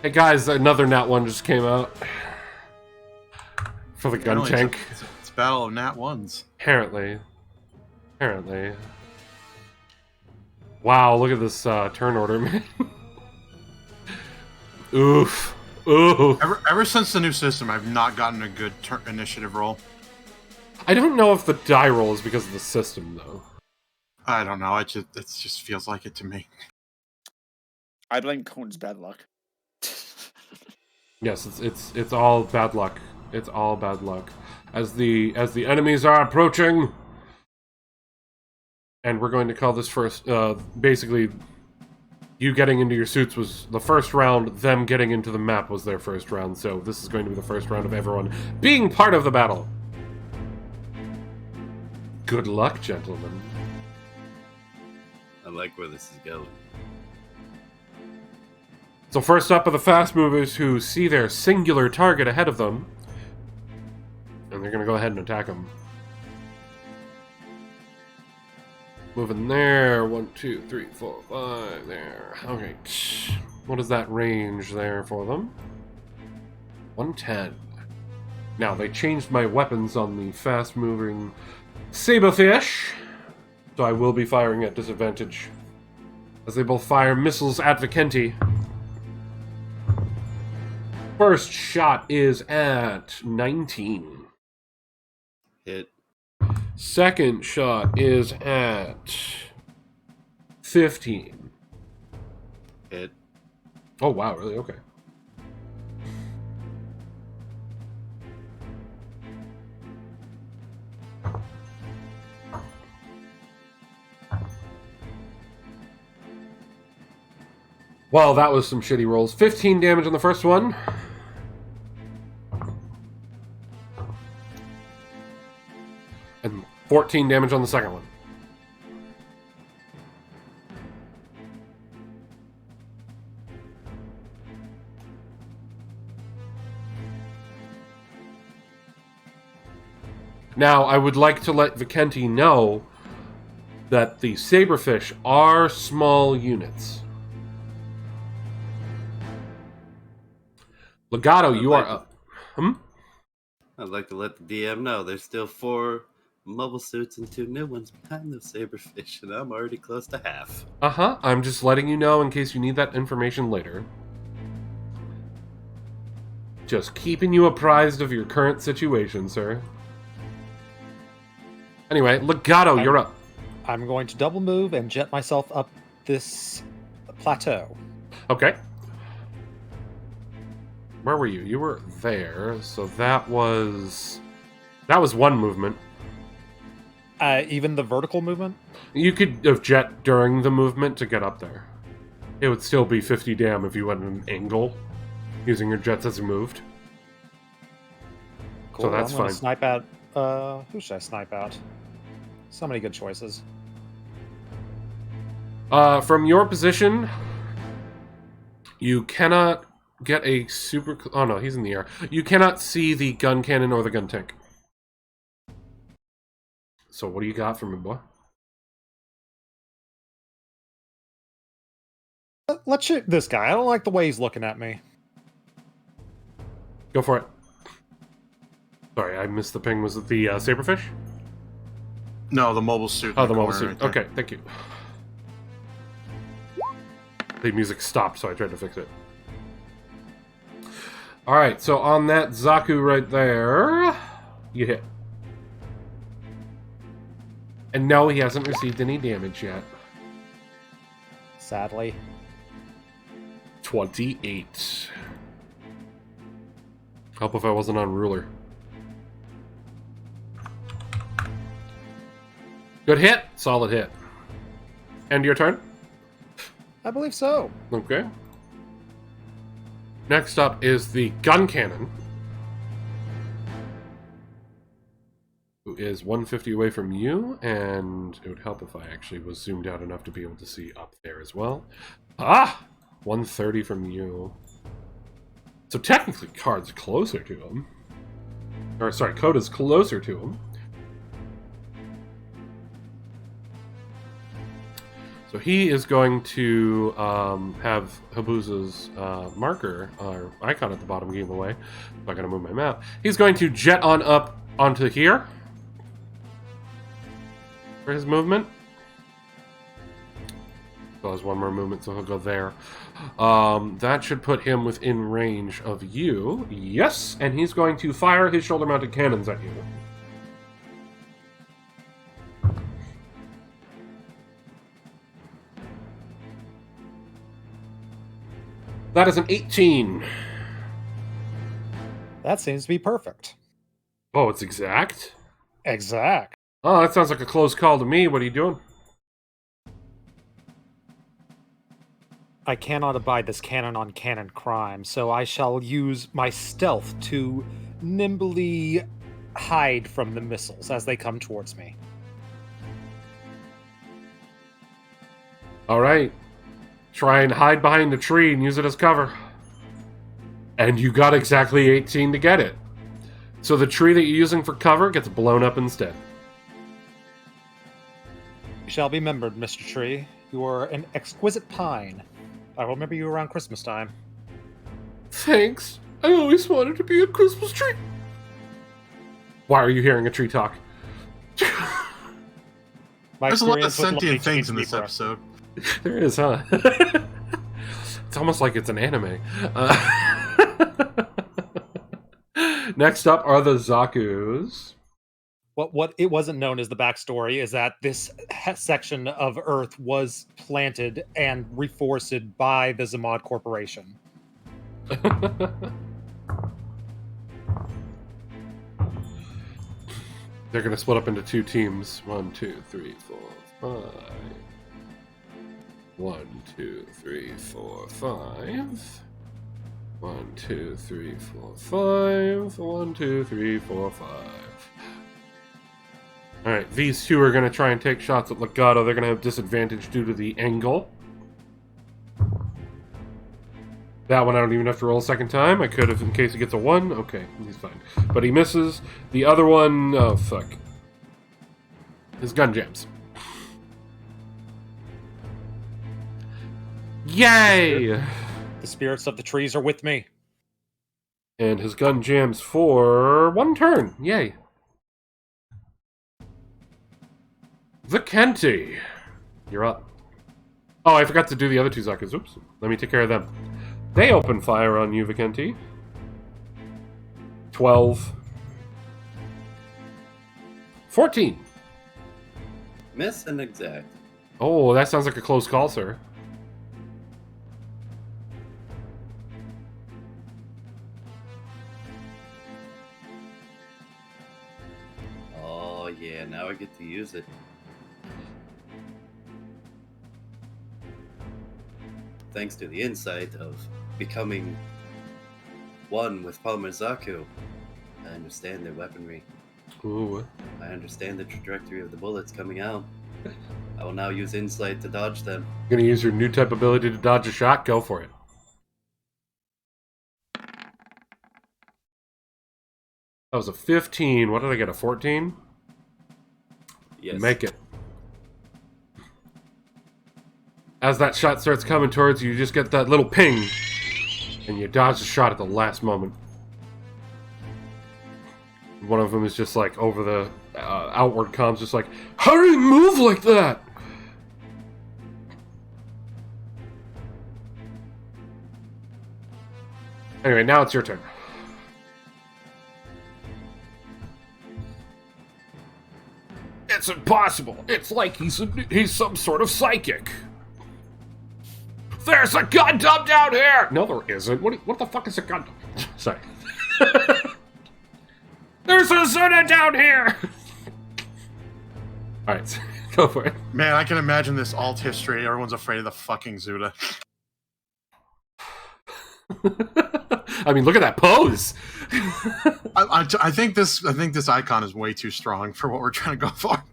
Hey guys, another nat one just came out for the gun Apparently tank. It's Battle of Nat Ones. Apparently. Wow, look at this turn order, man. Oof. Ever since the new system, I've not gotten a good initiative roll. I don't know if the die roll is because of the system, though. I don't know. It just feels like it to me. I blame Cone's bad luck. Yes, it's all bad luck. It's all bad luck. As the enemies are approaching, and we're going to call this first. Basically, you getting into your suits was the first round. Them getting into the map was their first round. So this is going to be the first round of everyone being part of the battle. Good luck, gentlemen. I like where this is going. So first up are the fast movers who see their singular target ahead of them. And they're going to go ahead and attack them. Moving there. 1, 2, 3, 4, 5. There. Okay. What is that range there for them? 110. Now, they changed my weapons on the fast-moving saberfish. So I will be firing at disadvantage, as they both fire missiles at Vicente. First shot is at 19. Hit. Second shot is at 15. Hit. Oh, wow, really? Okay. Well, that was some shitty rolls. 15 damage on the first one. And 14 damage on the second one. Now, I would like to let Vicente know that the saberfish are small units. Legato, you are up. I'd like to let the DM know there's still 4 mobile suits and 2 new ones behind those saberfish, and I'm already close to half. I'm just letting you know in case you need that information later. Just keeping you apprised of your current situation, sir. Anyway, Legato, you're up. I'm going to double move and jet myself up this plateau. Okay. Where were you? You were there, so that was one movement. Even the vertical movement? You could have jet during the movement to get up there. It would still be 50 dam if you went at an angle, using your jets as you moved. Cool. So that's I'm gonna fine. Snipe at. Who should I snipe at? So many good choices. From your position, you cannot get a super... Oh no, he's in the air. You cannot see the gun cannon or the gun tank. So what do you got for me, boy? Let's shoot this guy. I don't like the way he's looking at me. Go for it. Sorry, I missed the ping. Was it the saberfish? No, the mobile suit. Oh, in the mobile corner suit. right there. Okay, thank you. The music stopped, so I tried to fix it. Alright, so on that Zaku right there, you hit. And no, he hasn't received any damage yet. Sadly. 28. Help if I wasn't on ruler. Good hit. Solid hit. End your turn? I believe so. Okay. Next up is the gun cannon, who is 150 away from you, and it would help if I actually was zoomed out enough to be able to see up there as well. 130 from you. So technically, Card's closer to him. Or, sorry, Coda's closer to him. So he is going to have Habuza's marker, or icon at the bottom, getting away. I'm not going to move my map. He's going to jet on up onto here for his movement. Still has one more movement, so he'll go there. That should put him within range of you. Yes, and he's going to fire his shoulder-mounted cannons at you. That is an 18. That seems to be perfect. Oh, it's exact? Exact. Oh, that sounds like a close call to me. What are you doing? I cannot abide this canon-on-canon crime, so I shall use my stealth to nimbly hide from the missiles as they come towards me. All right. Try and hide behind the tree and use it as cover. And you got exactly 18 to get it. So the tree that you're using for cover gets blown up instead. You shall be remembered, Mr. Tree. You are an exquisite pine. I will remember you around Christmas time. Thanks. I always wanted to be a Christmas tree. Why are you hearing a tree talk? There's a lot of experience with sentient Lonely things in Chicken this Keeper. episode. There is, huh? It's almost like it's an anime. Next up are the Zakus. What it wasn't known as the backstory is that this section of Earth was planted and reforested by the Zamad Corporation. They're going to split up into two teams. 1, 2, 3, 4, 5. 1, 2, 3, 4, 5. 1, 2, 3, 4, 5. 1, 2, 3, 4, 5. Alright, these two are going to try and take shots at Legato. They're going to have disadvantage due to the angle. That one I don't even have to roll a second time. I could have in case he gets a 1. Okay, he's fine. But he misses. The other one, oh fuck. His gun jams. Yay! The spirits of the trees are with me. And his gun jams for 1 turn. Yay. Vicente, you're up. Oh, I forgot to do the other two Zakus. Oops. Let me take care of them. They open fire on you, Vicente. 12. 14. Miss and exact. Oh, that sounds like a close call, sir. Oh yeah, now I get to use it. Thanks to the insight of becoming one with Palmer Zaku, I understand their weaponry. Ooh. I understand the trajectory of the bullets coming out. I will now use insight to dodge them. Gonna use your new type ability to dodge a shot? Go for it. That was a 15. What did I get? A 14? Yes. Make it. As that shot starts coming towards you, you just get that little ping, and you dodge the shot at the last moment. One of them is just like over the outward comms, just like, how do you move like that? Anyway, now it's your turn. It's impossible. It's like he's some sort of psychic. There's a Gundam down here! No, there isn't. What the fuck is a Gundam? Sorry. There's a Zuna down here! Alright, go for it. Man, I can imagine this alt history. Everyone's afraid of the fucking Zuda. I mean, look at that pose! I think this icon is way too strong for what we're trying to go for.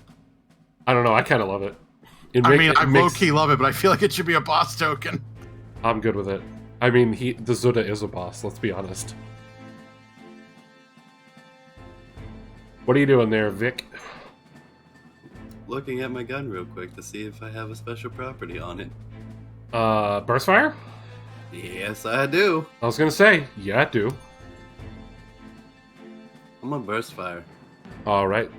I don't know, I kind of love it. I low-key love it, but I feel like it should be a boss token. I'm good with it. I mean, the Zuda is a boss, let's be honest. What are you doing there, Vic? Looking at my gun real quick to see if I have a special property on it. Burst fire? Yes, I do. I was gonna say, yeah, I do. I'm a burst fire. Alright.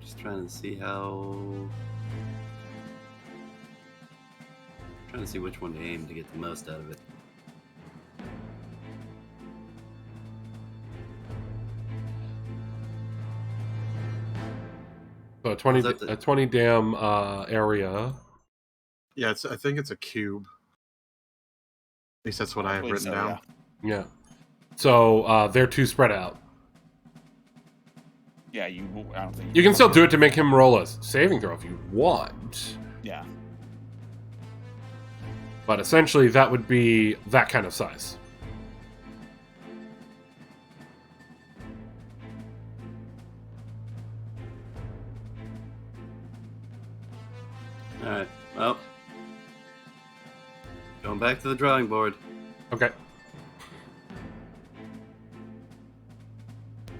Just trying to see how... Trying to see which one to aim to get the most out of it. So a 20 dam area. Yeah, I think it's a cube. At least that's what I have believe written so, down. Yeah. So they're too spread out. Yeah, I don't think You can still do it to make him roll a saving throw if you want. Yeah. But essentially, that would be that kind of size. Alright, well. Going back to the drawing board. Okay.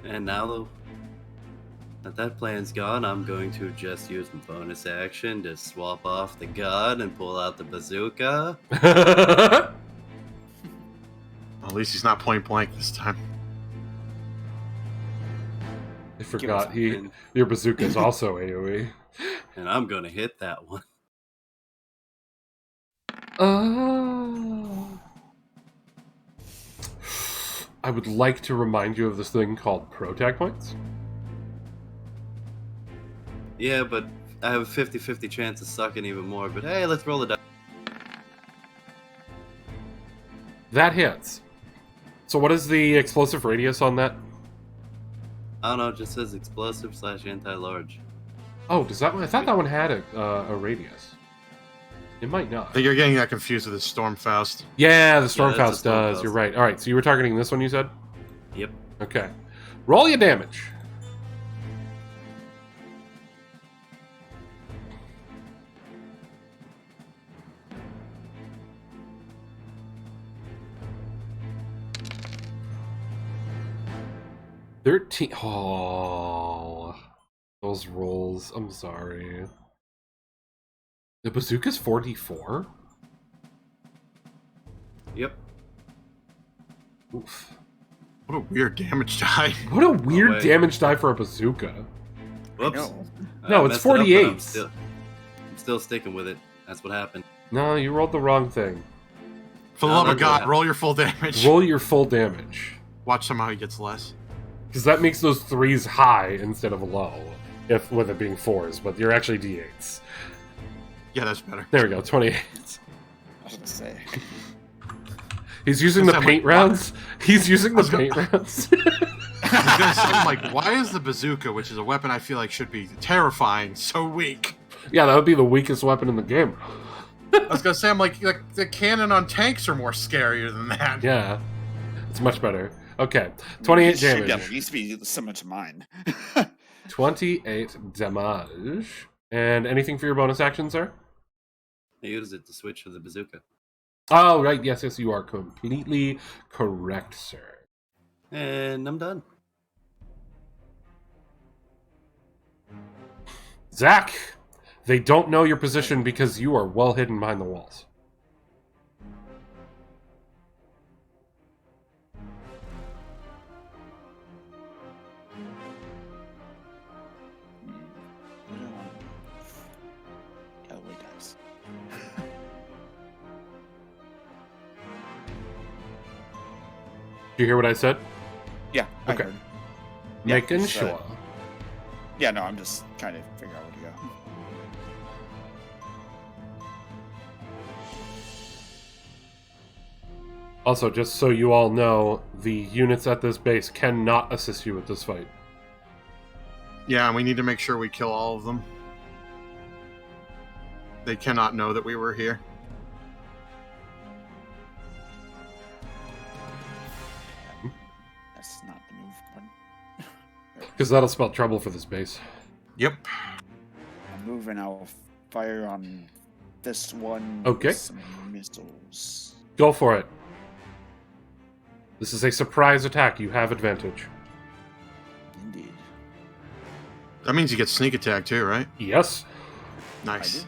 And now that plan's gone, I'm going to just use the bonus action to swap off the gun and pull out the bazooka. Well, at least he's not point blank this time. I forgot something. your bazooka is also AoE. And I'm gonna hit that one. I would like to remind you of this thing called protag points. Yeah, but I have a 50-50 chance of sucking even more. But hey, let's roll the dice. That hits. So what is the explosive radius on that? I don't know, it just says explosive / anti-large. Oh, does that one? I thought that one had a radius. It might I not. think you're getting that confused with the Stormfaust. Yeah, the that's Stormfaust a does. Stormfaust. You're right. All right, so you were targeting this one, you said? Yep. Okay. Roll your damage. $13. Oh, those rolls. I'm sorry. The bazooka's 44? Yep. Oof. What a weird damage die. What a weird wait. damage die for a bazooka. Whoops. No. No, I it's messed it up, but 48. I'm still sticking with it. That's what happened. No, you rolled the wrong thing. For the No, love of that's what God, roll your full damage. Roll your full damage. Watch somehow he gets less. Because that makes those 3s high instead of low. If with it being 4s, but you're actually D8s. Yeah, that's better. There we go, 28. I was gonna say. He's using the Sound paint like- rounds. He's using the was gonna- paint rounds. I was gonna say, I'm like, why is the bazooka, which is a weapon I feel like should be terrifying, so weak? Yeah, that would be the weakest weapon in the game. I was gonna say, I'm like the cannon on tanks are more scarier than that. Yeah, it's much better. Okay, 28 Should at damage. least be so much mine. 28 damage. And anything for your bonus action, sir? I used it to switch to the bazooka. Oh, right. Yes, you are completely correct, sir. And I'm done. Zach, they don't know your position because you are well hidden behind the walls. Yeah, wait, guys. Did you hear what I said? Yeah. I Okay. heard. Yeah, Making just, sure. Yeah, no, I'm just trying to figure out where to go. Also, just so you all know, the units at this base cannot assist you with this fight. Yeah, and we need to make sure we kill all of them. They cannot know that we were here. That's not the move button. Because that'll spell trouble for this base. Yep. I'll move and I'll fire on this one. Okay. With some missiles. Go for it. This is a surprise attack. You have advantage. Indeed. That means you get sneak attack too, right? Yes. Nice. I do.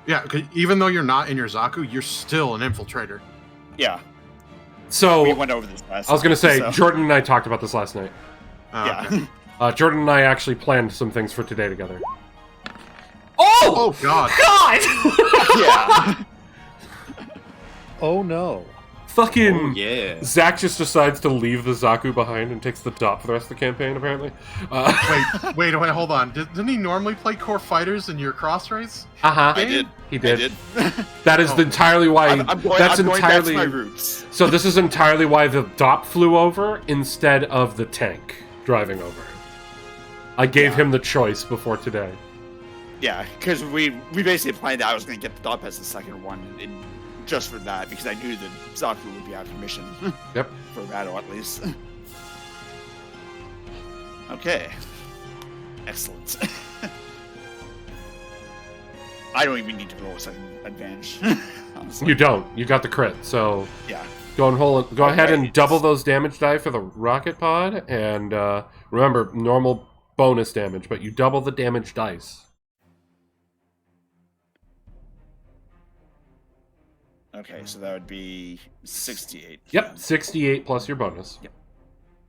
Yeah, 'cause even though you're not in your Zaku, you're still an infiltrator. Yeah, So, we went over this last I was going to say, so- Jordan and I talked about this last night. Oh, Yeah. okay. Jordan and I actually planned some things for today together. Oh God! yeah. Oh no. Fucking Oh, yeah. Zach just decides to leave the Zaku behind and takes the dot for the rest of the campaign, apparently. Wait, hold on. Didn't he normally play core fighters in your cross race? Uh-huh. I did. He did. I did. That is entirely why... I'm going back to my roots. So this is entirely why the dot flew over instead of the tank driving over. I gave him the choice before today. Yeah, because we basically planned that I was going to get the dot as the second one, and just for that, because I knew that Zaku would be out of mission. Yep. For battle, at least. Okay. Excellent. I don't even need to roll a second advantage. Honestly. You don't. You got the crit, so... Yeah. Go ahead and double those damage die for the rocket pod, and remember, normal bonus damage, but you double the damage dice. Okay, so that would be 68. Yep, 68 plus your bonus. Yep.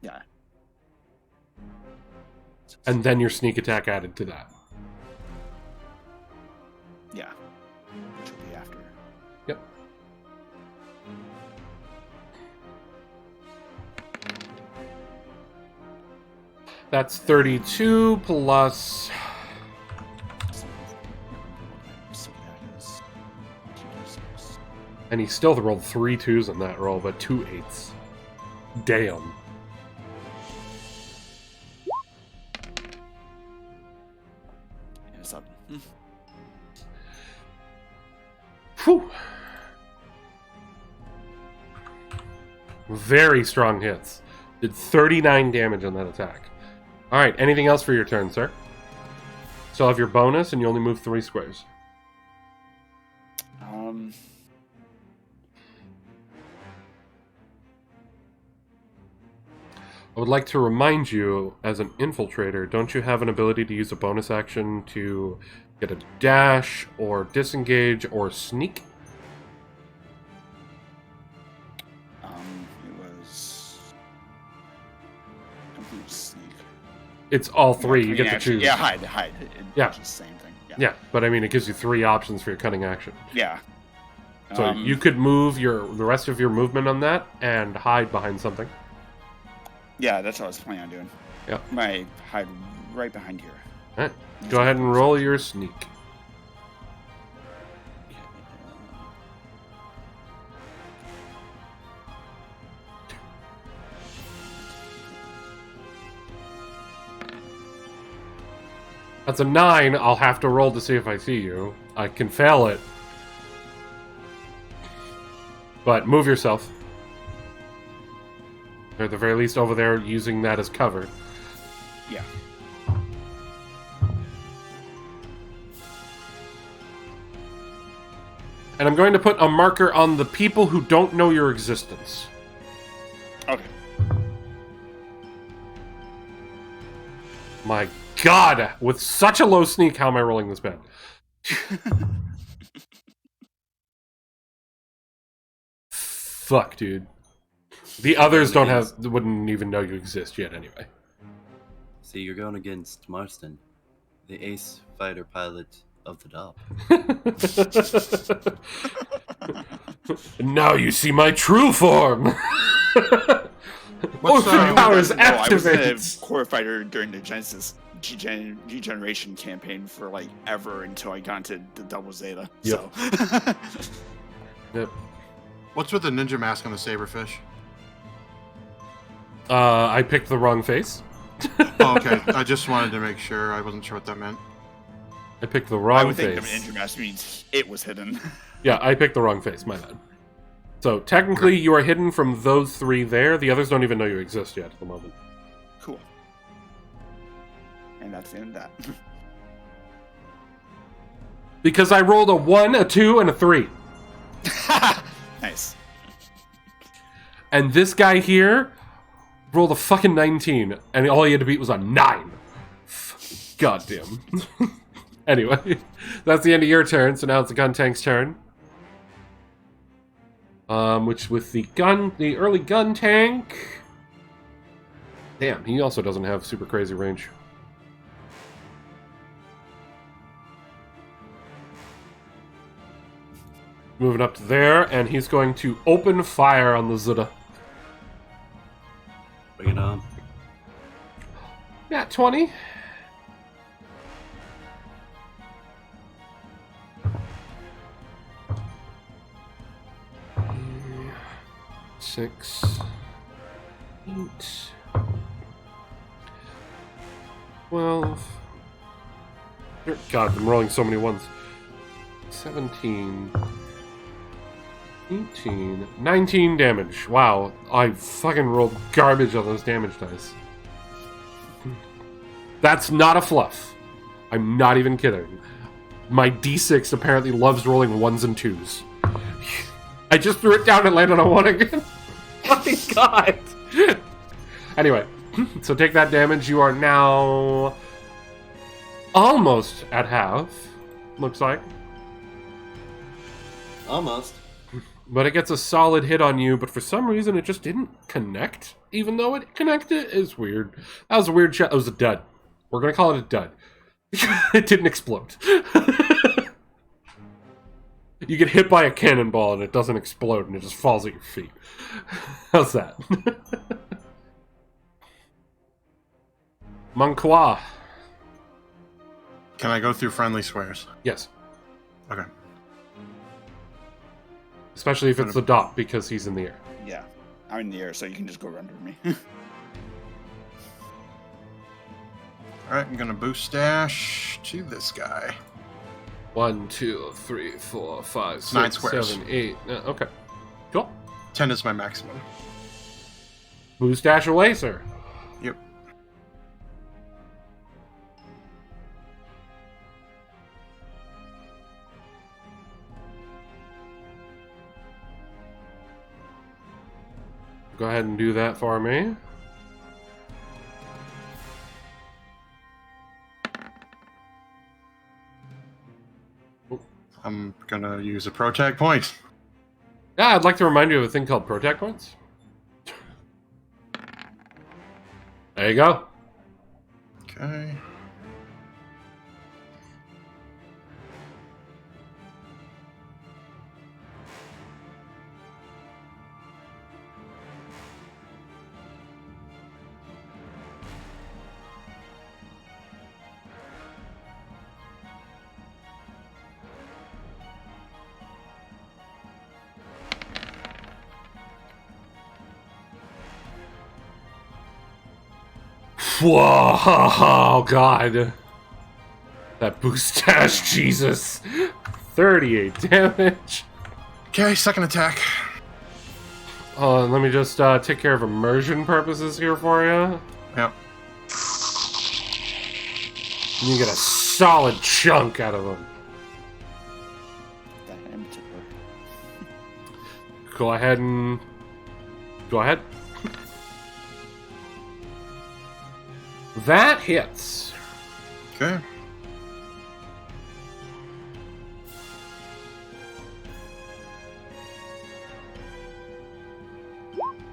Yeah. And then your sneak attack added to that. Yeah. Which will be after. Yep. That's 32 plus... And he still rolled 3 2s in that roll, but 2 8s. Damn. And a 7. Whew. Very strong hits. Did 39 damage on that attack. Alright, anything else for your turn, sir? Still have your bonus, and you only move 3 squares. I would like to remind you, as an infiltrator, don't you have an ability to use a bonus action to get a dash, or disengage, or sneak? It was... I think it was sneak. It's all 3, Yeah, you get to choose. Yeah, hide. Yeah. It's the same thing. Yeah, but I mean, it gives you 3 options for your cunning action. Yeah. So you could move the rest of your movement on that, and hide behind something. Yeah, that's what I was planning on doing. Yep. My hide right behind here. Alright, go ahead and roll your sneak. That's a 9. I'll have to roll to see if I see you. I can fail it. But move yourself. Or at the very least over there, using that as cover. Yeah. And I'm going to put a marker on the people who don't know your existence. Okay. My God! With such a low sneak, how am I rolling this bad? Fuck, dude. The others wouldn't even know you exist yet anyway. See, you're going against Marston, the ace fighter pilot of the Dopp. And now you see my true form! What's, Orphan powers I was activate! a core fighter during the Genesis G-Generation campaign for like ever until I got into the Double Zeta. Yep. So. Yep. What's with the ninja mask on the saberfish? I picked the wrong face. Oh, okay. I just wanted to make sure. I wasn't sure what that meant. I picked the I wrong would think face. the ninja mask means it was hidden. Yeah, I picked the wrong face, my bad. So, technically, you are hidden from those 3 there. The others don't even know you exist yet at the moment. Cool. And that's the end of that. Because I rolled a 1, a 2, and a 3. Nice. And this guy here rolled a fucking 19, and all he had to beat was a 9. Goddamn. Anyway, that's the end of your turn, so now it's the gun tank's turn. Which with the early gun tank... Damn, he also doesn't have super crazy range. Moving up to there, and he's going to open fire on the Zuda. Bring it on. Yeah, 20. Six, 8, 12. God, I'm rolling so many ones. 17, 18, 19 damage. Wow, I fucking rolled garbage on those damage dice. That's not a fluff. I'm not even kidding. My D6 apparently loves rolling 1s and 2s. I just threw it down and landed on 1 again. My God. Anyway, so take that damage. You are now almost at half, looks like. Almost. But it gets a solid hit on you, but for some reason it just didn't connect, even though it connected. It's weird. That was a weird shot. It was a dud. We're going to call it a dud. It didn't explode. You get hit by a cannonball and it doesn't explode and it just falls at your feet. How's that? Monkwa. Can I go through friendly squares? Yes. Okay. Especially if it's the dot, because he's in the air. Yeah, I'm in the air, so you can just go run me. Alright, I'm gonna boost dash to this guy. 1, 2, 3, 4, 5, 9 6, squares. 7, 8. Okay. Cool. 10 is my maximum. Boost dash away, sir. Yep. Go ahead and do that for me. I'm gonna use a protag point. Yeah, I'd like to remind you of a thing called protect points. There you go. Okay. Whoa, oh god. That boost dash, Jesus. 38 damage. Okay, second attack. Oh, let me just take care of immersion purposes here for you. Yep. And you get a solid chunk out of them. That amateur. Go ahead and... Go ahead. That hits. Okay.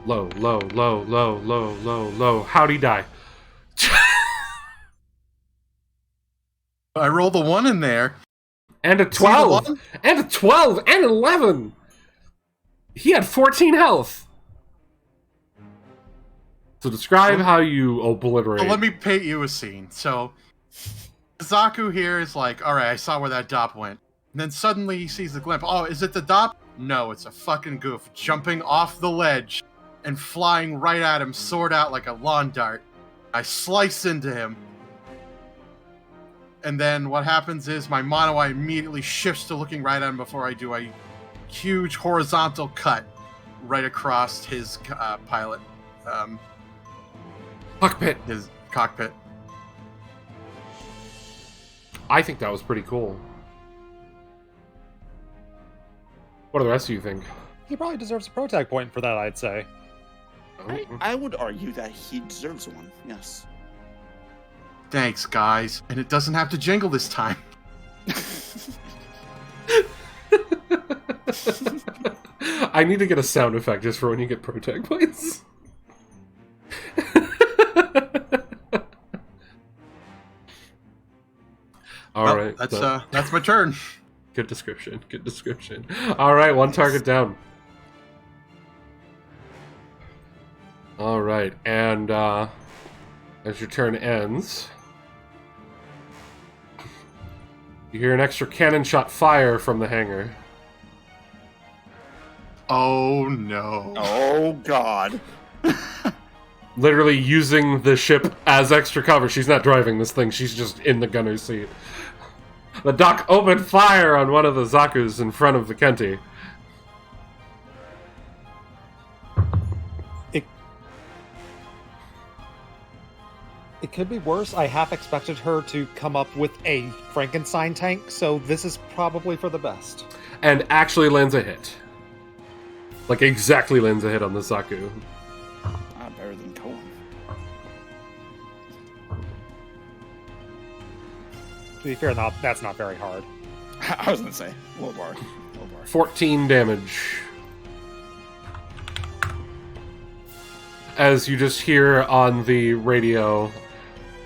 Low, low, low, low, low, low, low. How'd he die? I rolled a 1 in there. And a See the 12! one? And a 12! And an 11! He had 14 health! So describe how you obliterate. So let me paint you a scene. So, Zaku here is like, alright, I saw where that dop went. And then suddenly he sees the glint. Oh, is it the dop? No, it's a fucking goof. Jumping off the ledge and flying right at him, sword out like a lawn dart. I slice into him. And then what happens is my mono eye immediately shifts to looking right at him before I do a huge horizontal cut right across his pilot. Cockpit. His cockpit. I think that was pretty cool. What do the rest of you think? He probably deserves a protag point for that, I'd say. I would argue that he deserves one, yes. Thanks, guys. And it doesn't have to jingle this time. I need to get a sound effect just for when you get protag points. All Well, right. That's my turn. Good description. Good description. All right, one target down. All right, and as your turn ends, you hear an extra cannon shot fire from the hangar. Oh no. Oh God. Literally using the ship as extra cover. She's not driving this thing, she's just in the gunner's seat. The dock opened fire on one of the Zakus in front of Vikenti. It could be worse. I half expected her to come up with a Frankenstein tank, so this is probably for the best. And actually lands a hit. Like, exactly lands a hit on the Zaku. Not better than Cohen. To be fair, that's not very hard. I was gonna say low bar. 14 damage. As you just hear on the radio,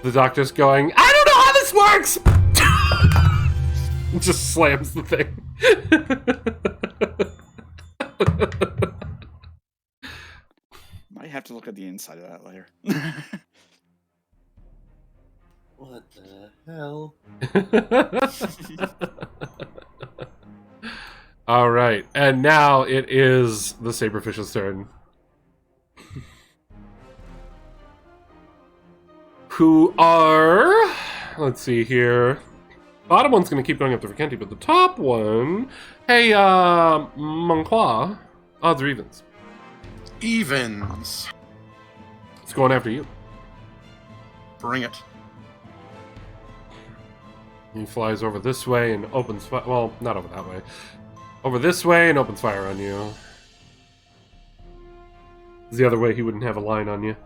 the doctor's going, I don't know how this works! Just slams the thing. Might have to look at the inside of that later. What the hell? All right, and now it is the Saberfish's turn. Who are... Let's see here. Bottom one's going to keep going up to Vikenti, but the top one... Hey, Monclois. Odds or evens? Evens. It's going after you. Bring it. He flies over this way and opens fire. Well, not over that way. Over this way and opens fire on you. The other way, he wouldn't have a line on you.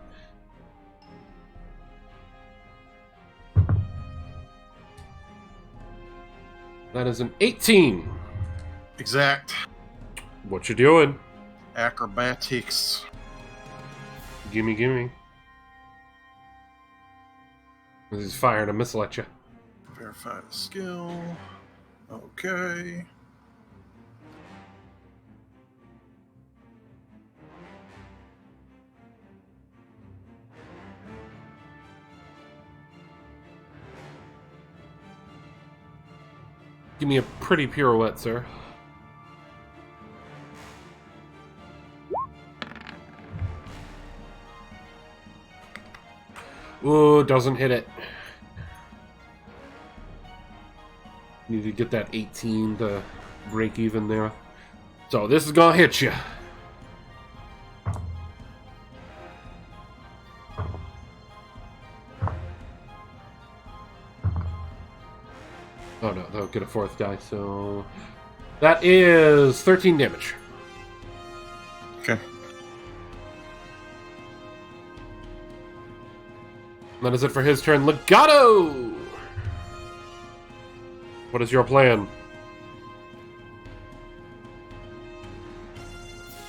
That is an 18. Exact. What you doing? Acrobatics. Gimme, gimme. He's firing a missile at you. Verify the skill. Okay. Give me a pretty pirouette, sir. Ooh, doesn't hit it. Need to get that 18 to break even there. So this is gonna hit you. Oh no, they'll get a fourth die, so... That is 13 damage. Okay. That is it for his turn. Legato! What is your plan?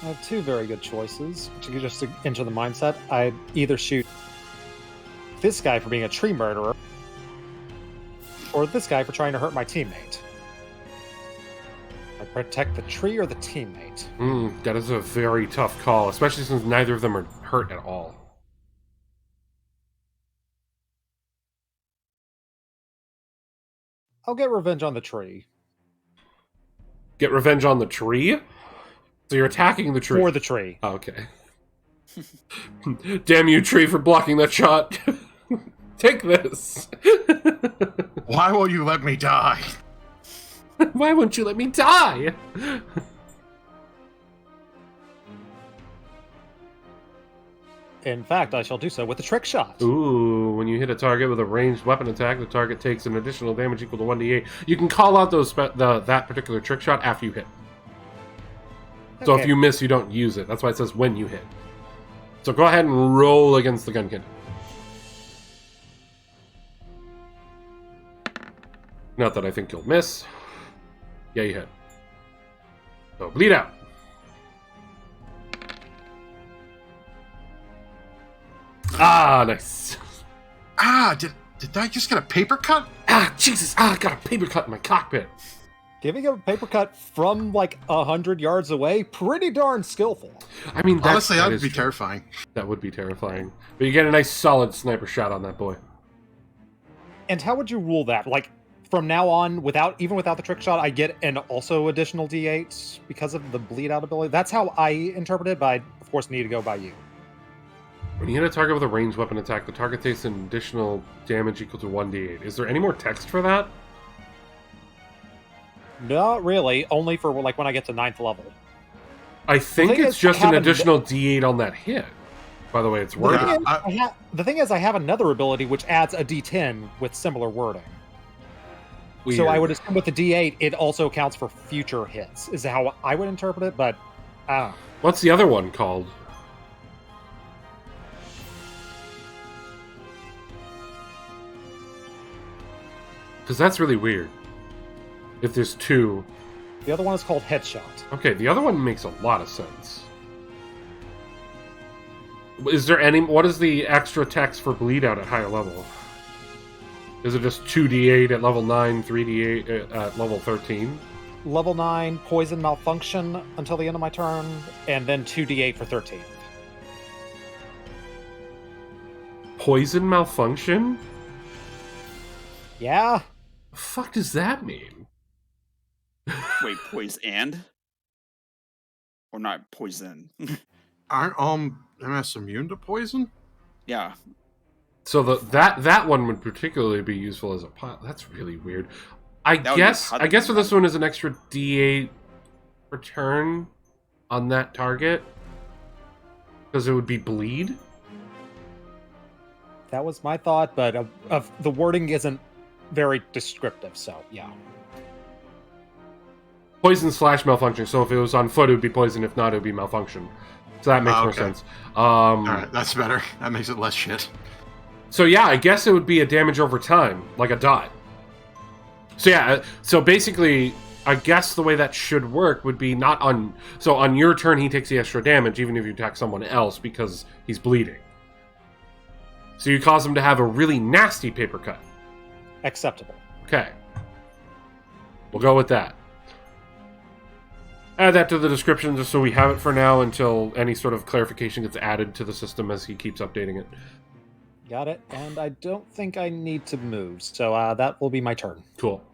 I have two very good choices. Just to enter the mindset, I'd either shoot this guy for being a tree murderer, or this guy for trying to hurt my teammate. I protect the tree or the teammate. That is a very tough call, especially since neither of them are hurt at all. I'll get revenge on the tree. Get revenge on the tree? So you're attacking the tree? For the tree. Oh, okay. Damn you, tree, for blocking that shot. Take this. Why won't you let me die? Why won't you let me die? In fact, I shall do so with a trick shot. Ooh, when you hit a target with a ranged weapon attack, the target takes an additional damage equal to 1d8. You can call out that particular trick shot after you hit. So Okay. if you miss, you don't use it. That's why it says when you hit. So go ahead and roll against the gunkin. Not that I think you'll miss. Yeah, you hit. So bleed out. Ah, nice. Ah, did I just get a paper cut? Ah, Jesus. Ah, I got a paper cut in my cockpit. Giving a paper cut from like 100 yards away, pretty darn skillful. I mean, Honestly, that would is be true. terrifying. That would be terrifying. But you get a nice solid sniper shot on that boy. And how would you rule that? Like, from now on, even without the trick shot, I get an also additional D8 because of the bleed out ability. That's how I interpret it, but I, of course, need to go by you. When you hit a target with a ranged weapon attack, the target takes an additional damage equal to 1d8. Is there any more text for that? Not really, only for like when I get to 9th level. I think thing it's is, just I an haven't- additional d8 on that hit. By the way, it's The worded. thing, is, the thing is, I have another ability which adds a D10 with similar wording. So I Weird. would assume with the D8, it also counts for future hits, is how I would interpret it, but I don't know. What's the other one called? Because that's really weird. If there's two. The other one is called Headshot. Okay, the other one makes a lot of sense. Is there any... What is the extra text for bleed out at higher level? Is it just 2d8 at level 9, 3d8 at level 13? Level 9, Poison Malfunction until the end of my turn, and then 2d8 for 13. Poison malfunction? Yeah? The fuck does that mean? Wait, poison? Or not poison? Aren't MS immune to poison? Yeah. So that one would particularly be useful as a pilot. That's really weird. I That would be guess pilot for this one is an extra D8 return on that target because it would be bleed. That was my thought, but the wording isn't very descriptive, so yeah. Poison / malfunction. So if it was on foot, it would be poison. If not, it would be malfunction. So that makes more Okay. sense. All right, that's better. That makes it less shit. So yeah, I guess it would be a damage over time, like a dot. So yeah, so basically, I guess the way that should work would be not on... So on your turn, he takes the extra damage, even if you attack someone else, because he's bleeding. So you cause him to have a really nasty paper cut. Acceptable. Okay. We'll go with that. Add that to the description just so we have it for now until any sort of clarification gets added to the system as he keeps updating it. Got it, and I don't think I need to move, so that will be my turn. Cool.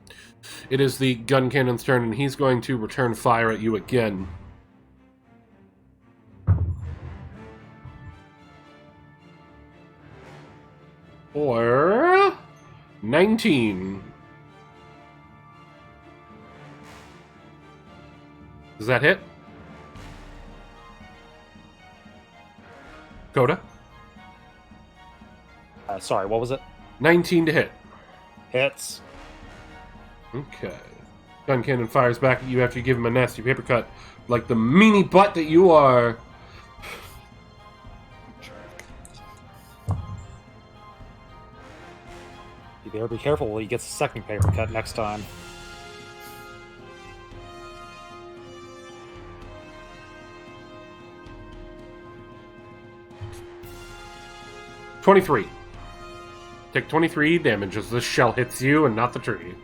It is the gun cannon's turn, and he's going to return fire at you again. Or 19. Does that hit? Coda? Sorry, what was it? 19 to hit. Hits. Okay. Gun cannon fires back at you after you give him a nasty paper cut. Like the meanie butt that you are. You better be careful when he gets a second paper cut next time. $23. Take 23 damage as this shell hits you and not the tree.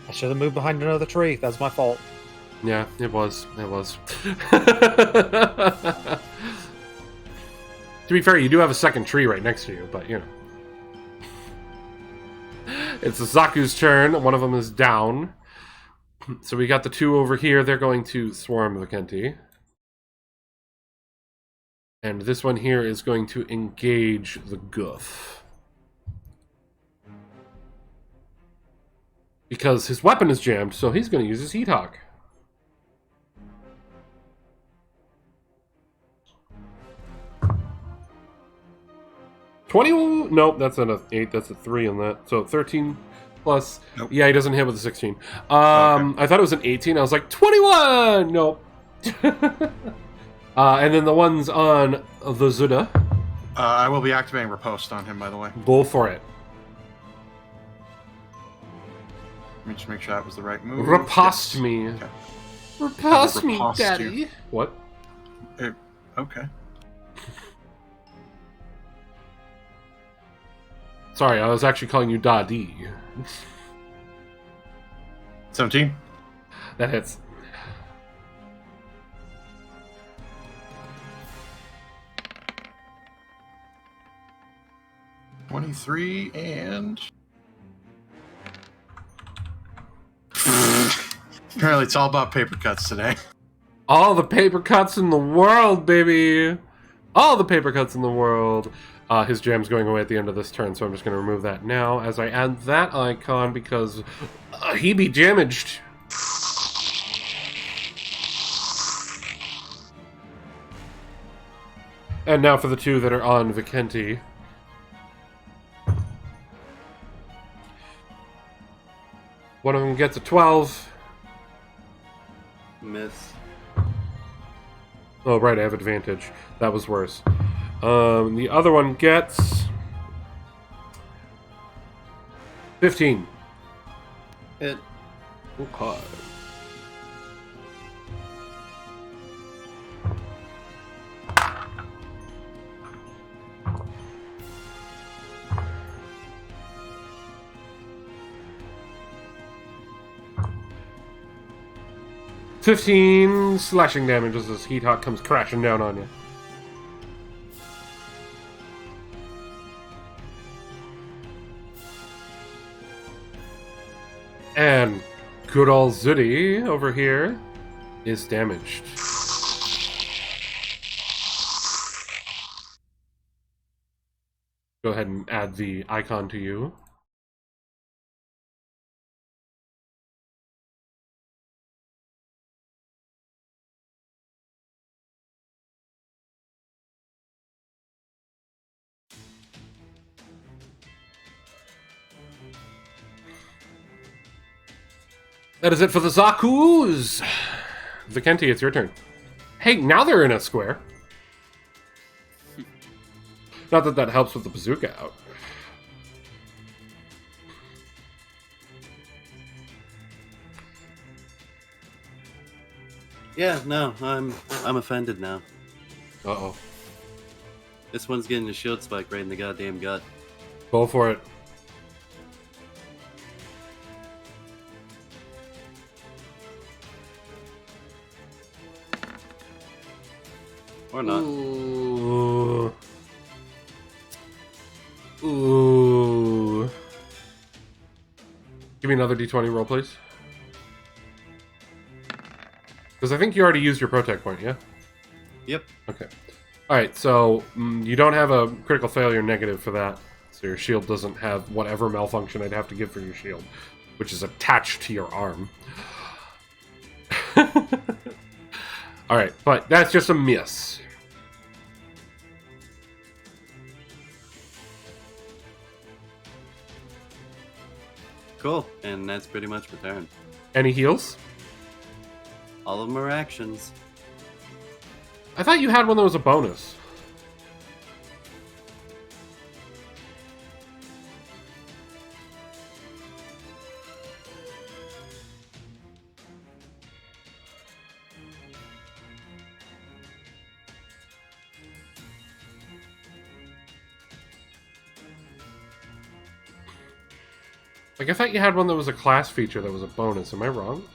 I should have moved behind another tree. That's my fault. Yeah, it was. It was. To be fair, you do have a second tree right next to you, but you know. It's Zaku's turn. One of them is down. So we got the two over here. They're going to swarm Vikenti. And this one here is going to engage the Goof. Because his weapon is jammed, so he's going to use his Heat Hawk. Nope, that's an 8. That's a 3 on that. So 13 plus. Nope. Yeah, he doesn't hit with a 16. I thought it was an 18. I was like, 21! Nope. And then the ones on the Zuda. I will be activating Riposte on him, by the way. Go for it. Let me just make sure that was the right move. Riposte Yes. me. Okay. Riposte me, Riposte daddy. you. What? Okay. Sorry, I was actually calling you Dadi. 17. That hits. $23 and apparently it's all about paper cuts today. All the paper cuts in the world, baby! All the paper cuts in the world. His jam's going away at the end of this turn, so I'm just going to remove that now as I add that icon because he be damaged. And now for the two that are on Vicenti. One of them gets a 12. Miss. Oh, right, I have advantage. That was worse. The other one gets 15. Hit. Okay. $15 slashing damage as this heat hawk comes crashing down on you. And good old Zudi over here is damaged. Go ahead and add the icon to you. That is it for the Zakus! Vicenti, it's your turn. Hey, now they're in a square. Not that that helps with the bazooka out. Yeah, no, I'm offended now. Uh-oh. This one's getting a shield spike right in the goddamn gut. Go for it. Or not. Ooh. Ooh. Give me another d20 roll, please. Because I think you already used your protect point, yeah? Yep. Okay. Alright, so you don't have a critical failure negative for that. So your shield doesn't have whatever malfunction I'd have to give for your shield, which is attached to your arm. Alright, but that's just a miss. Cool. And that's pretty much my turn. Any heals? All of them are actions. I thought you had one that was a bonus. Like, I thought you had one that was a class feature that was a bonus. Am I wrong?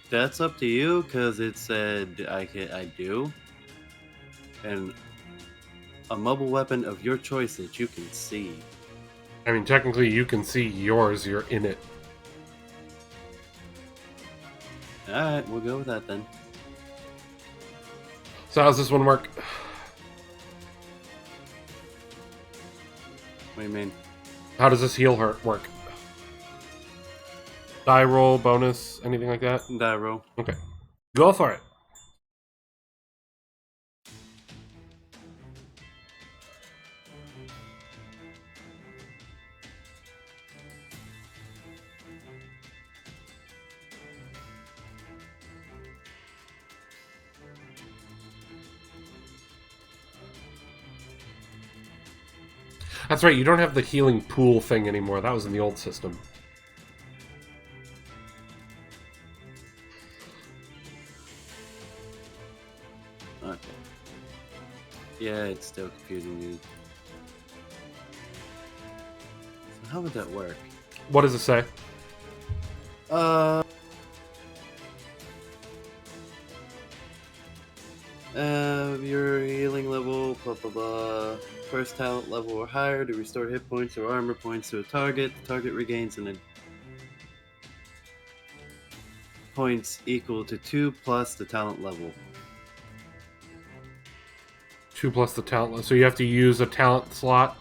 That's up to you, because it said I do. And a mobile weapon of your choice that you can see. I mean, technically, you can see yours. You're in it. Alright, we'll go with that then. So how's this one work? What do you mean? How does this heal hurt work? Die roll, bonus, anything like that? Die roll. Okay. Go for it. That's right, you don't have the healing pool thing anymore. That was in the old system. Okay. Yeah, it's still confusing me. So how would that work? What does it say? Your healing level, blah blah blah. First talent level or higher to restore hit points or armor points to a target. The target regains points equal to 2 plus the talent level. 2 plus the talent. So you have to use a talent slot.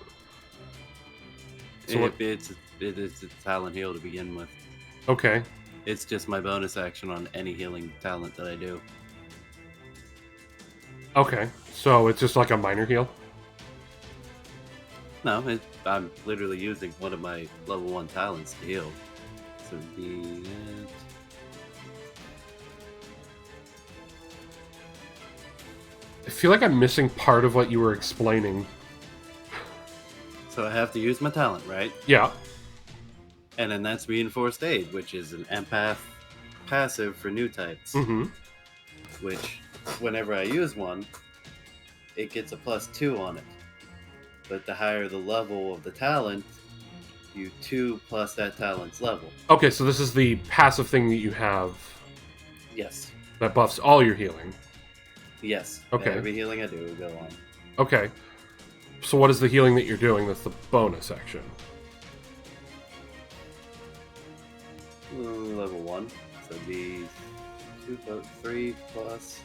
So It's a talent heal to begin with. Okay. It's just my bonus action on any healing talent that I do. Okay. So it's just like a minor heal. No, I'm literally using one of my level 1 talents to heal. So I feel like I'm missing part of what you were explaining. So I have to use my talent, right? Yeah. And then that's Reinforced Aid, which is an empath passive for new types. Mm-hmm. Which, whenever I use one, it gets a +2 on it. But the higher the level of the talent, you 2 plus that talent's level. Okay, so this is the passive thing that you have Yes. that buffs all your healing. Yes. Okay. Every healing I do will go on. Okay. So what is the healing that you're doing that's the bonus action? Level 1. So it'd be 3 plus.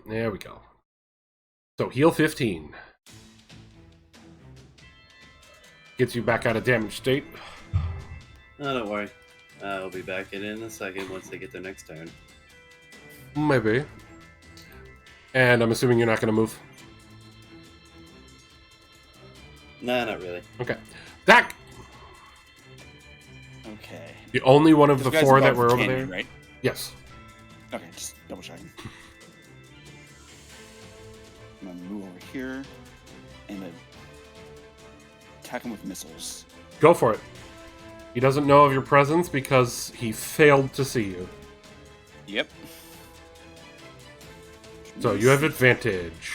There we go. So heal 15. Gets you back out of damage state. Oh, don't worry. I'll be back in a second once they get their next turn. Maybe. And I'm assuming you're not going to move. Nah, not really. Okay. Zach! Okay. The only one of the This guy's four that above were the over canyon, there? right? Yes. Okay, just double checking. I'm gonna move over here and attack him with missiles. Go for it. He doesn't know of your presence because he failed to see you. Yep. So you have advantage.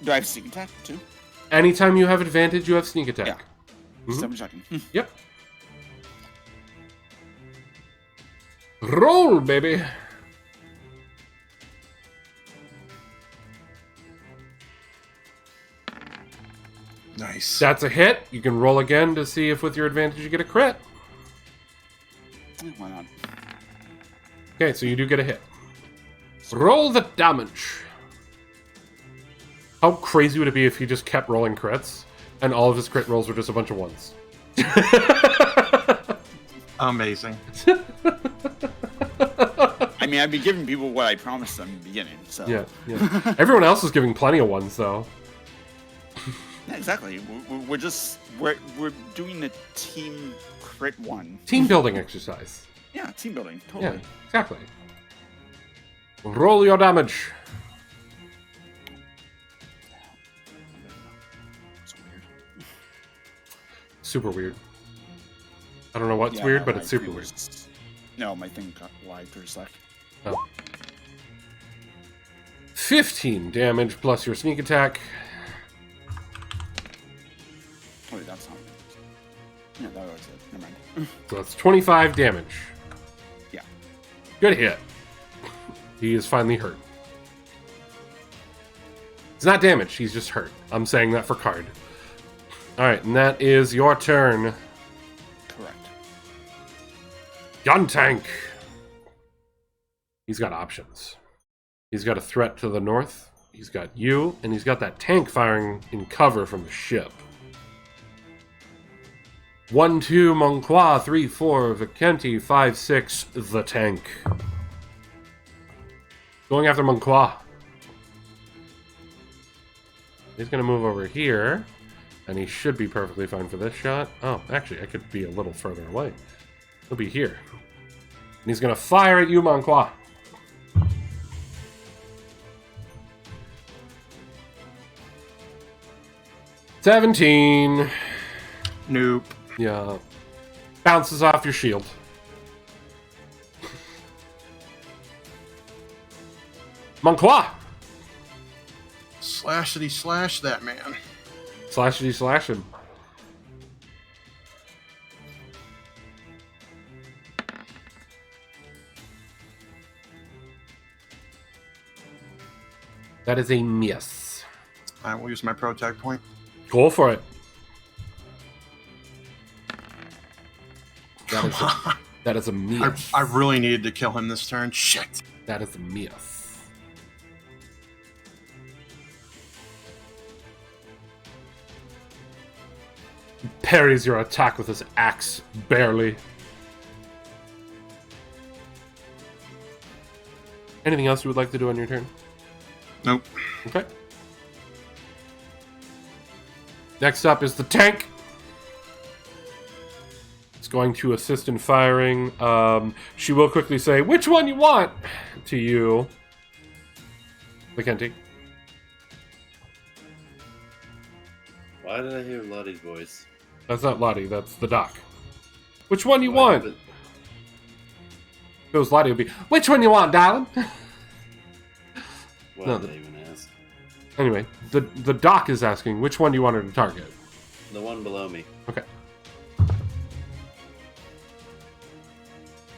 Do I have sneak attack too? Anytime you have advantage, you have sneak attack. Yeah. Just Mhm. double checking. Yep. Roll, baby. Nice. That's a hit. You can roll again to see if with your advantage you get a crit. Why not? Okay, so you do get a hit. Roll the damage. How crazy would it be if he just kept rolling crits and all of his crit rolls were just a bunch of ones? Amazing. I mean, I'd be giving people what I promised them in the beginning. So Yeah, yeah. Everyone else is giving plenty of ones, though. Yeah, exactly. We're doing a team crit one. Team building exercise. Yeah, team building. Yeah, Totally. exactly. Roll your damage. So weird. Super weird. I don't know what's Yeah, weird, but my it's super thing weird. was- No, my thing got live for a sec. Oh. 15 damage plus your sneak attack. Oh, wait, that's not. Yeah, that was it. Never mind. So that's 25 damage. Yeah. Good hit. He is finally hurt. He's not damaged, he's just hurt. I'm saying that for card. Alright, and that is your turn. Correct. Gun tank. He's got options. He's got a threat to the north. He's got you, and he's got that tank firing in cover from the ship. 1, 2, Monqua, 3, 4, Vicenti, 5, 6, the tank. Going after Monqua. He's going to move over here, and he should be perfectly fine for this shot. Oh, actually, I could be a little further away. He'll be here. And he's going to fire at you, Monqua. 17. Nope. Yeah. Bounces off your shield. Monqua! Slashity slash that man. Slashity slash him. That is a miss. I will use my protect point. Go for it. Come on. That is a miss. I really needed to kill him this turn. Shit. That is a miss. Parries your attack with his axe, barely. Anything else you would like to do on your turn? Nope. Okay. Next up is the tank. It's going to assist in firing. She will quickly say, "Which one you want?" to you, Mackenzie. Why did I hear Lottie's voice? That's not Lottie, that's the doc. Which one you want? If it was Lottie, it would be, "Which one you want, darling?" Why No, did I even ask? Anyway, the doc is asking, which one do you want her to target? The one below me. Okay.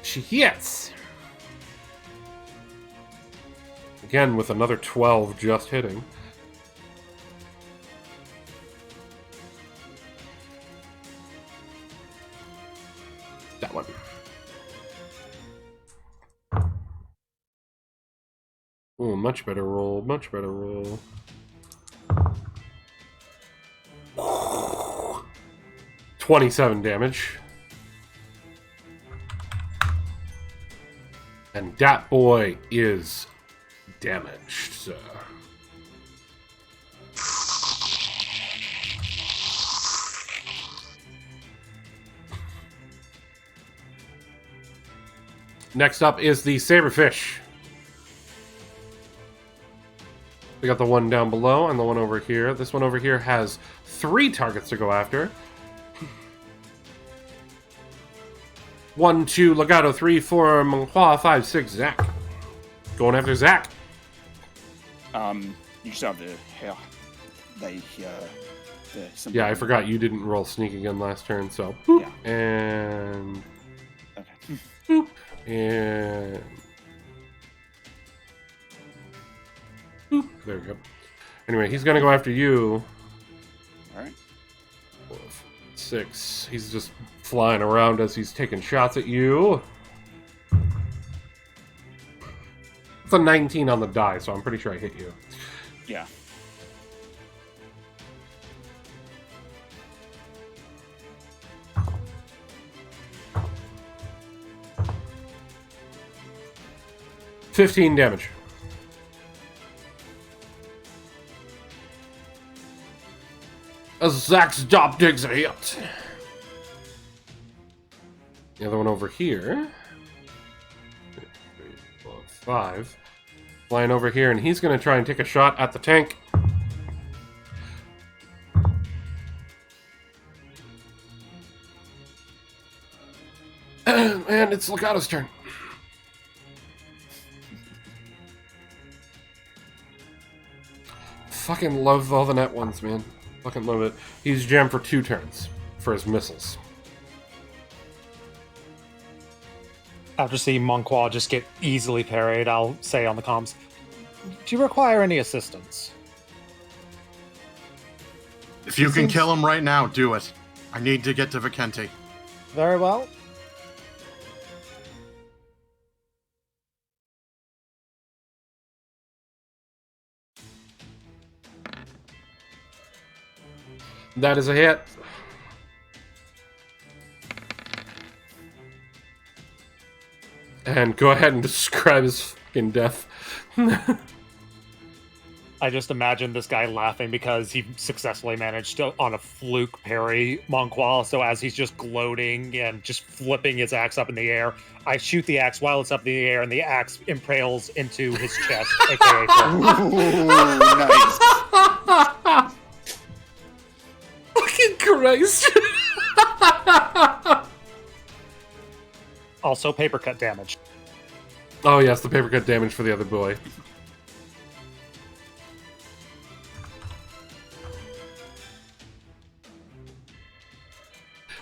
She hits! Again, with another 12 just hitting. That one. Oh, much better roll, much better roll. $27 damage. And that boy is damaged, sir. Next up is the saberfish. We got the one down below and the one over here. This one over here has 3 targets to go after. 1, 2, Legato, 3, 4, Monqua, 5, 6, Zach. Going after Zach. You just have Yeah, I forgot you didn't roll sneak again last turn, so. Boop, Yeah. and. Okay. Boop, and. Boop. There we go. Anyway, he's gonna go after you. Alright. 4, 6. He's just flying around as he's taking shots at you. It's a 19 on the die, so I'm pretty sure I hit you. Yeah. $15 damage. As Zach's job digs a hit. The other one over here. 3, 4, 5. Flying over here, and he's going to try and take a shot at the tank. And it's Legato's turn. Fucking love all the net ones, man. Fucking love it. He's jammed for 2 turns for his missiles. After seeing Monqua just get easily parried, I'll say on the comms, "Do you require any assistance?" If you can kill him right now, do it. I need to get to Vicente. Very well. That is a hit. And go ahead and describe his fucking death. I just imagine this guy laughing because he successfully managed to, on a fluke, parry Monqua. So as he's just gloating and just flipping his axe up in the air, I shoot the axe while it's up in the air, and the axe impales into his chest, aka. Ooh, nice. Christ! Also, paper cut damage. Oh yes, the paper cut damage for the other boy.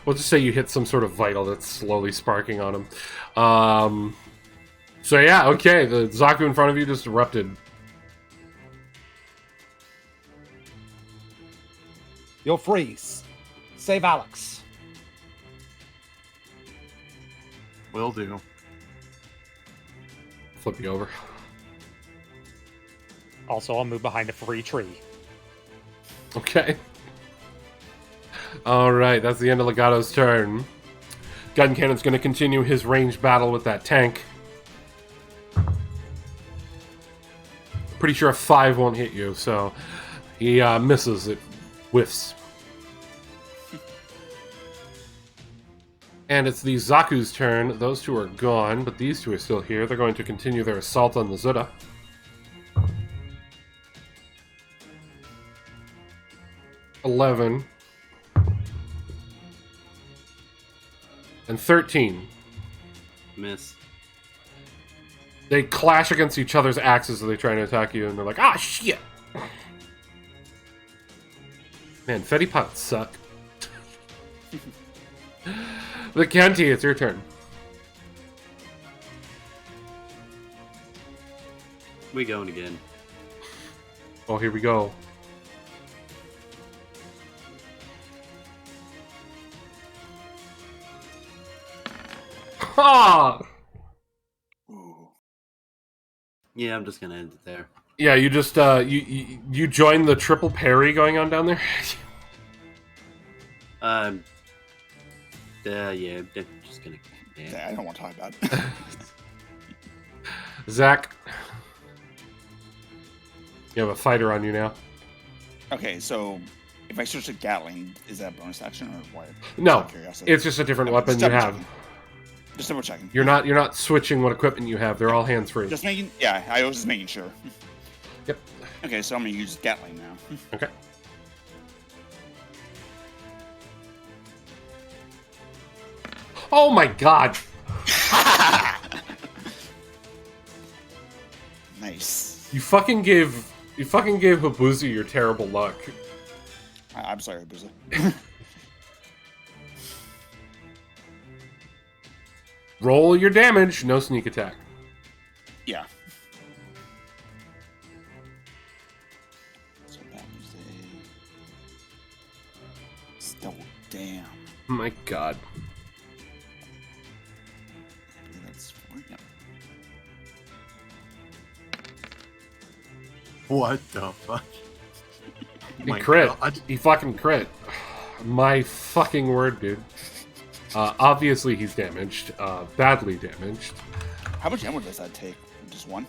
We'll just say you hit some sort of vital that's slowly sparking on him. So yeah, okay, the Zaku in front of you just erupted. You'll freeze. Save Alex. Will do. Flip you over. Also, I'll move behind a free tree. Okay. Alright, that's the end of Legato's turn. Gun Cannon's going to continue his ranged battle with that tank. Pretty sure a 5 won't hit you, so he misses. It whiffs. And it's the Zaku's turn. Those two are gone, but these two are still here. They're going to continue their assault on the Zuda. $11. And 13. Miss. They clash against each other's axes as they try to attack you, and they're like, ah, shit! Man, Fetty Pots suck. The Kenti, it's your turn. We going again. Oh, here we go. Ha! Ooh. Yeah, I'm just gonna end it there. Yeah, you just you joined the triple parry going on down there. Yeah, I'm just gonna. Yeah. Yeah, I don't want to talk about it. Zach, you have a fighter on you now. Okay, so if I switch to Gatling, is that a bonus action or what? No, Just curiosity. it's just a different Okay, weapon just you double have. checking. Just double checking. You're not switching what equipment you have. They're all hands free. Just making. Yeah, I was just making sure. Yep. Okay, so I'm gonna use Gatling now. Okay. Oh my god! Nice. You fucking gave Habuzi your terrible luck. I'm sorry, Buza. Roll your damage. No sneak attack. Yeah. So that was a. Still, damn. My god. I believe that's 4. Yep. What the fuck? He My crit. God. He fucking crit. My fucking word, dude. Obviously he's damaged. Badly damaged. How much ammo does that take? Just one?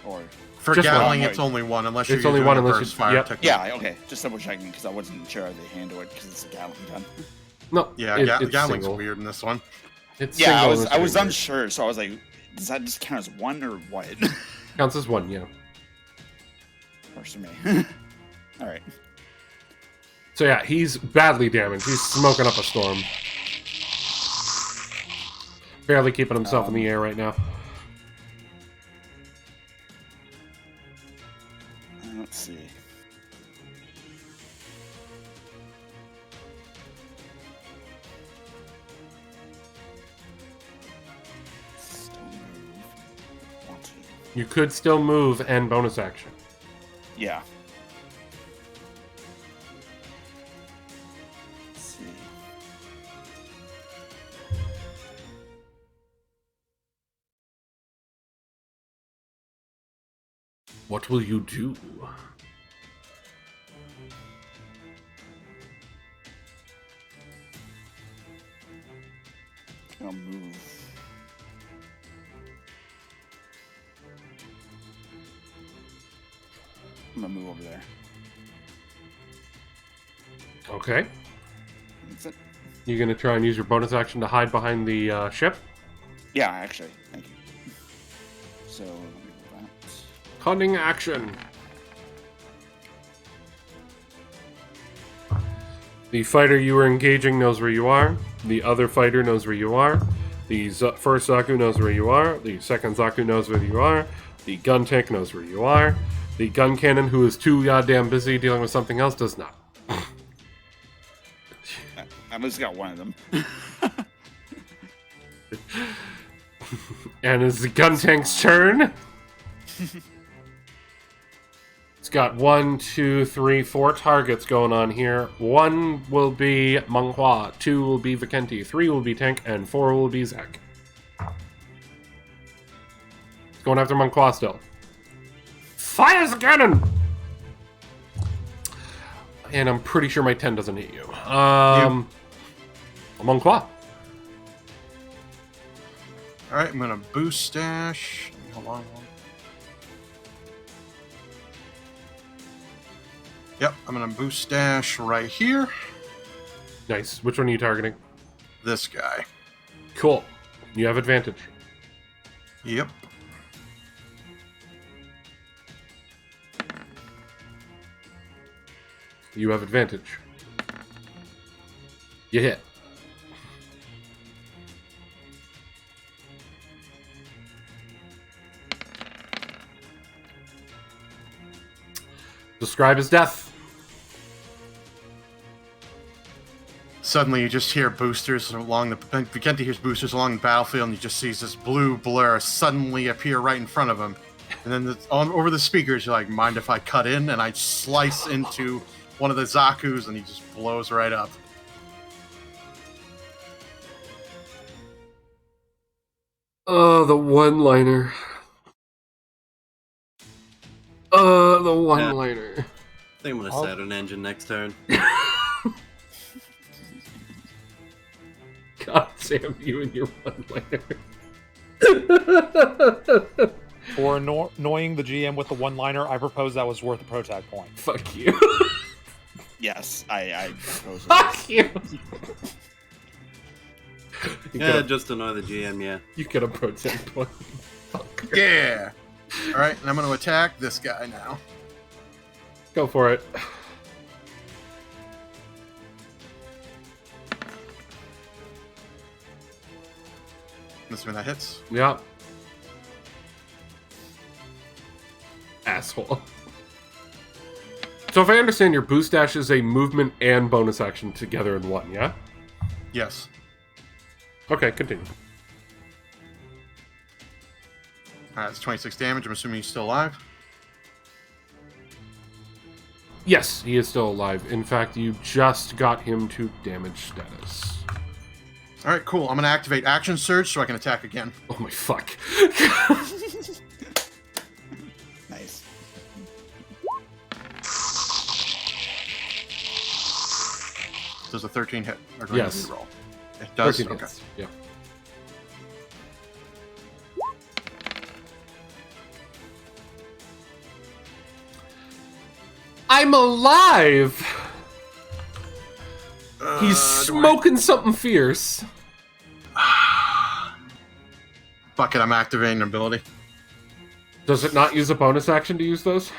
Or. For Just Gatling, one. it's only one, unless you're It's only using one a unless burst you- fire yep. technique. Yeah, okay. Just double checking because I wasn't sure how they handle it because it's a Gatling gun. No. Yeah, it's Gatling's single. weird in this one. It's Yeah, single I was and it's weird. unsure, so I was like, does that just count as one or what? Counts as one, yeah. Works for me. All right. So yeah, he's badly damaged. He's smoking up a storm. Barely keeping himself in the air right now. Let's see. Still move. Want to. You could still move and bonus action. Yeah. Let's see. What will you do? I'll move. I'm gonna move over there. Okay. That's it. You gonna try and use your bonus action to hide behind the ship? Yeah, actually. Thank you. So, let me move that. Cunning action. The fighter you were engaging knows where you are. The other fighter knows where you are. The first Zaku knows where you are. The second Zaku knows where you are. The gun tank knows where you are. The gun cannon, who is too goddamn busy dealing with something else, does not. I just got one of them. And it's the gun tank's turn. It's got 1, 2, 3, 4 targets going on here. 1 will be Manghua, 2 will be Vikenti, 3 will be Tank, and 4 will be Zack. It's going after Manghua still. Fires the cannon! And I'm pretty sure my 10 doesn't hit you. Manghua. Alright, I'm gonna boost dash. Hold on. Yep, I'm gonna boost dash right here. Nice. Which one are you targeting? This guy. Cool. You have advantage. Yep. You have advantage. You hit. Describe his death. Suddenly, you just hear boosters along the. Vigenti hears boosters along the battlefield, and he just sees this blue blur suddenly appear right in front of him. And then over the speakers, you're like, "Mind if I cut in?" And I slice into one of the Zaku's, and he just blows right up. Oh, the one-liner. The one-liner. I think I'm gonna set an engine next turn. God damn you and your one-liner. For annoying the GM with the one-liner, I propose that was worth a protag point. Fuck you. Yes, I propose it. Fuck you. Yeah, just annoy the GM, yeah. You get a protect point. Yeah. All right, and I'm going to attack this guy now. Go for it. This one that hits. Yeah. Asshole. So if I understand, your boost dash is a movement and bonus action together in one, yeah? Yes. Okay, continue. All right, that's 26 damage. I'm assuming he's still alive. Yes, he is still alive. In fact, you just got him to damage status. All right, cool. I'm going to activate Action Surge so I can attack again. Oh my fuck. Nice. Does a 13 hit? Or do I Yes. reroll? It does? 13 Okay. hits. Yeah. I'm alive! He's smoking something fierce. Fuck it, I'm activating an ability. Does it not use a bonus action to use those?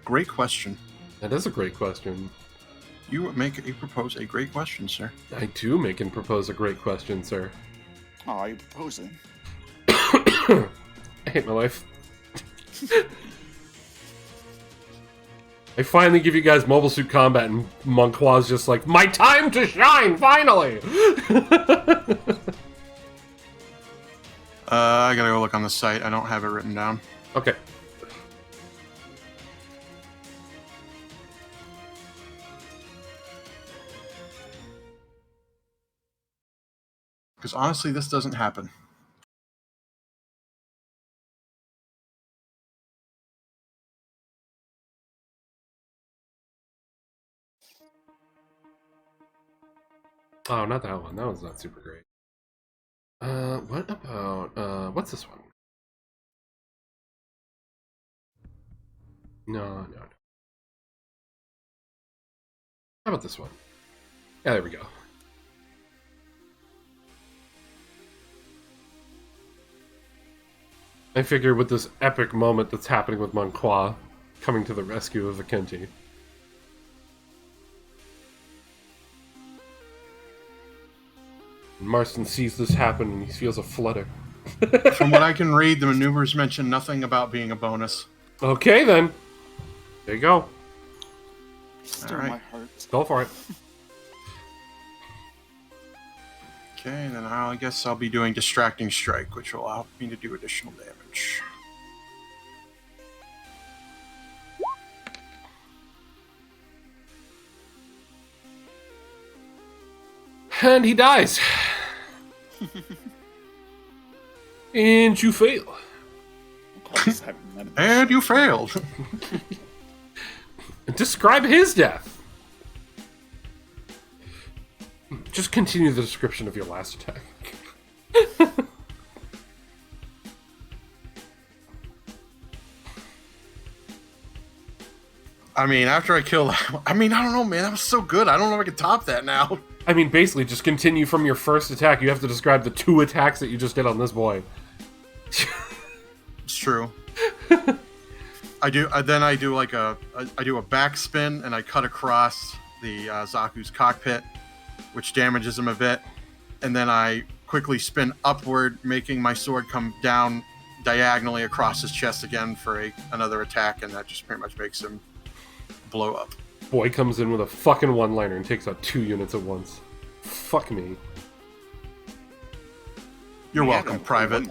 Great question. That is a great question. You propose a great question, sir. I do make and propose a great question, sir. Oh, you're proposing. I hate my life. I finally give you guys Mobile Suit Combat, and Monkwa's just like, my time to shine, finally! I gotta go look on the site. I don't have it written down. Okay. Because honestly, this doesn't happen. Oh, not that one. That one's not super great. What about, what's this one? No. How about this one? Yeah, there we go. I figure with this epic moment that's happening with Manghua coming to the rescue of Vikenti, Marston sees this happen and he feels a flutter. From what I can read, the maneuvers mention nothing about being a bonus. Okay, then. There you go. Still All right. my heart. Go for it. Okay, then I guess I'll be doing Distracting Strike, which will allow me to do additional damage. And he dies. And you fail. And you failed. Describe his death. Just continue the description of your last attack. I mean, after I killed... I mean, I don't know, man. That was so good. I don't know if I can top that now. I mean, basically, just continue from your first attack. You have to describe the 2 attacks that you just did on this boy. It's true. I do like a backspin and I cut across the Zaku's cockpit, which damages him a bit, and then I quickly spin upward, making my sword come down diagonally across his chest again for another attack, and that just pretty much makes him blow up. Boy comes in with a fucking one-liner and takes out 2 units at once. Fuck me. You're welcome, Private.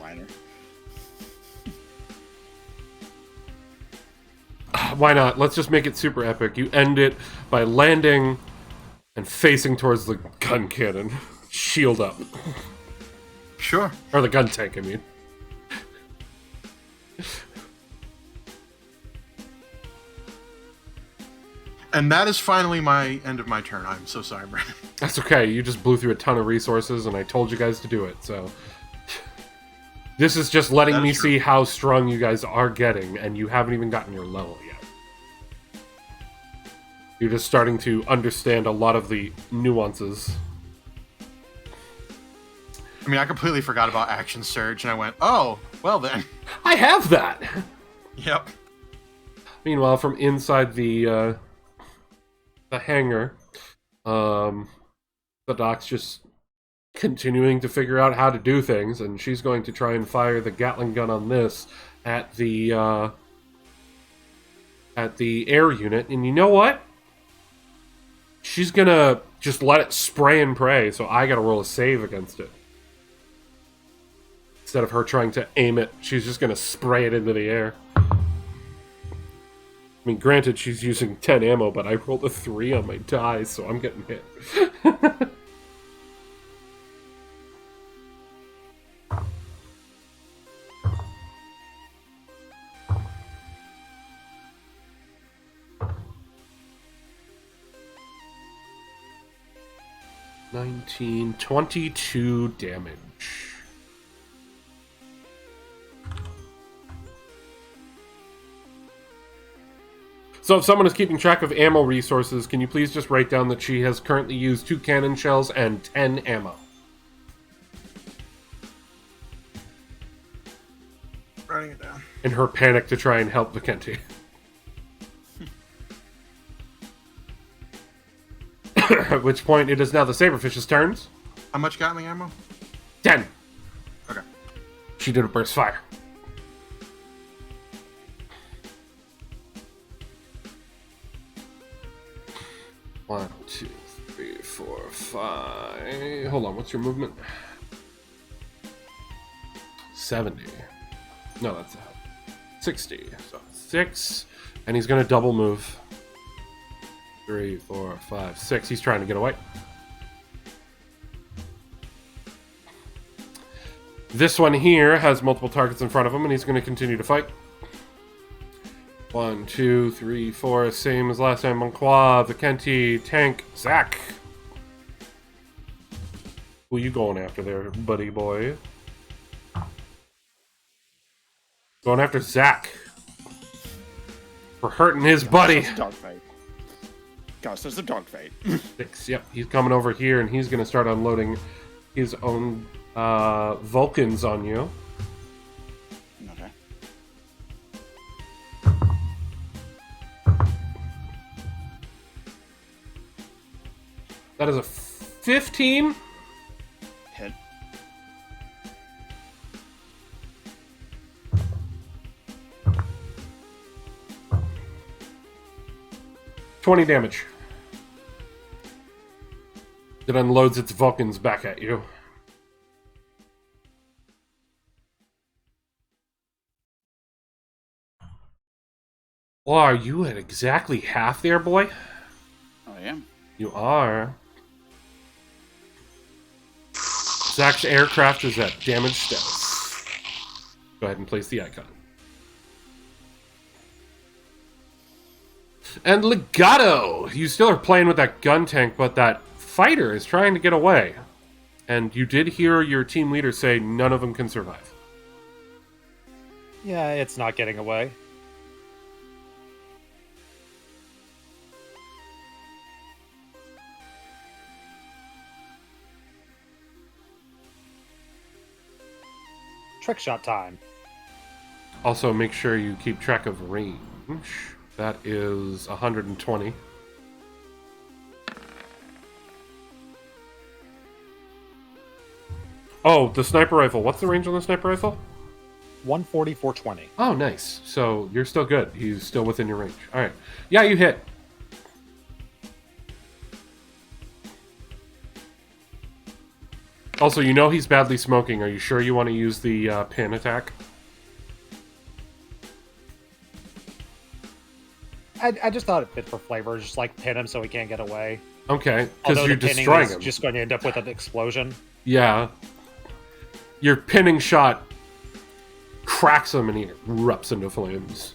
Why not? Let's just make it super epic. You end it by landing and facing towards the gun cannon. Shield up. Sure. Or the gun tank, I mean. And that is finally my end of my turn. I'm so sorry, Brandon. That's okay. You just blew through a ton of resources, and I told you guys to do it, so... This is just letting me see how strong you guys are getting, and you haven't even gotten your level yet. You're just starting to understand a lot of the nuances. I mean, I completely forgot about Action Surge, and I went, oh, well then. I have that! Yep. Meanwhile, from inside the hangar, the doc's just continuing to figure out how to do things, and she's going to try and fire the Gatling gun on this at the air unit. And you know what? She's gonna just let it spray and pray, so I gotta roll a save against it. Instead of her trying to aim it, she's just gonna spray it into the air. I mean, granted, she's using 10 ammo, but I rolled a 3 on my die, so I'm getting hit. $19, 22 damage. So if someone is keeping track of ammo resources, can you please just write down that she has currently used 2 cannon shells and 10 ammo? Writing it down. In her panic to try and help Vikenti. At which point it is now the Saberfish's turns. How much Gatling ammo? 10. Okay. She did a burst fire. One, 2, 3, 4, 5. Hold on, what's your movement? 70. No, that's 60. So 6. And he's going to double move. 3, 4, 5, 6. He's trying to get away. This one here has multiple targets in front of him, and he's going to continue to fight. 1, 2, 3, 4. Same as last time. Monqua, Vikenti, Tank, Zach. Who you going after there, buddy boy? Going after Zach. For hurting his buddy. Dogfight. Gosh, there's a dogfight. 6, yep. He's coming over here, and he's going to start unloading his own Vulcans on you. Okay. That is a 15. Hit. 20 damage. It unloads its Vulcans back at you. Well, are you at exactly half there, boy? I am. You are. Zach's aircraft is at damage status. Go ahead and place the icon. And Legato! You still are playing with that gun tank, but that fighter is trying to get away. And you did hear your team leader say none of them can survive. Yeah, it's not getting away. Trick shot time. Also, make sure you keep track of range. That is 120. Oh, the sniper rifle. What's the range on the sniper rifle? 140, 420. Oh, nice. So you're still good. He's still within your range. All right. Yeah, you hit. Also, you know he's badly smoking. Are you sure you want to use the pin attack? I just thought it fit for flavor, just like pin him so he can't get away. Okay, because Although you're the pinning destroying is him. just going to end up with an explosion. Yeah. Your pinning shot cracks him and he erupts into flames.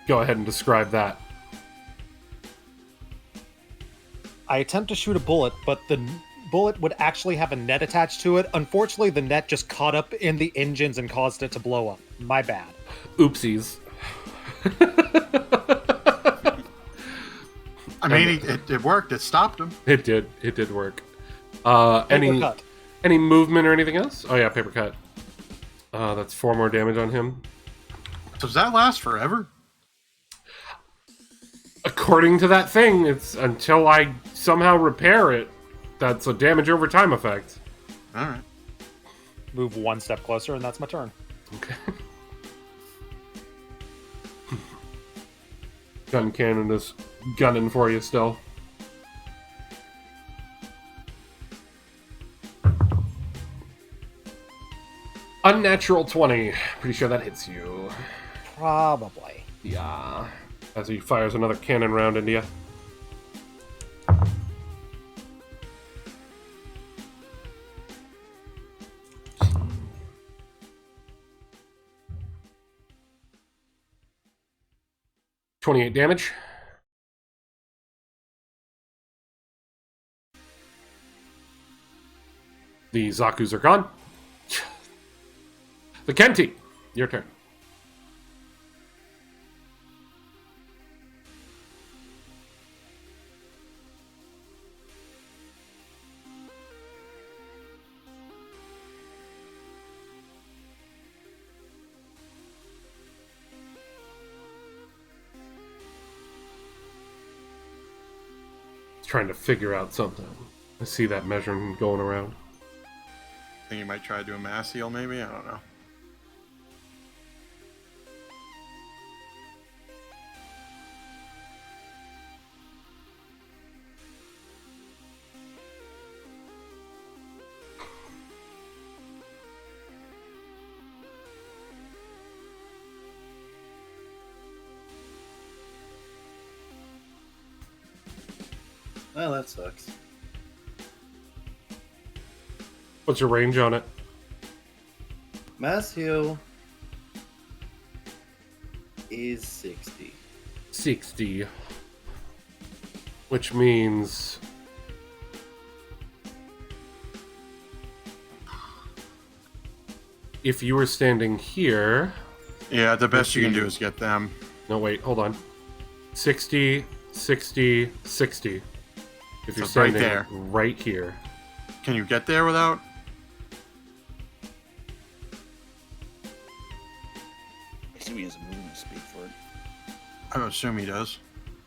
Go ahead and describe that. I attempt to shoot a bullet, but the bullet would actually have a net attached to it. Unfortunately, the net just caught up in the engines and caused it to blow up. My bad. Oopsies. I mean, it worked. It stopped him. It did. It did work. Paper Any cut. any movement or anything else? Oh yeah, paper cut. That's 4 more damage on him. Does that last forever? According to that thing, it's until I somehow repair it. That's a damage over time effect. All right. Move one step closer, and that's my turn. Okay. Gun cannon is gunning for you still. Unnatural 20. Pretty sure that hits you. Probably. Yeah. As he fires another cannon round into you. $28 damage. The Zakus are gone. The Kenti, your turn. Trying to figure out something. I see that measuring going around. Think you might try to do a mass heal, maybe? I don't know. Well, that sucks. What's your range on it? Mass heal is 60. 60. Which means... if you were standing here... Yeah, the best you can do is get them. No, wait, hold on. 60, 60, 60. If you're So right standing there. right here. Can you get there without? I assume he has a movement speed for it. I would assume he does.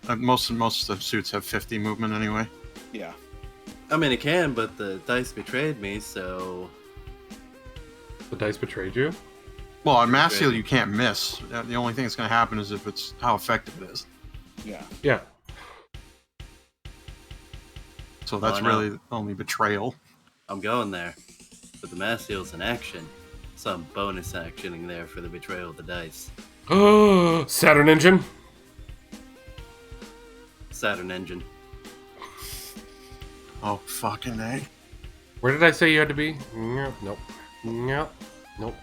Most of the suits have 50 movement anyway. Yeah. I mean, it can, but the dice betrayed me, so... The dice betrayed you? Well, on Mass Heal, you can't miss. The only thing that's going to happen is if it's how effective it is. Yeah. Yeah. So that's really the only betrayal. I'm going there. But the Mass Heal's in action. Some bonus actioning there for the betrayal of the dice. Oh, Saturn engine. Saturn engine. Oh, fucking A. Where did I say you had to be? Nope. Nope. Nope.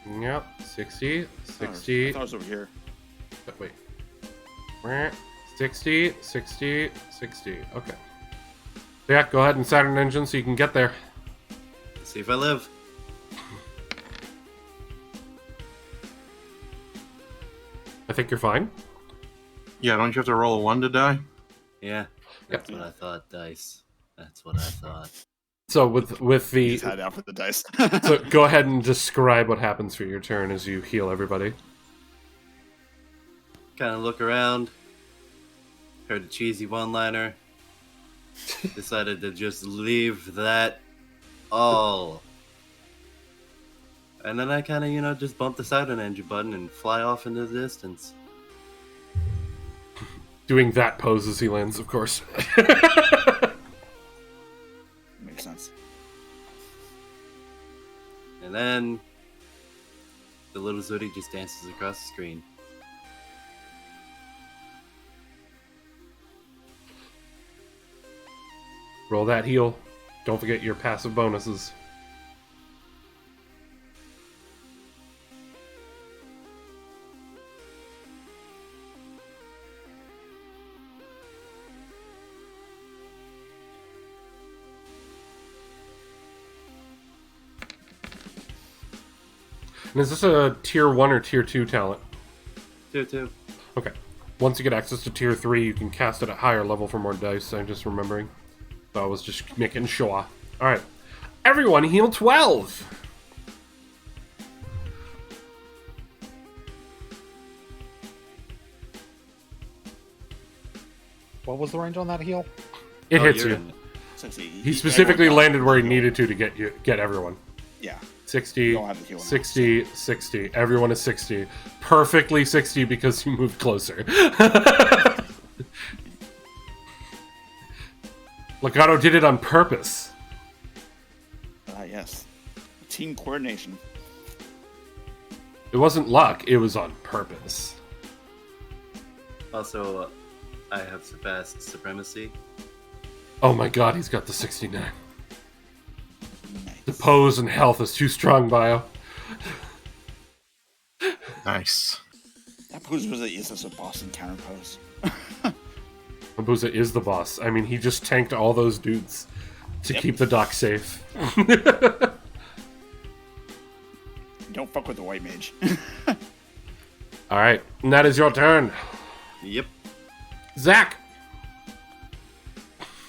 Nope. 60. 60. I thought it was over here. Wait. 60. 60. 60. Okay. Yeah, go ahead and Saturn engine so you can get there. See if I live. I think you're fine. Yeah, don't you have to roll a 1 to die? Yeah. That's what I thought, dice. That's what I thought. So with the He's had out for the dice. so go ahead and describe what happens for your turn as you heal everybody. Kind of look around. Heard a cheesy one-liner. Decided to just leave that all. And then I kind of, just bump the Saturn engine button and fly off into the distance. Doing that pose as he lands, of course. Makes sense. And then the little Zooty just dances across the screen. Roll that heal. Don't forget your passive bonuses. And is this a tier 1 or tier 2 talent? Tier 2. Okay. Once you get access to tier 3, you can cast it at higher level for more dice. I'm just remembering. So I was just making sure. Alright. Everyone heal 12! What was the range on that heal? It hits you're you. in it. So see, He specifically everyone got landed where he the needed to get everyone. Yeah. 60, You don't have the heal now, 60, 60. Everyone is 60. Perfectly 60 because you moved closer. Legato did it on purpose. Yes. Team coordination. It wasn't luck, it was on purpose. Also, I have surpassed supremacy. Oh my god, he's got the 69. Nice. The pose and health is too strong, Bio. Nice. That pose was a Boston counter pose. Mabuza is the boss. I mean, he just tanked all those dudes to keep the dock safe. Don't fuck with the white mage. Alright, and that is your turn. Yep. Zach!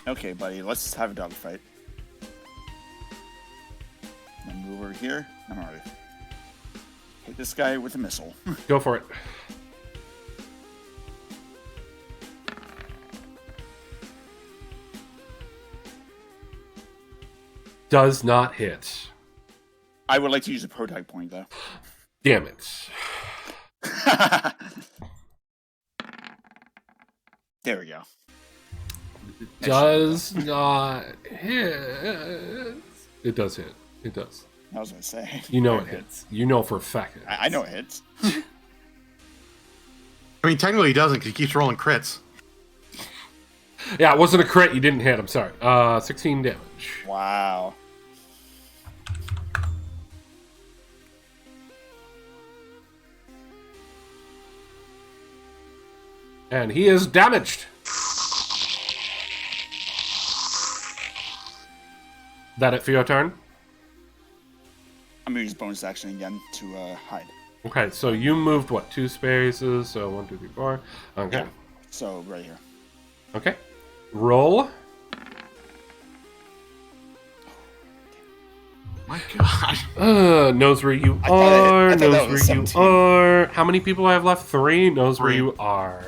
Okay, buddy, let's have a dogfight. Then move over here. I'm already. Hit this guy with a missile. Go for it. Does not hit. I would like to use a protag point, though. Damn it. There we go. Does not hit. It does hit. It does. I was gonna say. You know it hits. You know for a fact it hits. I know it hits. I mean, technically he doesn't because he keeps rolling crits. Yeah, it wasn't a crit. You didn't hit. I'm sorry. 16 damage. Wow. And he is damaged. That it for your turn? I'm gonna use bonus action again to hide. Okay, so you moved what? 2 spaces. So 1, 2, 3, 4. Okay. Yeah. So right here. Okay. Roll. My God. Knows where you I thought are. that Knows was where you 17. are. How many people I have left? 3. Knows where 3. you are.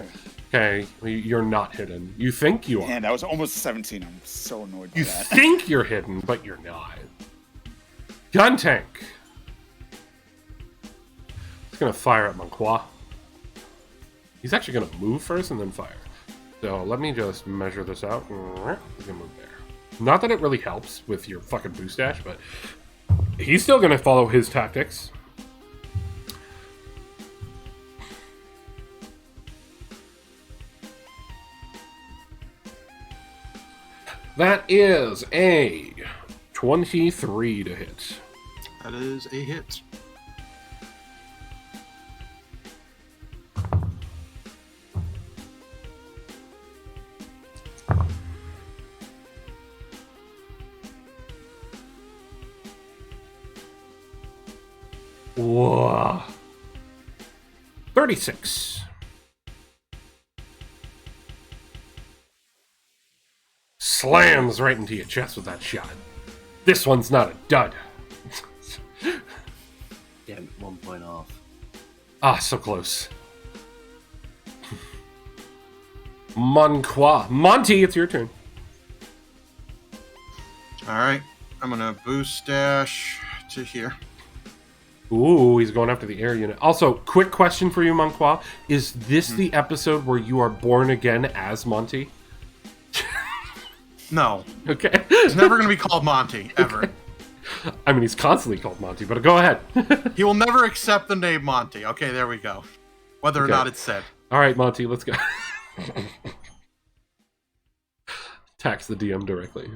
Okay, you're not hidden. You think you are. And I was almost 17. I'm so annoyed by You that. think you're hidden, but you're not. Gun tank. He's going to fire at Monqua. He's actually going to move first and then fire. So let me just measure this out. He's going to move there. Not that it really helps with your fucking boost dash, but he's still going to follow his tactics. That is a 23 to hit. That is a hit. Whoa. 36. Slams right into your chest with that shot. This one's not a dud. Damn it, 1 point off. Ah, so close. Monqua. Monty, it's your turn. Alright, I'm gonna boost dash to here. Ooh, he's going after the air unit. Also, quick question for you, Monqua. Is this the episode where you are born again as Monty? No. Okay. He's never gonna be called Monty, ever. Okay. I mean, he's constantly called Monty, but go ahead. He will never accept the name Monty. Okay, there we go. Whether or not it's said. All right, Monty, let's go. Tax the DM directly.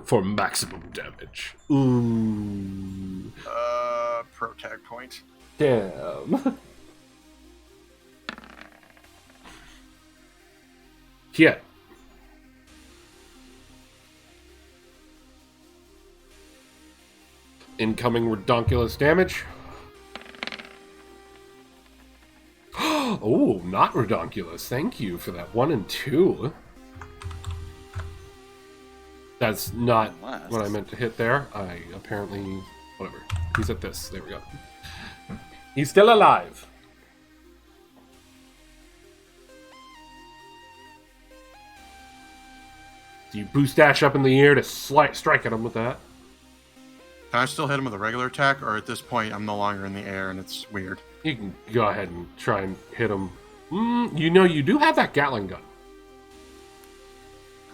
For maximum damage. Ooh. Pro tag point. Damn. Yeah. Incoming redonkulous damage. Oh, not redonkulous. Thank you for that 1 and 2. That's not what I meant to hit there. I apparently... Whatever. He's at this. There we go. He's still alive. Do you boost dash up in the air to strike at him with that? Can I still hit him with a regular attack, or at this point I'm no longer in the air and it's weird? You can go ahead and try and hit him. You know, you do have that Gatling gun.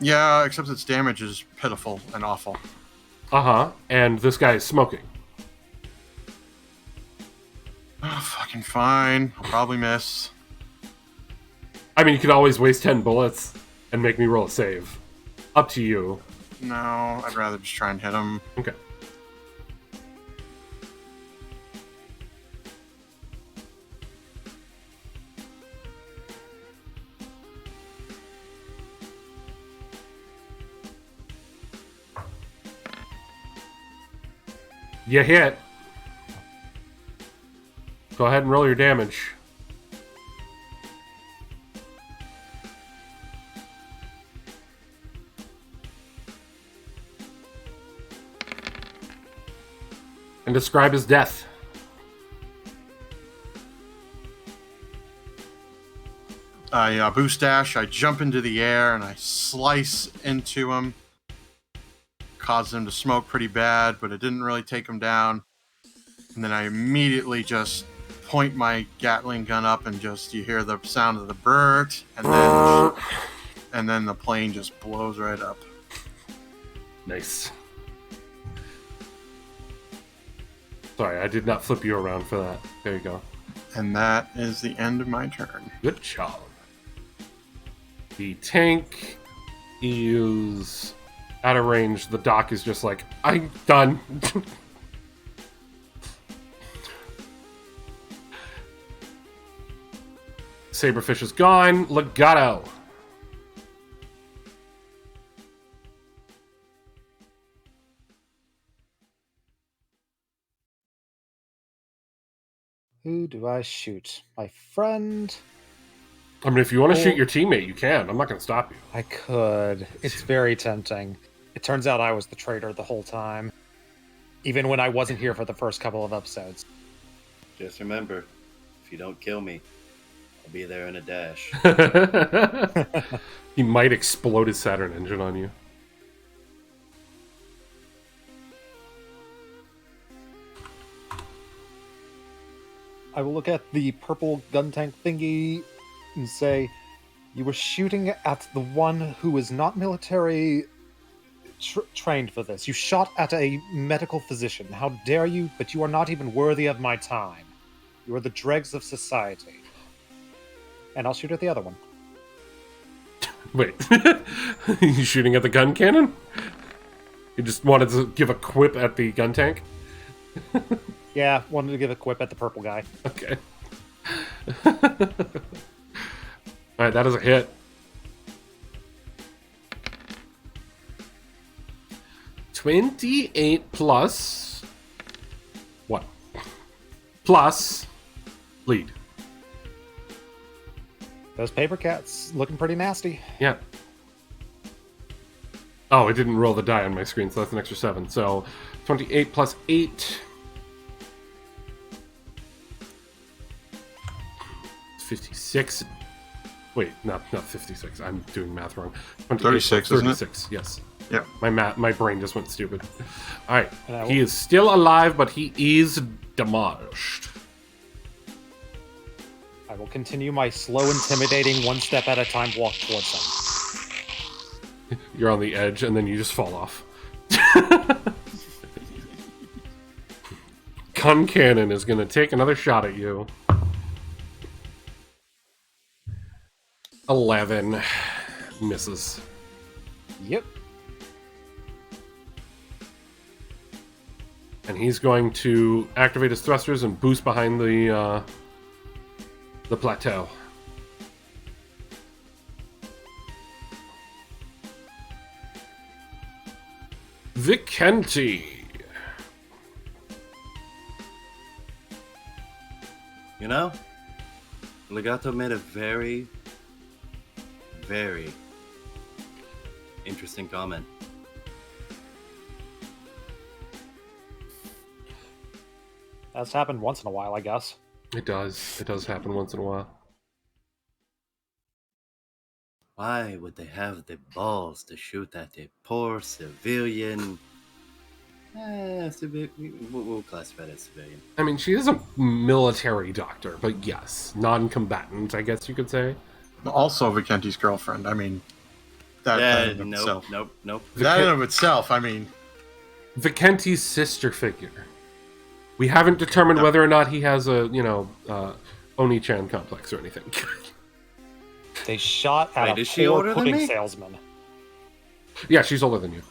Yeah, except its damage is pitiful and awful. Uh-huh. And this guy is smoking. Oh, fucking fine. I'll probably miss. I mean, you could always waste 10 bullets and make me roll a save. Up to you. No, I'd rather just try and hit him. Okay. You hit. Go ahead and roll your damage. And describe his death. I boost dash, I jump into the air, and I slice into him. Caused him to smoke pretty bad, but it didn't really take him down. And then I immediately just point my Gatling gun up, and just you hear the sound of the bird, and then the plane just blows right up. Nice. Sorry, I did not flip you around for that. There you go. And that is the end of my turn. Good job. The tank is out of range. The dock is just like, I'm done. Saberfish is gone. Legato. Who do I shoot? My friend? I mean, if you want to shoot your teammate, you can. I'm not going to stop you. I could. It's very tempting. It turns out I was the traitor the whole time. Even when I wasn't here for the first couple of episodes. Just remember, if you don't kill me, I'll be there in a dash. He might explode his Saturn engine on you. I will look at the purple gun tank thingy and say, you were shooting at the one who is not military trained for this. You shot at a medical physician. How dare you? But you are not even worthy of my time. You are the dregs of society. And I'll shoot at the other one. Wait. You shooting at the gun cannon? You just wanted to give a quip at the gun tank? Yeah, wanted to give a quip at the purple guy. Okay. Alright, that is a hit. $28 plus... What? Plus... lead. Those paper cats looking pretty nasty. Yeah. Oh, it didn't roll the die on my screen, so that's an extra 7. So, 28 plus 8... 56. Wait, not 56. I'm doing math wrong. 36, 36, yes. Yeah. My brain just went stupid. Alright. And He is still alive, but he is demolished. I will continue my slow, intimidating, one step at a time walk towards them. You're on the edge, and then you just fall off. Gun cannon is going to take another shot at you. 11 misses. Yep. And he's going to activate his thrusters and boost behind the plateau. Vicenti. You know, Legato made a very interesting comment. That's happened once in a while, I guess. It does. It does happen once in a while. Why would they have the balls to shoot at a poor civilian? We'll classify it as civilian. I mean, she is a military doctor, but yes, non-combatant, I guess you could say. Also Vicenti's girlfriend. I mean, that in itself. Nope. That in of itself, I mean... Vicenti's sister figure. We haven't determined whether or not he has a, Oni-chan complex or anything. They shot at Wait, a is she poor older than pudding me? salesman. Yeah, she's older than you.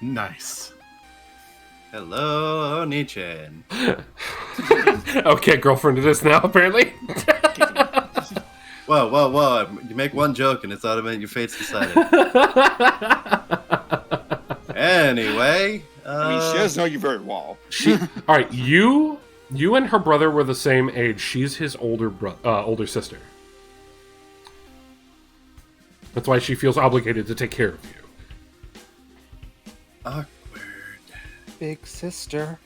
Nice. Hello, Oni-chan. Okay, girlfriend it is now, apparently. Whoa. You make one joke and it's automatic, your fate's decided. Anyway... I mean, she doesn't know you very well. All right, you and her brother were the same age. She's his older sister. That's why she feels obligated to take care of you. Awkward. Big sister.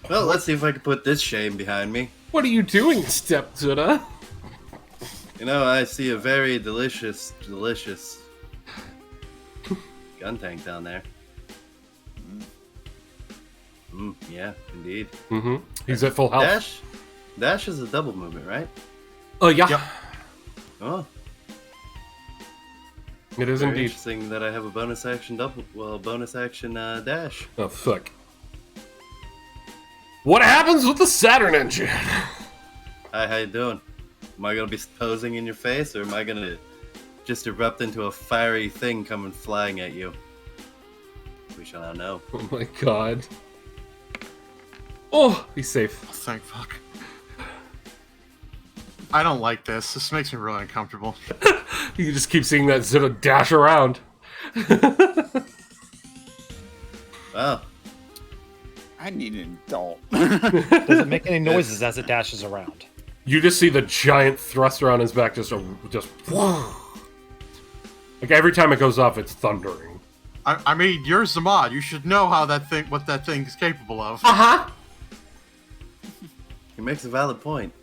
Well, let's see if I can put this shame behind me. What are you doing, stepzilla? You know, I see a very delicious gun tank down there. Yeah, indeed. Mm-hmm. He's at full health. Dash is a double movement, right? Oh, yeah. Yep. Oh, It is very indeed. interesting that I have a bonus action dash. Oh, fuck. What happens with the Saturn engine? Hi, how you doing? Am I gonna be posing in your face, or am I gonna just erupt into a fiery thing coming flying at you? We shall now know. Oh my god. Oh, he's safe. Thank fuck. I don't like this. This makes me really uncomfortable. You just keep seeing that Zilla dash around. Wow. I need an adult. Does it make any noises as it dashes around? You just see the giant thruster on his back just like every time it goes off, it's thundering. I mean, you're Zamad. You should know how what that thing is capable of. Uh-huh. He makes a valid point.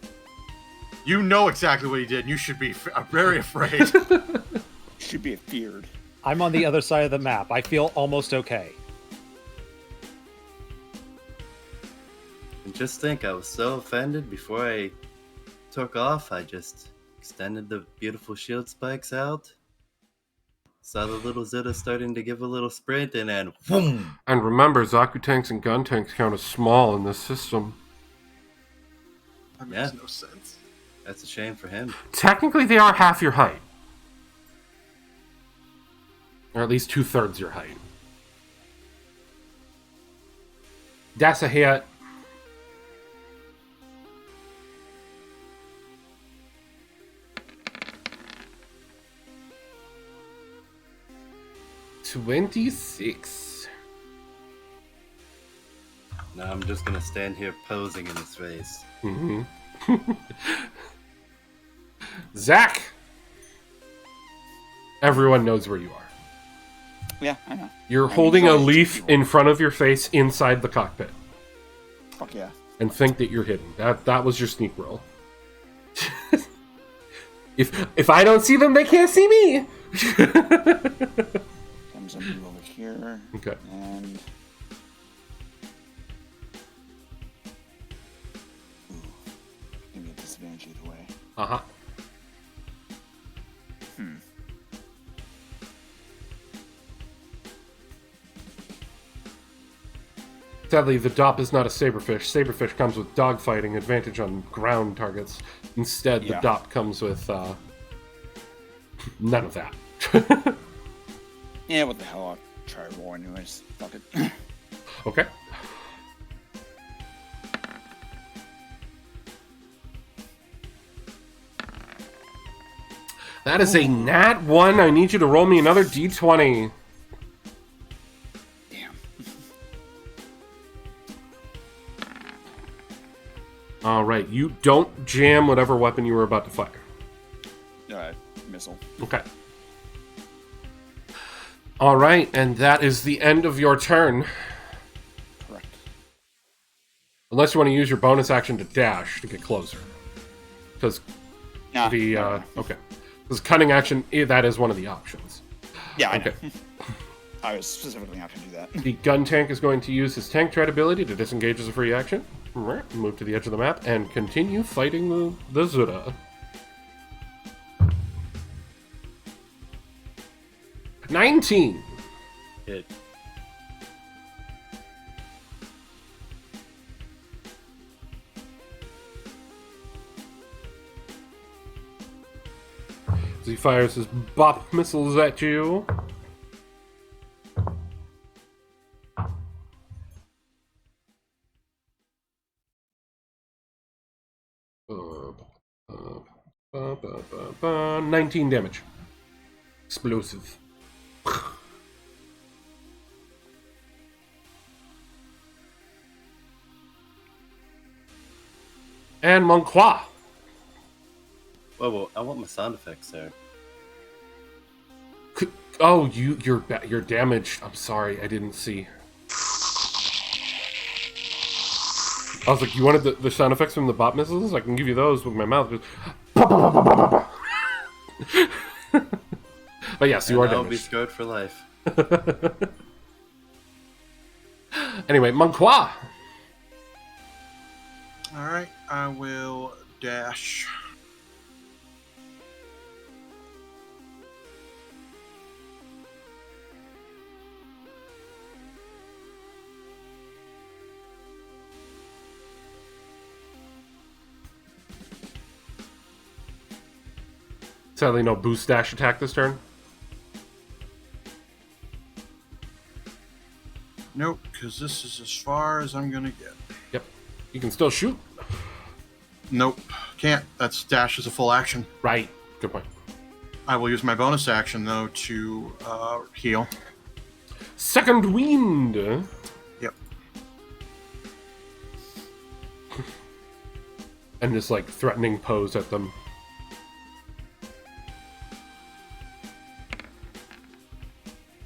You know exactly what he did. And you should be very afraid. Should be feared. I'm on the other side of the map. I feel almost okay. And just think, I was so offended before I took off, I just extended the beautiful shield spikes out. Saw the little Zeta starting to give a little sprint, and then boom! And remember, Zaku tanks and gun tanks count as small in this system. That makes no sense. That's a shame for him. Technically, they are half your height. Or at least 2/3 your height. That's a hit. $26. Now I'm just gonna stand here posing in his face. Mm-hmm. Zach! Everyone knows where you are. Yeah, I know. You're I mean, holding there's a only two leaf people. in front of your face inside the cockpit. Fuck yeah. And think that you're hidden. That was your sneak roll. If I don't see them, they can't see me! Comes a move over here. Okay. And... Ooh. Give me a disadvantage either way. Uh-huh. Sadly, the DOP is not a Saberfish. Saberfish comes with dogfighting, advantage on ground targets. Instead, the Yeah. DOP comes with none of that. Yeah, what the hell? I'll try to roll anyways. Fuck it. Okay. That is a nat 1. I need you to roll me another d20. Damn. Alright, you don't jam whatever weapon you were about to fire. Missile. Okay. Alright, and that is the end of your turn. Correct. Unless you want to use your bonus action to dash to get closer. Because Nah, the, no. okay. Because cunning action, that is one of the options. Yeah, I Okay. know. I was specifically not going to do that. The gun tank is going to use his tank tread ability to disengage as a free action. Move to the edge of the map and continue fighting the Zura. 19. Hit. As he fires his bop missiles at you. Ba, ba, ba, ba. 19 damage. Explosive. And Monqua. Whoa, I want my sound effects there. Oh, you're damaged. I'm sorry, I didn't see. I was like, you wanted the sound effects from the bot missiles? I can give you those with my mouth. Just... But yes, you are I'll be damaged. scarred for life. Anyway, Monqua. Alright, I will dash. Sadly, no boost dash attack this turn. Nope, because this is as far as I'm gonna get. Yep. You can still shoot. Nope, can't. That's dash is a full action. Right. Good point. I will use my bonus action though to heal. Second wind. Yep. And this like threatening pose at them.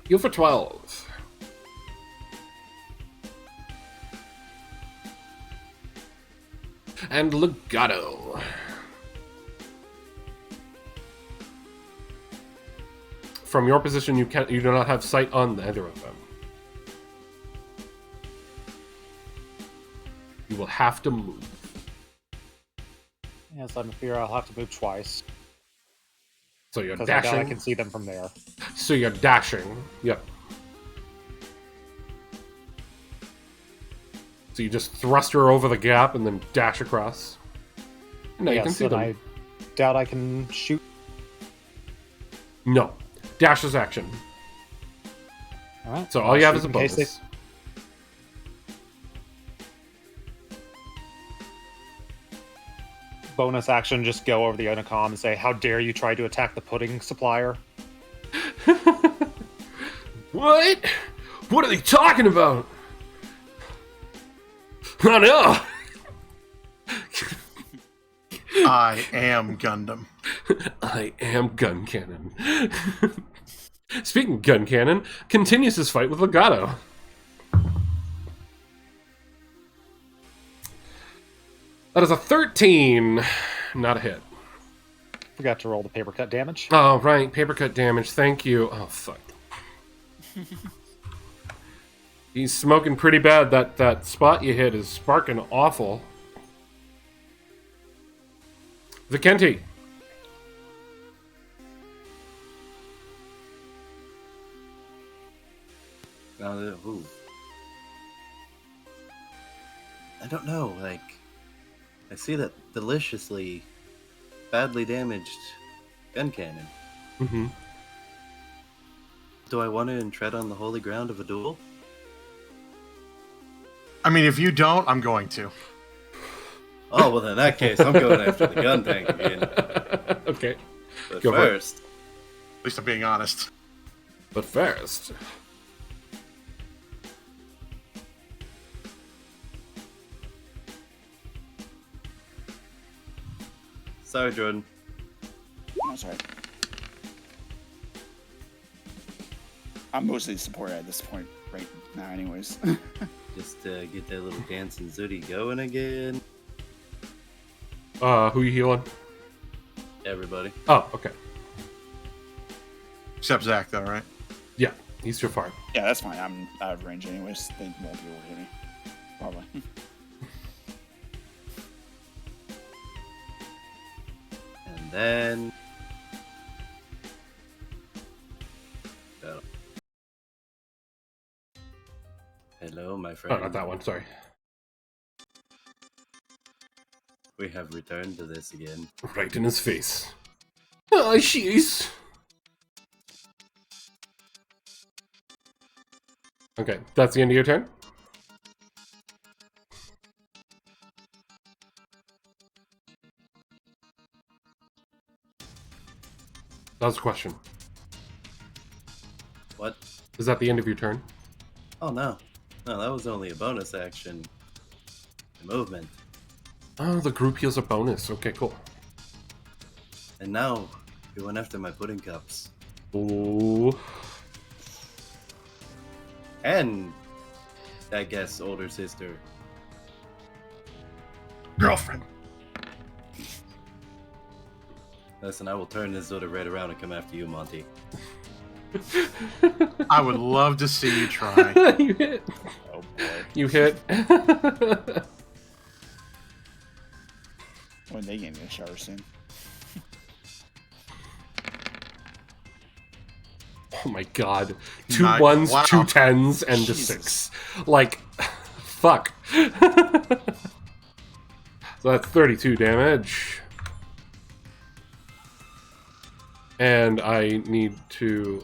Heal for 12. And Legato. From your position, you do not have sight on either of them. You will have to move. Yes, I'm fear I'll have to move twice. So you're Because I doubt I dashing. can see them from there. So you're dashing. Yep. So you just thrust her over the gap and then dash across. No, you can Yes, see and them. I doubt I can shoot. No. Dash is action. Alright. So all you have is a in case bonus. bonus action, just go over the intercom and say, "How dare you try to attack the pudding supplier?" What? What are they talking about? I know. I am Gundam. I am Gun Cannon. Speaking of Gun Cannon, continues his fight with Legato. That is a 13. Not a hit. Forgot to roll the paper cut damage. Oh, right. Paper cut damage. Thank you. Oh, fuck. He's smoking pretty bad. That spot you hit is sparking awful. Vikenti. Ooh. I don't know, like, I see that deliciously badly damaged gun cannon. Mm-hmm. Do I want to tread on the holy ground of a duel? I mean, if you don't, I'm going to. Oh, well, in that case, I'm going after the gun tank again. Okay. But Go for it. first, At least I'm being honest. But first... sorry, Jordan. Oh, sorry. I'm mostly the supporter at this point right now, anyways. Just get that little dancing zooty going again. who you healing? Everybody. Oh, okay. Except Zach, though, right? Yeah, he's too far. Yeah, that's fine. I'm out of range anyways. They won't be able to hit me. Probably. And then... oh. Hello, my Oh, friend. not that one. Sorry. We have returned to this again. Right in his face. Oh, jeez. Okay, that's the end of your turn? That was a question. What? Is that the end of your turn? Oh, no. No, that was only a bonus action. Movement. Oh, the group heals a bonus. Okay, cool. And now, you went after my pudding cups. Ooh. And, I guess, older sister. Girlfriend. Listen, I will turn this Zoda right around and come after you, Monty. I would love to see you try. You hit. Oh boy. You hit. When they get me a shower soon. Oh my god. 2 Nice. 1s, Wow. 2 10s, and a Jesus. 6. Like, fuck. So that's 32 damage. And I need to,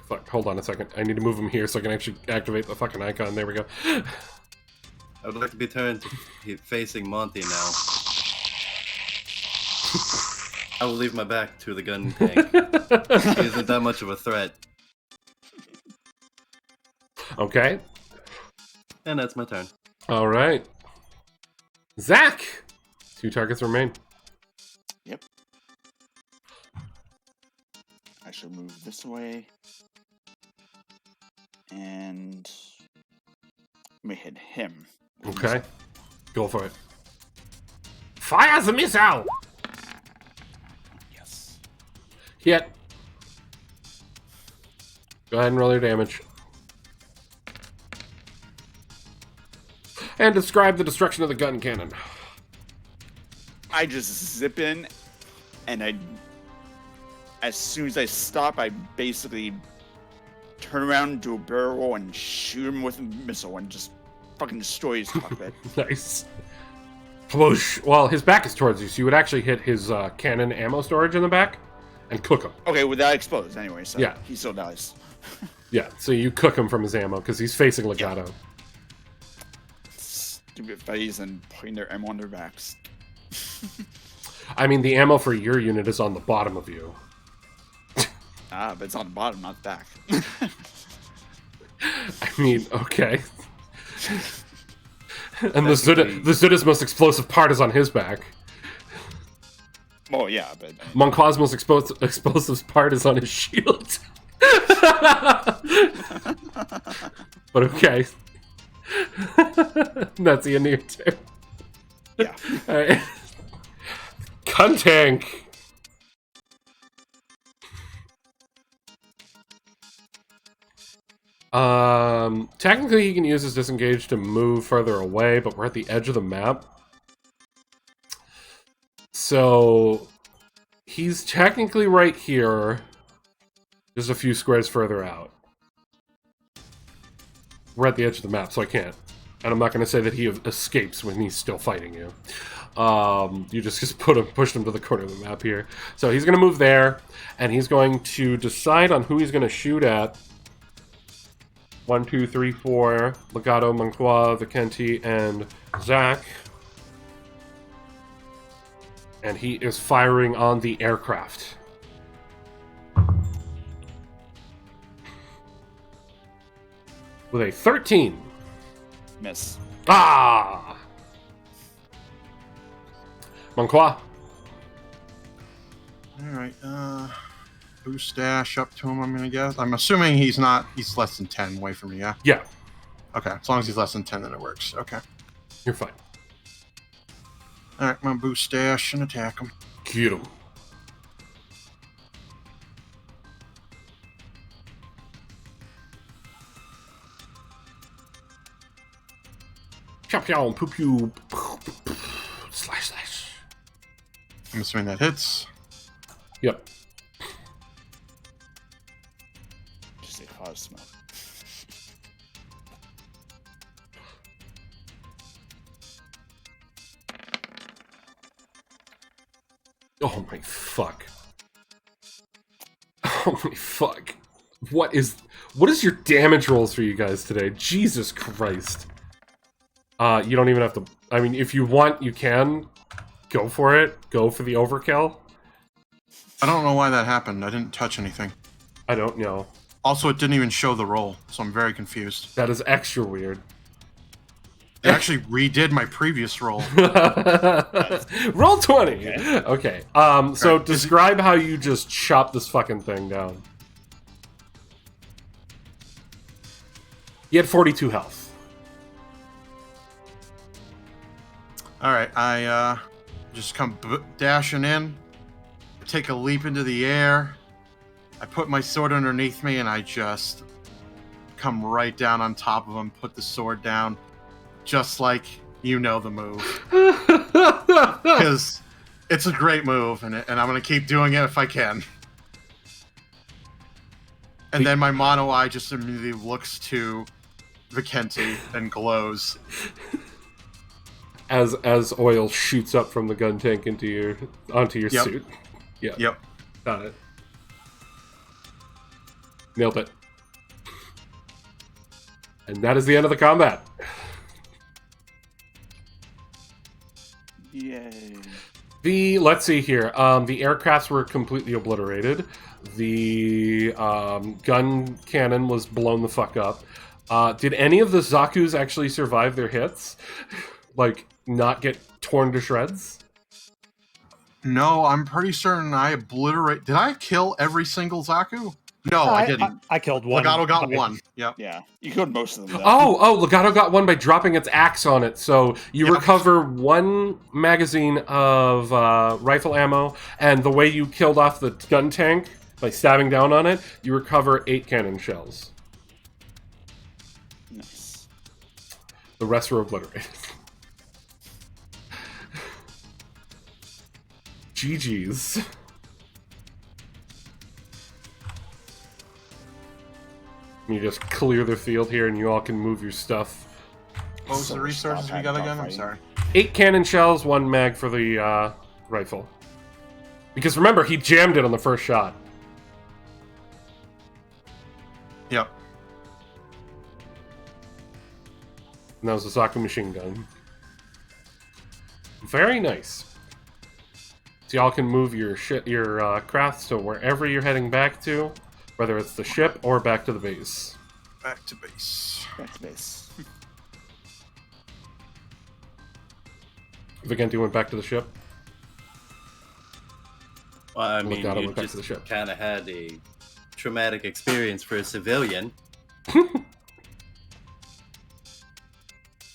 fuck, hold on a second. I need to move him here so I can actually activate the fucking icon. There we go. I would like to be turned to facing Monty now. I will leave my back to the gun tank. He isn't that much of a threat. Okay. And that's my turn. All right. Zach! 2 targets remain. Yep. I shall move this way. And let me hit him. Okay. Go for it. Fire the missile! Yes. Hit. Go ahead and roll your damage. And describe the destruction of the gun cannon. I just zip in, and as soon as I stop, I basically turn around, do a barrel roll, and shoot him with a missile, and just fucking destroy his cockpit. Nice. Whoosh. Well, his back is towards you, so you would actually hit his cannon ammo storage in the back and cook him. Okay, well, that explodes anyway, so Yeah. he still dies. Yeah, so you cook him from his ammo because he's facing Legato. Stupid buddies and putting their ammo on their backs. I mean, the ammo for your unit is on the bottom of you. But it's on the bottom, not the back. I mean, okay. And the Zuda's most explosive part is on his back. Oh, yeah, but... Monqua's most explosive part is on his shield. But okay. That's the near too. Yeah. Alright. Gun tank. Technically he can use his disengage to move further away, but we're at the edge of the map. So he's technically right here, just a few squares further out. We're at the edge of the map, so I can't. And I'm not going to say that he escapes when he's still fighting you. You just pushed him to the corner of the map here. So he's going to move there, and he's going to decide on who he's going to shoot at. 1, 2, 3, 4. Legato, Monqua, Vicente, and Zach. And he is firing on the aircraft. With a 13. Miss. Ah! Monqua. Alright, boost dash up to him, I'm gonna guess. I'm assuming he's less than 10 away from me, yeah? Yeah, Okay, as long as he's less than 10, then it works. Okay. you're fine. Alright, I'm gonna boost dash and attack him. Get him. Pew pew, poo pew, slash slash. I'm assuming that hits. Yep. Just a cause smoke. Oh my fuck. Oh my fuck. What is your damage rolls for you guys today? Jesus Christ. You don't even have to... I mean, if you want, you can. Go for it. Go for the overkill. I don't know why that happened. I didn't touch anything. I don't know. Also, it didn't even show the roll, so I'm very confused. That is extra weird. It actually redid my previous roll. Roll 20! Okay. So Right. describe how you just chop this fucking thing down. He had 42 health. Alright, I just come dashing in. I take a leap into the air. I put my sword underneath me and I just come right down on top of him, put the sword down. Just like you know the move. Because it's a great move, and I'm going to keep doing it if I can. And then my mono eye just immediately looks to Vicente and glows. As oil shoots up from the gun tank onto your Yep. suit. Yeah. Yep. Got it. Nailed it. And that is the end of the combat. Yay. Let's see here. The aircrafts were completely obliterated. The gun cannon was blown the fuck up. Did any of the Zaku's actually survive their hits? Like, not get torn to shreds? No, I'm pretty certain I obliterate. Did I kill every single Zaku? No, I didn't. I killed one. Legato got one. Yep. Yeah, you killed most of them. Though. Oh, Legato got one by dropping its axe on it. So you recover one magazine of rifle ammo, and the way you killed off the gun tank by stabbing down on it, you recover 8 cannon shells. Nice. The rest were obliterated. GG's. You just clear the field here and you all can move your stuff. What was the resources we got again? I'm sorry. 8 cannon shells, 1 mag for the rifle. Because remember, he jammed it on the first shot. Yep. And that was a Zaku machine gun. Very nice. So y'all can move your crafts to wherever you're heading back to, whether it's the ship or back to the base. Back to base. Back to base. Vigenti went back to the ship. Well, I mean, Legato you went back to the just ship. kind of had a traumatic experience for a civilian.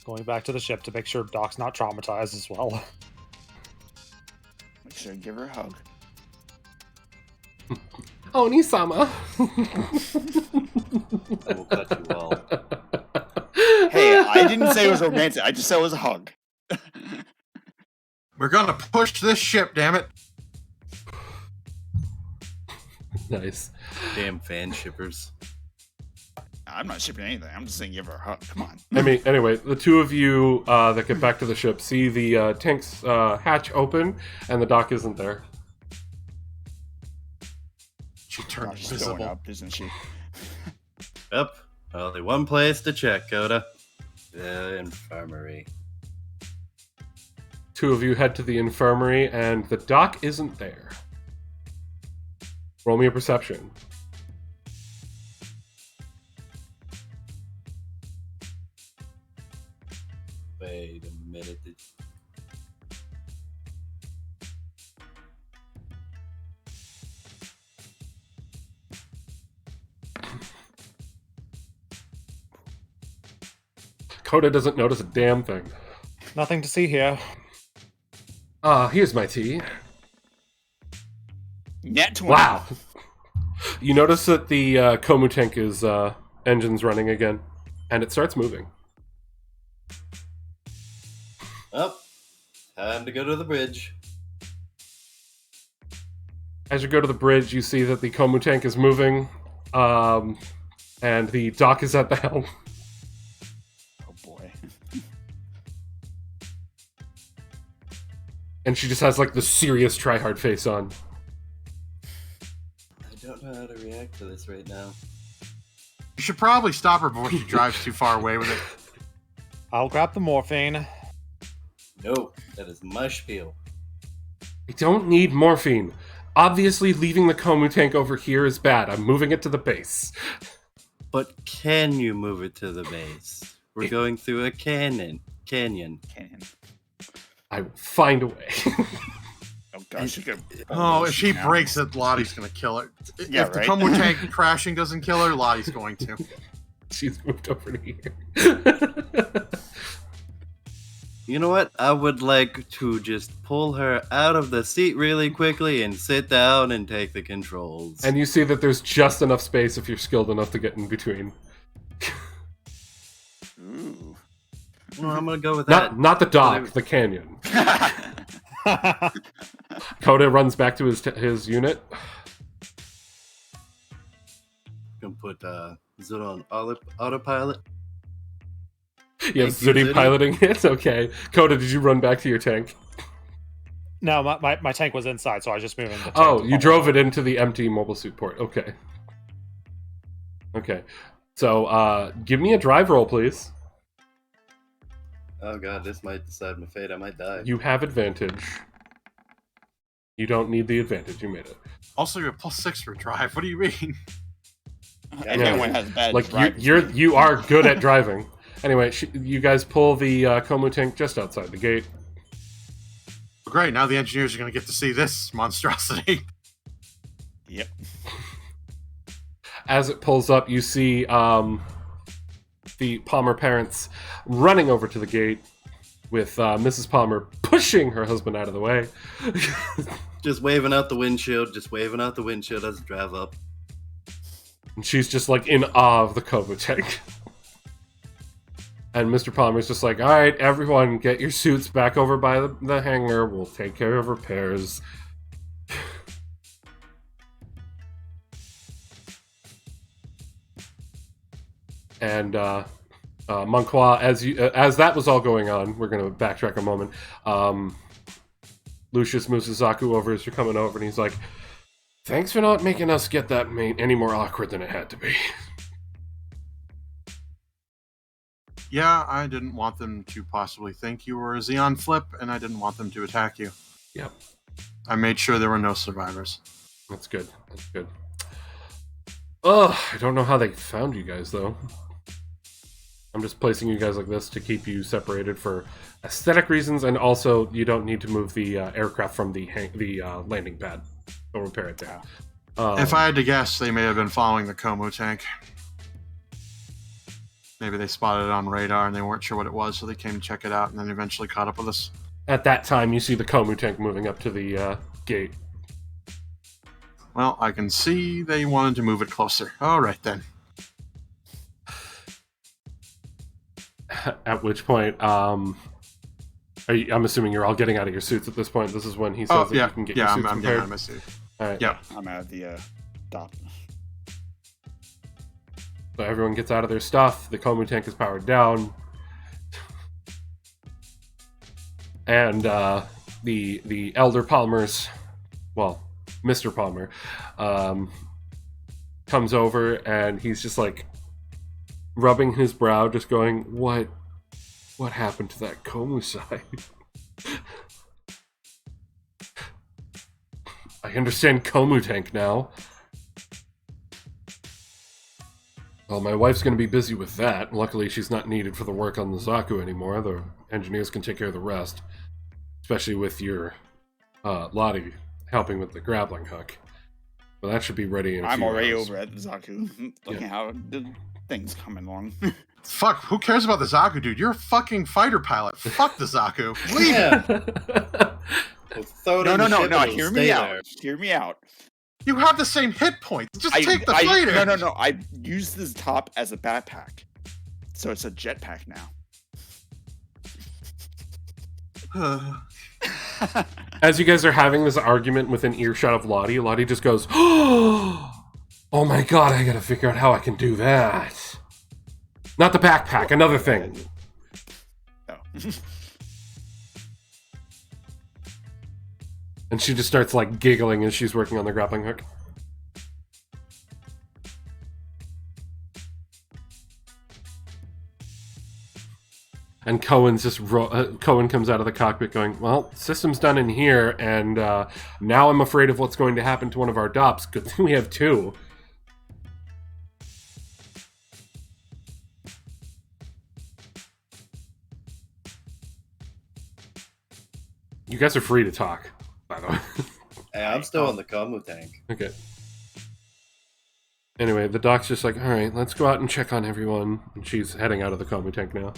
Going back to the ship to make sure Doc's not traumatized as well. Make sure to give her a hug. Oh, Nisama. I will cut you all. Hey, I didn't say it was romantic. I just said it was a hug. We're gonna push this ship, damn it. Nice. Damn fan shippers. I'm not shipping anything. I'm just saying give her a hug. Come on. I mean, anyway, the two of you that get back to the ship see the tank's hatch open, and the dock isn't there. She turned She's going invisible. up, isn't she? Yep. Only one place to check, Coda. The infirmary. Two of you head to the infirmary, and the dock isn't there. Roll me a perception. Wait a minute. Coda doesn't notice a damn thing. Nothing to see here. Here's my tea. Net 20. Wow. You notice that the Komu tank is engine's running again, and it starts moving. Oh, time to go to the bridge. As you go to the bridge, you see that the Komu tank is moving, and the dock is at the helm. Oh boy. And she just has like the serious try-hard face on. I don't know how to react to this right now. You should probably stop her before she drives too far away with it. I'll grab the morphine. No, that is mush peel. I don't need morphine. Obviously, leaving the Komu tank over here is bad. I'm moving it to the base. But can you move it to the base? We're going through a canyon. Canyon. I will find a way. Oh gosh, you could. Oh, if she breaks it, Lottie's gonna kill her. Yeah, If the right? Komu tank crashing doesn't kill her, Lottie's going to. She's moved over to here. You know what? I would like to just pull her out of the seat really quickly and sit down and take the controls. And you see that there's just enough space if you're skilled enough to get in between. Ooh. Well, I'm gonna go with that. Not the dock, the canyon. Coda runs back to his unit. Gonna put Zoro on autopilot. You have Thank you, Zudi Zudi. piloting it? Okay. Coda, did you run back to your tank? No, my tank was inside, so I was just moving the tank. Oh, to you follow. drove it into the empty mobile suit port. Okay. Okay. So, give me a drive roll, please. Oh god, this might decide my fate. I might die. You have advantage. You don't need the advantage. You made it. Also, you're +6 for drive. What do you mean? Everyone has bad Like driving you are good at driving. Anyway, you guys pull the Komu tank just outside the gate. Great, now the engineers are gonna get to see this monstrosity. Yep. As it pulls up, you see the Palmer parents running over to the gate with Mrs. Palmer pushing her husband out of the way. Just waving out the windshield. Just waving out the windshield as I drive up. And she's just like in awe of the Komu tank. And Mr. Palmer's just like, all right, everyone, get your suits back over by the hangar. We'll take care of repairs. And Monqua, as that was all going on, we're going to backtrack a moment. Lucius moves Zaku over as you're coming over, and he's like, thanks for not making us get that any more awkward than it had to be. Yeah, I didn't want them to possibly think you were a Xeon Flip, and I didn't want them to attack you. Yep. I made sure there were no survivors. That's good. That's good. Ugh, I don't know how they found you guys, though. I'm just placing you guys like this to keep you separated for aesthetic reasons, and also you don't need to move the aircraft from the landing pad. They'll repair it there. If I had to guess, they may have been following the Komu tank. Maybe they spotted it on radar and they weren't sure what it was, so they came to check it out and then eventually caught up with us. At that time, you see the Komu tank moving up to the gate. Well, I can see they wanted to move it closer. All right, then. At which point, I'm assuming you're all getting out of your suits at this point. This is when he says that you can get your suits I'm getting out of my suit. All right. Yeah. I'm out of the dock. So everyone gets out of their stuff. The Komu tank is powered down. And the Elder Palmer's, well, Mr. Palmer, comes over and he's just like rubbing his brow, just going, what happened to that Komu side? I understand Komu tank now. Well, my wife's going to be busy with that. Luckily, she's not needed for the work on the Zaku anymore. The engineers can take care of the rest. Especially with your Lottie helping with the grappling hook. Well, that should be ready in a few I'm already hours. over at the Zaku, looking at how the thing's coming along. Fuck, who cares about the Zaku, dude? You're a fucking fighter pilot. Fuck the Zaku. Leave it. We'll throw it in No, the ship and it'll hear stay me out. there. Hear me out. You have the same hit points. Just take the fighter. No. I use this top as a backpack. So it's a jetpack now. As you guys are having this argument within earshot of Lottie, Lottie just goes, oh my god, I gotta figure out how I can do that. Not the backpack, another thing. Oh. And she just starts like giggling as she's working on the grappling hook. And Cohen's just Cohen comes out of the cockpit going, well, system's done in here, and now I'm afraid of what's going to happen to one of our DOPs. Good thing we have two. You guys are free to talk, by the way. Hey, I'm still on the Komu tank. Okay. Anyway, the doc's just like, all right, let's go out and check on everyone. And she's heading out of the Komu tank now.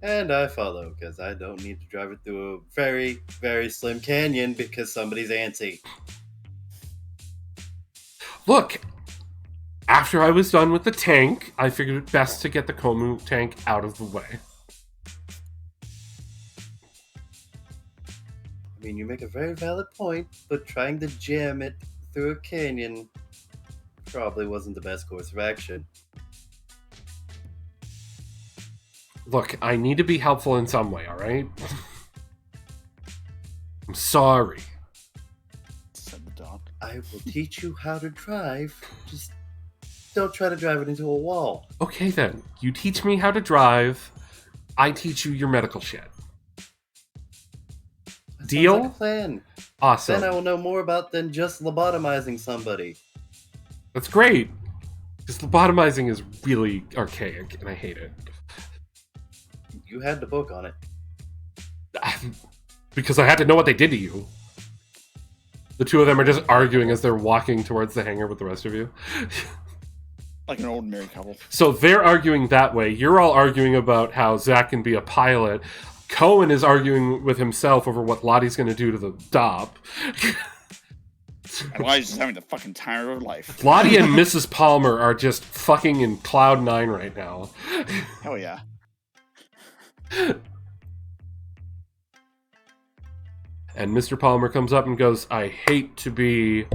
And I follow, because I don't need to drive it through a very, very slim canyon because somebody's antsy. Look, after I was done with the tank, I figured it best to get the Komu tank out of the way. I mean, you make a very valid point, but trying to jam it through a canyon probably wasn't the best course of action. Look, I need to be helpful in some way, alright? I'm sorry. Said the doc. I will teach you how to drive. Just don't try to drive it into a wall. Okay then, you teach me how to drive, I teach you your medical shit. That Deal? sounds like a plan. Awesome. Then I will know more about than just lobotomizing somebody. That's great. Because lobotomizing is really archaic, and I hate it. You had the book on it. Because I had to know what they did to you. The two of them are just arguing as they're walking towards the hangar with the rest of you. Like an old married couple. So they're arguing that way. You're all arguing about how Zach can be a pilot. Cohen is arguing with himself over what Lottie's going to do to the DOP. Elijah's having the fucking time of her life. Lottie and Mrs. Palmer are just fucking in Cloud 9 right now. Hell yeah. And Mr. Palmer comes up and goes, I hate to be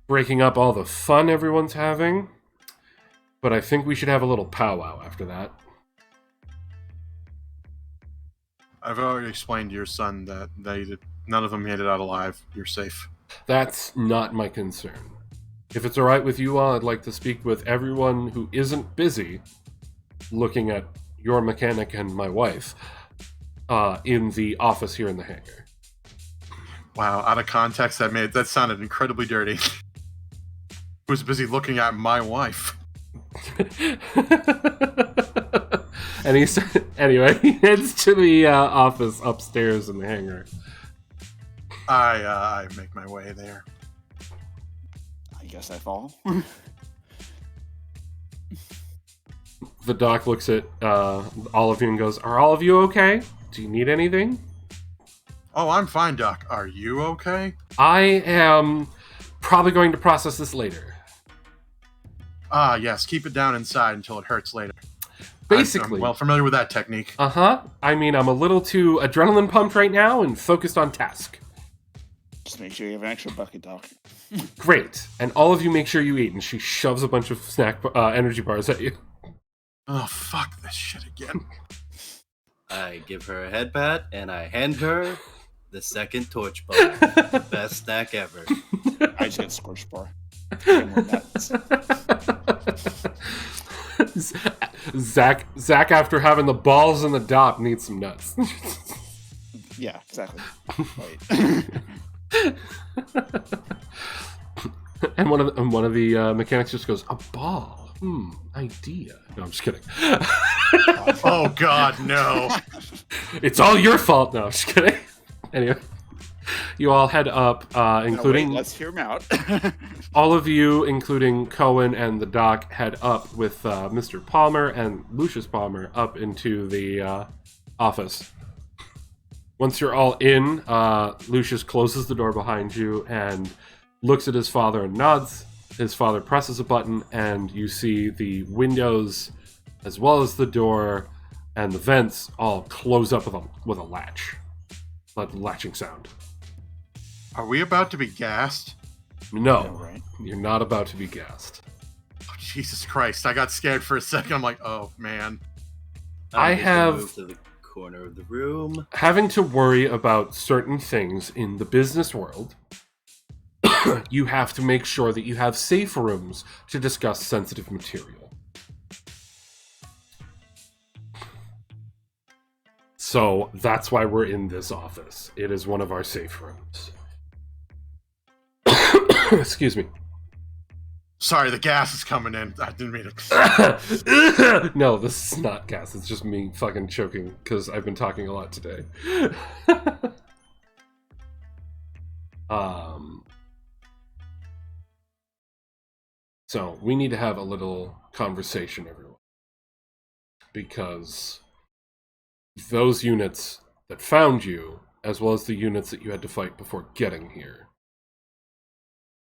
breaking up all the fun everyone's having, but I think we should have a little powwow after that. I've already explained to your son that none of them made it out alive. You're safe. That's not my concern. If it's alright with you all, I'd like to speak with everyone who isn't busy looking at your mechanic and my wife in the office here in the hangar. Wow, out of context, that sounded incredibly dirty. Who's busy looking at my wife? And he anyway, he heads to the office upstairs in the hangar. I make my way there. I guess I fall. The doc looks at all of you and goes, are all of you okay? Do you need anything? Oh, I'm fine, Doc. Are you okay? I am probably going to process this later. Ah, yes. Keep it down inside until it hurts later. Basically. I'm well familiar with that technique. Uh-huh. I mean, I'm a little too adrenaline pumped right now and focused on task. Just make sure you have an extra bucket, Doc. Great. And all of you make sure you eat. And she shoves a bunch of energy bars at you. Oh, fuck this shit again. I give her a head pat, and I hand her the second torch bar. Best snack ever. I just get scorched bar. Get more nuts. Zach, after having the balls in the dock, needs some nuts. Yeah, exactly. Right. And one of the mechanics just goes, a ball. Idea. No, I'm just kidding. Oh, God, no. It's all your fault. No, I'm just kidding. Anyway, you all head up, including... No, wait, let's hear him out. all of you, including Cohen and the doc, head up with Mr. Palmer and Lucius Palmer up into the office. Once you're all in, Lucius closes the door behind you and looks at his father and nods. His father presses a button, and you see the windows, as well as the door and the vents, all close up with a latch. Like latching sound. Are we about to be gassed? No, Yeah, right. You're not about to be gassed. Oh, Jesus Christ. I got scared for a second. I'm like, oh, man. I I'm just gonna have- move to the corner of the room. Having to worry about certain things in the business world, you have to make sure that you have safe rooms to discuss sensitive material. So that's why we're in this office. It is one of our safe rooms. Excuse me. Sorry, the gas is coming in. I didn't mean to... No, this is not gas. It's just me fucking choking because I've been talking a lot today. So we need to have a little conversation, everyone, because those units that found you, as well as the units that you had to fight before getting here,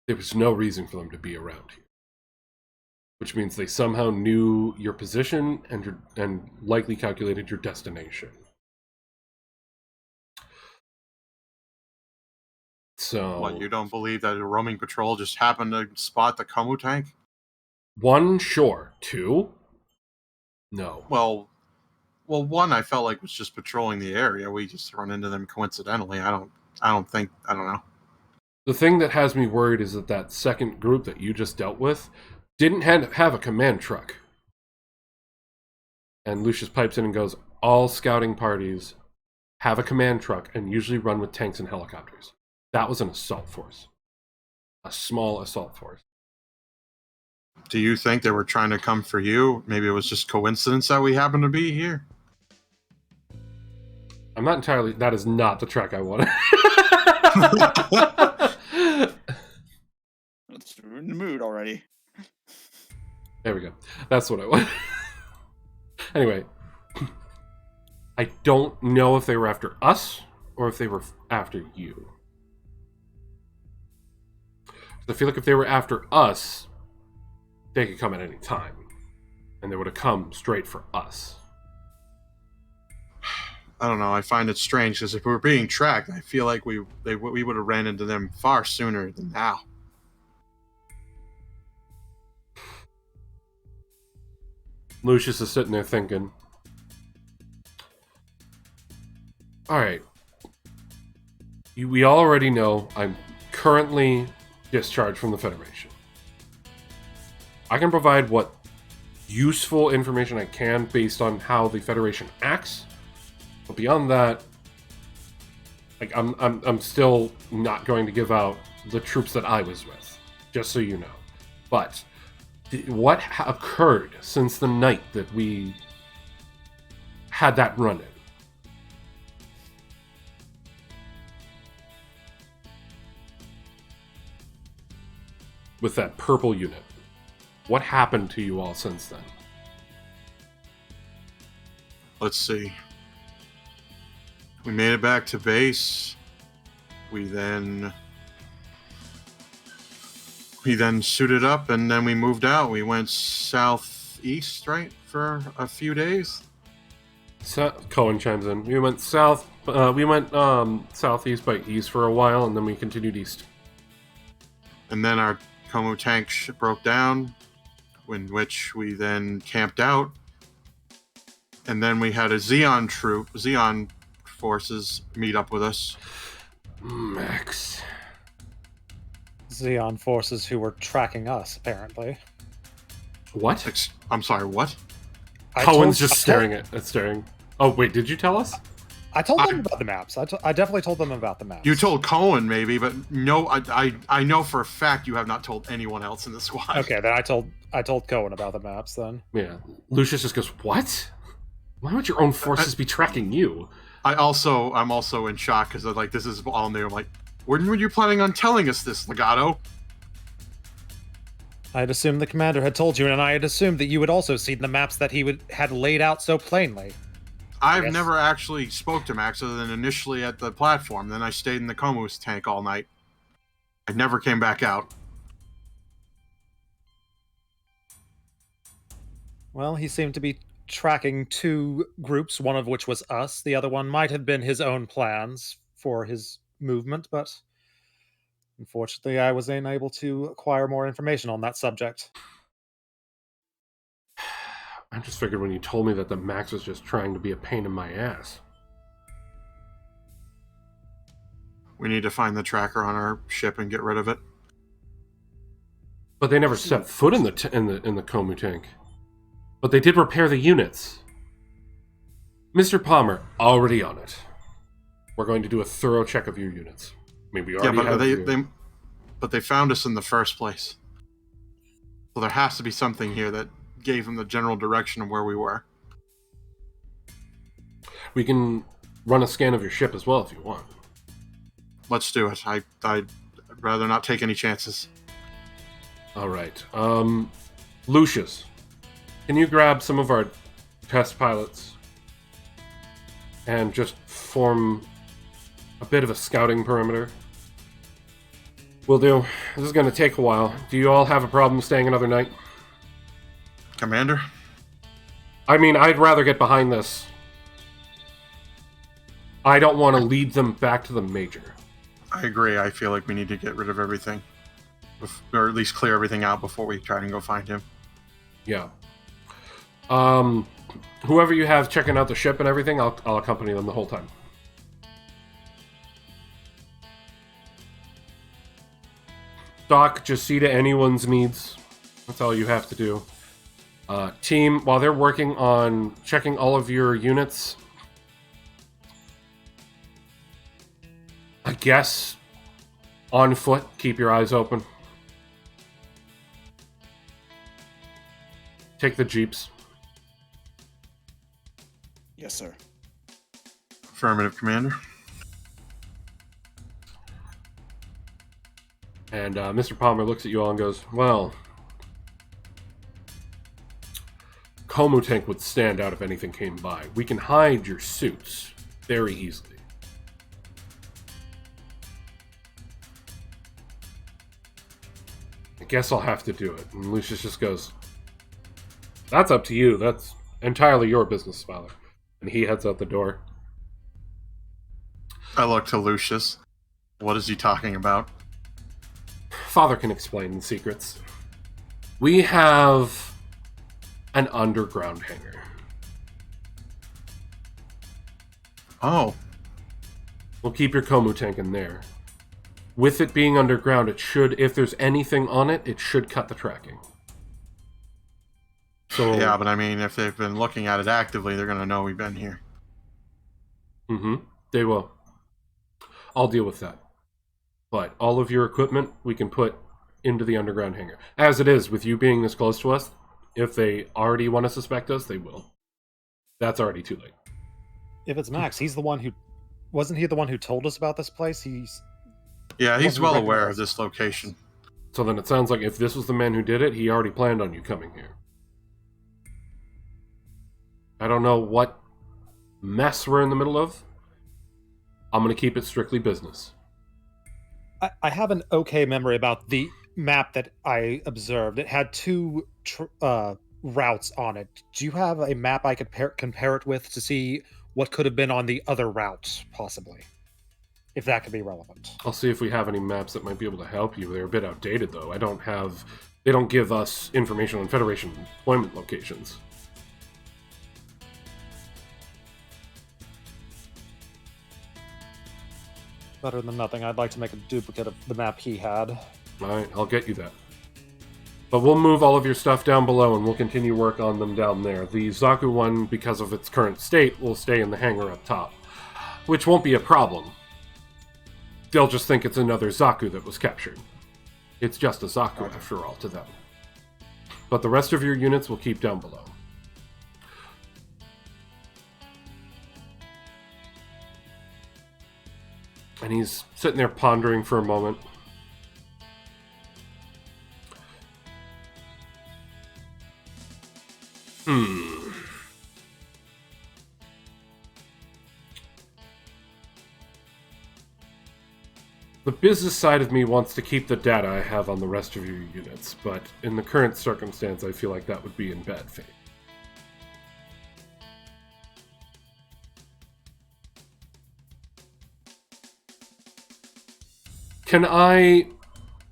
there was no reason for them to be around here. Which means they somehow knew your position and likely calculated your destination. So, What, you don't believe that a roaming patrol just happened to spot the Komu tank? 1, sure. 2? No. Well, 1 I felt like was just patrolling the area. We just run into them coincidentally. I don't know. The thing that has me worried is that second group that you just dealt with didn't have a command truck. And Lucius pipes in and goes, all scouting parties have a command truck and usually run with tanks and helicopters. That was an assault force. A small assault force. Do you think they were trying to come for you? Maybe it was just coincidence that we happen to be here? I'm not entirely... That is not the track I wanted. Let's ruin the mood already. There we go. That's what I want. Anyway. I don't know if they were after us or if they were after you. I feel like if they were after us, they could come at any time. And they would have come straight for us. I don't know. I find it strange because if we were being tracked, I feel like we would have ran into them far sooner than now. Lucius is sitting there thinking, alright, we already know I'm currently discharged from the Federation. I can provide what useful information I can based on how the Federation acts, but beyond that, like I'm still not going to give out the troops that I was with, just so you know. But what occurred since the night that we had that run-in? With that purple unit. What happened to you all since then? Let's see. We made it back to base. We then suited up, and then we moved out. We went southeast, right, for a few days. Cohen chimes in. We went south. We went southeast by east for a while, and then we continued east. And then our Komu tank broke down, in which we then camped out. And then we had a Xeon forces meet up with us. Max. Xeon forces who were tracking us, apparently. What? I'm sorry, what? Cohen's just staring. Oh, wait, did you tell us? I told them about the maps. I definitely told them about the maps. You told Cohen, maybe, but no, I know for a fact you have not told anyone else in the squad. Okay, then I told Cohen about the maps then. Yeah. Lucius just goes, what? Why would your own forces be tracking you? I'm also in shock because like this is all new. I'm like, when were you planning on telling us this, Legato? I had assumed the commander had told you, and I had assumed that you had also seen the maps that he had laid out so plainly. I've never actually spoke to Max other than initially at the platform. Then I stayed in the Komu's tank all night. I never came back out. Well, he seemed to be tracking two groups, one of which was us. The other one might have been his own plans for his movement, but unfortunately I was unable to acquire more information on that subject. I just figured when you told me that the Max was just trying to be a pain in my ass. We need to find the tracker on our ship and get rid of it. But they never set foot in the Komu tank. But they did repair the units. Mr. Palmer, already on it. We're going to do a thorough check of your units. Maybe but they found us in the first place. So there has to be something here that gave them the general direction of where we were. We can run a scan of your ship as well if you want. Let's do it. I'd rather not take any chances. All right. Lucius, can you grab some of our test pilots and just form a bit of a scouting perimeter? Will do. This is going to take a while. Do you all have a problem staying another night? Commander? I mean, I'd rather get behind this. I don't want to lead them back to the Major. I agree. I feel like we need to get rid of everything. Or at least clear everything out before we try and go find him. Yeah. Whoever you have checking out the ship and everything, I'll accompany them the whole time. Doc, just see to anyone's needs. That's all you have to do. Team, while they're working on checking all of your units, I guess on foot, keep your eyes open. Take the jeeps. Yes, sir. Affirmative, Commander. And Mr. Palmer looks at you all and goes, well, Komu tank would stand out if anything came by. We can hide your suits very easily. guess I'll have to do it. And Lucius just goes, that's up to you. That's entirely your business, Father. And he heads out the door. I look to Lucius. What is he talking about? Father can explain the secrets. We have an underground hangar. Oh, We'll keep your Komu tank in there. With it being underground, it should, if there's anything on it, it should cut the tracking. So yeah, but I mean, if they've been looking at it actively, they're going to know we've been here. They will. I'll deal with that. But all of your equipment we can put into the underground hangar. As it is, with you being this close to us, if they already want to suspect us, they will. That's already too late. If it's Max, he's the one who... Wasn't he the one who told us about this place? Yeah, he's Wasn't well aware recognized. of this location. So then it sounds like if this was the man who did it, he already planned on you coming here. I don't know what mess we're in the middle of. I'm going to keep it strictly business. I have an okay memory about the map that I observed. It had two routes on it. Do you have a map I could compare it with to see what could have been on the other route, possibly? If that could be relevant. I'll see if we have any maps that might be able to help you. They're a bit outdated, though. They don't give us information on Federation deployment locations. Better than nothing. I'd like to make a duplicate of the map he had. Alright, I'll get you that. But we'll move all of your stuff down below and we'll continue work on them down there. The Zaku one, because of its current state, will stay in the hangar up top. Which won't be a problem. They'll just think it's another Zaku that was captured. It's just a Zaku, after all, to them. But the rest of your units will keep down below. And he's sitting there pondering for a moment. The business side of me wants to keep the data I have on the rest of your units, but in the current circumstance, I feel like that would be in bad faith. Can I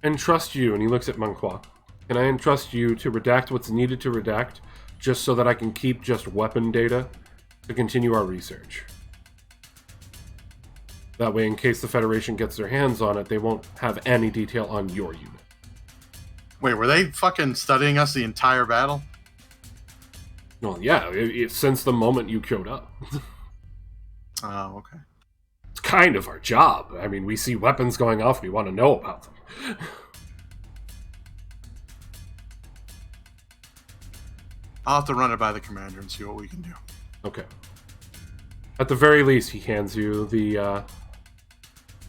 entrust you, and he looks at Manqua, can I entrust you to redact what's needed to redact, just so that I can keep just weapon data to continue our research? That way, in case the Federation gets their hands on it, they won't have any detail on your unit. Wait, were they fucking studying us the entire battle? Well, yeah, since the moment you showed up. Oh, okay. It's kind of our job. I mean, we see weapons going off, we want to know about them. I'll have to run it by the commander and see what we can do. Okay. At the very least, he hands you the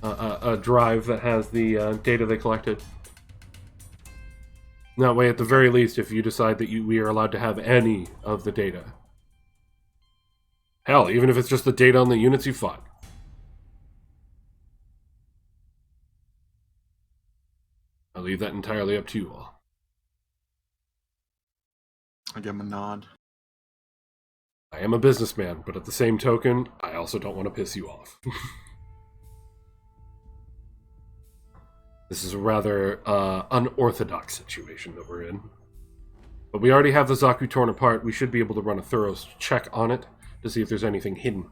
a drive that has the data they collected. That way, at the very least, if you decide that we are allowed to have any of the data. Hell, even if it's just the data on the units you fought. I'll leave that entirely up to you all. I give him a nod. I am a businessman, but at the same token, I also don't want to piss you off. This is a rather unorthodox situation that we're in. But we already have the Zaku torn apart. We should be able to run a thorough check on it to see if there's anything hidden.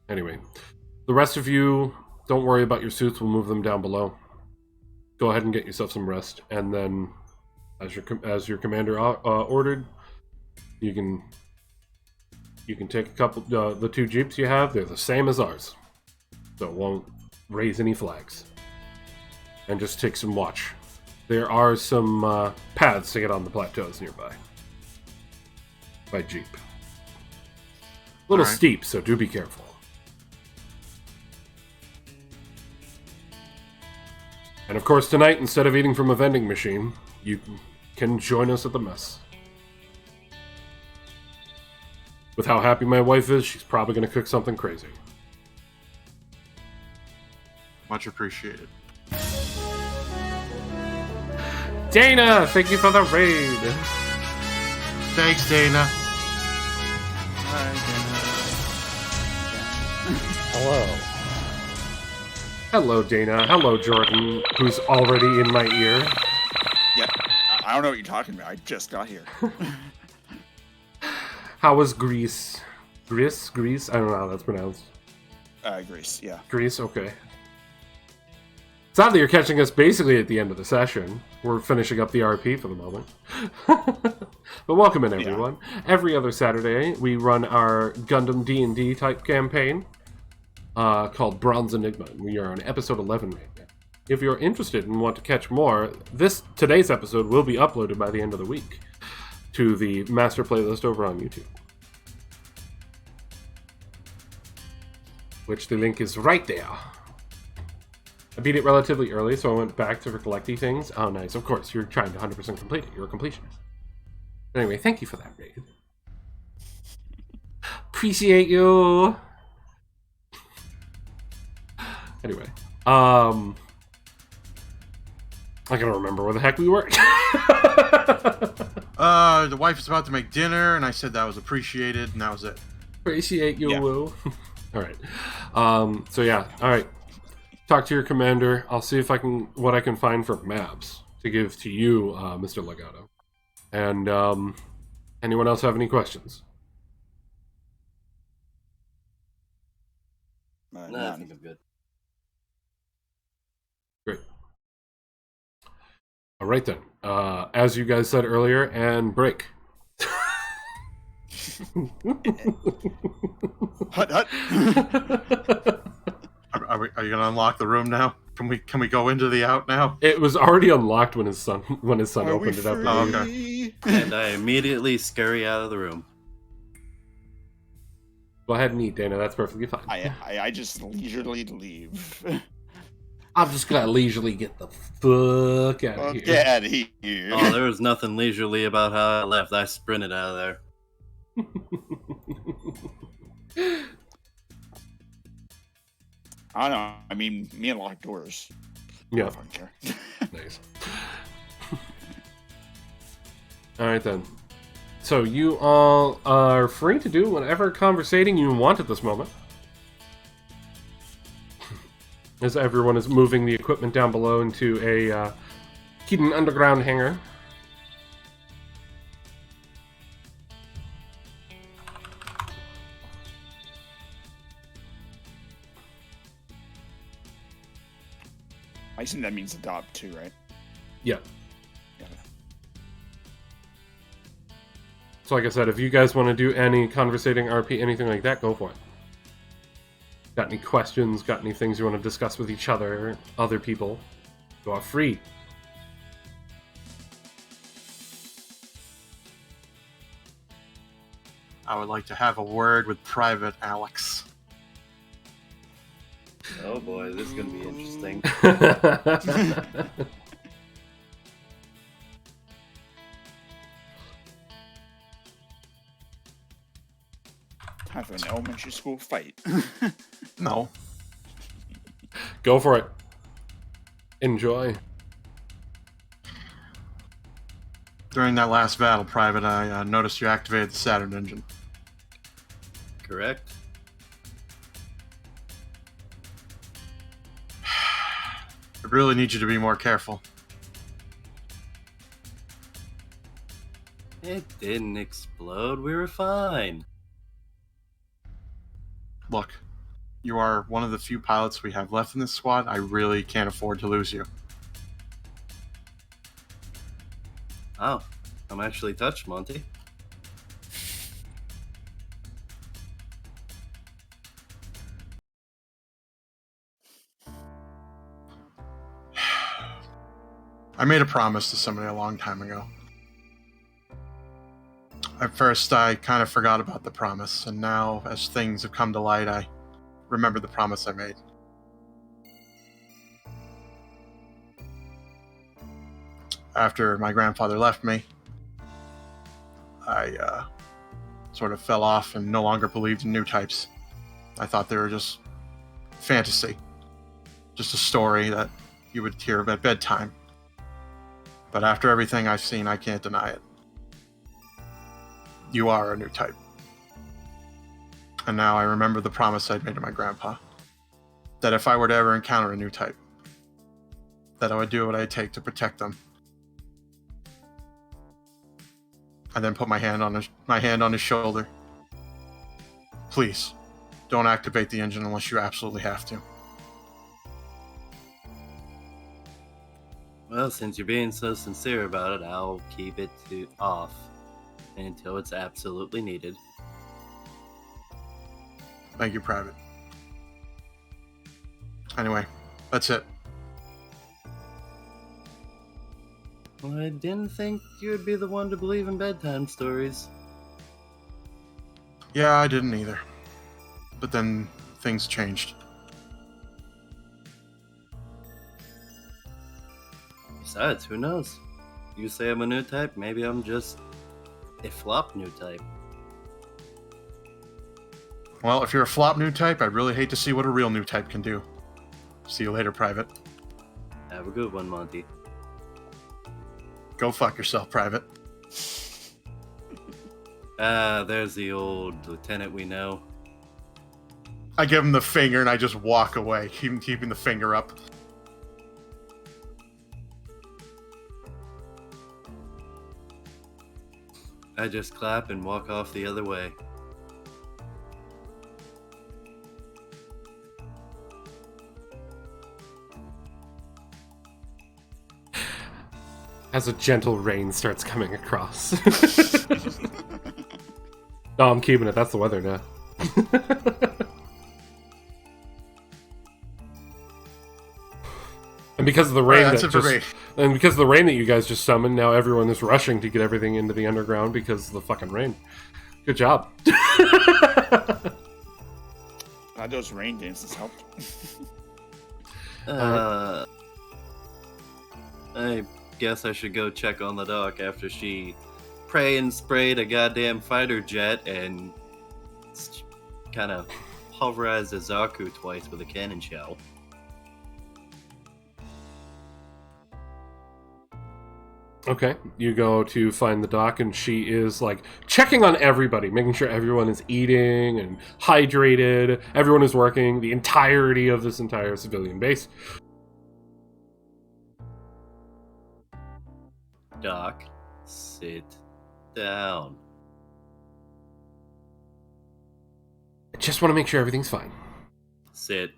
Anyway, the rest of you, don't worry about your suits. We'll move them down below. Go ahead and get yourself some rest, and then, as your commander ordered, you can take a couple. The two jeeps you have, they're the same as ours, so it won't raise any flags. And just take some watch. There are some paths to get on the plateaus nearby by jeep. A little steep, so do be careful. And of course, tonight, instead of eating from a vending machine, you can join us at the mess. With how happy my wife is, she's probably going to cook something crazy. Much appreciated. Dana, thank you for the raid. Thanks, Dana. Hello. Hello, Dana. Hello, Jordan, who's already in my ear. Yeah, I don't know what you're talking about. I just got here. How was Greece? Greece? I don't know how that's pronounced. Greece, yeah. Greece, okay. Sadly, you're catching us basically at the end of the session. We're finishing up the RP for the moment. But welcome in, everyone. Yeah. Every other Saturday, we run our Gundam D&D type campaign called Bronze Enigma. We are on episode 11 right now. If you're interested and want to catch more, today's episode will be uploaded by the end of the week to the master playlist over on YouTube. Which the link is right there. I beat it relatively early, so I went back to collecting things. Oh, nice. Of course, you're trying to 100% complete it. You're a completionist. Anyway, thank you for that raid. Appreciate you. Anyway, I gotta remember where the heck we were. The wife was about to make dinner, and I said that was appreciated, and that was it. Appreciate you, Woo. All right. So yeah. All right. Talk to your commander. I'll see if what I can find for maps to give to you, Mr. Legato. And anyone else have any questions? No, I think I'm good. Great. All right then. As you guys said earlier, and break. Hut. Are you gonna unlock the room now? Can we go into the out now? It was already unlocked when his son opened it up. Oh, okay. And I immediately scurry out of the room. Go ahead and eat, Dana. That's perfectly fine. I just leisurely leave. I'm just gonna leisurely get the fuck out of here. Get out of here. Oh, there was nothing leisurely about how I left. I sprinted out of there. I don't know. I mean, me and locked doors. Yeah. I don't care. Nice. All right then. So you all are free to do whatever conversating you want at this moment. As everyone is moving the equipment down below into a hidden underground hangar. I assume that means adopt too, right? Yeah. So like I said, if you guys want to do any conversating RP, anything like that, go for it. Got any questions? Got any things you want to discuss with each other, other people? You are free. I would like to have a word with Private Alex. Oh boy, this is gonna be interesting. Time for an elementary school fight. No. Go for it. Enjoy. During that last battle, Private, I noticed you activated the Saturn engine. Correct? I really need you to be more careful. It didn't explode. We were fine. Look, you are one of the few pilots we have left in this squad. I really can't afford to lose you. Oh, I'm actually touched, Monty. I made a promise to somebody a long time ago. At first, I kind of forgot about the promise, and now, as things have come to light, I remember the promise I made. After my grandfather left me, I sort of fell off and no longer believed in new types. I thought they were just fantasy. Just a story that you would hear at bedtime. But after everything I've seen, I can't deny it. You are a new type. And now I remember the promise I'd made to my grandpa. That if I were to ever encounter a new type, that I would do what I'd take to protect them. I then put my hand on his shoulder. Please, don't activate the engine unless you absolutely have to. Well, since you're being so sincere about it, I'll keep it off until it's absolutely needed. Thank you, Private. Anyway, that's it. Well, I didn't think you would be the one to believe in bedtime stories. Yeah, I didn't either. But then things changed. Besides, who knows? You say I'm a new type, maybe I'm just a flop new type. Well, if you're a flop new type, I'd really hate to see what a real new type can do. See you later, Private. Have a good one, Monty. Go fuck yourself, Private. There's the old lieutenant we know. I give him the finger and I just walk away, keeping the finger up. I just clap and walk off the other way. As a gentle rain starts coming across. No, I'm keeping it. That's the weather now. And because of the rain and because of the rain that you guys just summoned, now everyone is rushing to get everything into the underground because of the fucking rain. Good job. Glad those rain dances helped. I guess I should go check on the dock after she prayed and sprayed a goddamn fighter jet and kind of pulverized a Zaku twice with a cannon shell. Okay, you go to find the dock, and she is like checking on everybody, making sure everyone is eating and hydrated. Everyone is working the entirety of this entire civilian base. Doc, sit down. I just want to make sure everything's fine. Sit.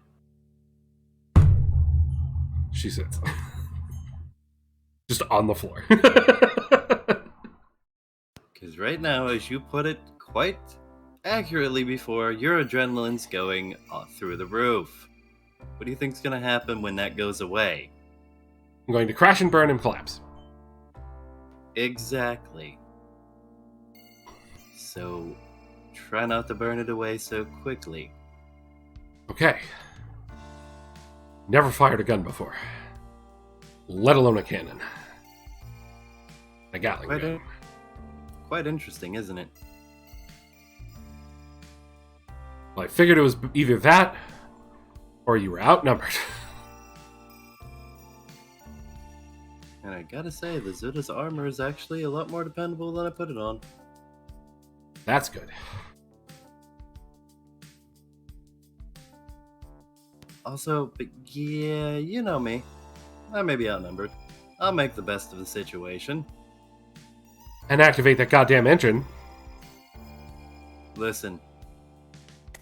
She sits. Just on the floor. Because right now, as you put it quite accurately before, your adrenaline's going through the roof. What do you think's going to happen when that goes away? I'm going to crash and burn and collapse. Exactly. So, try not to burn it away so quickly. Okay. Never fired a gun before. Let alone a cannon. A Gatling gun. Quite interesting, isn't it? Well, I figured it was either that, or you were outnumbered. And I gotta say, the Zuda's armor is actually a lot more dependable than I put it on. That's good. Also, but yeah, you know me. I may be outnumbered. I'll make the best of the situation. And activate that goddamn engine. Listen.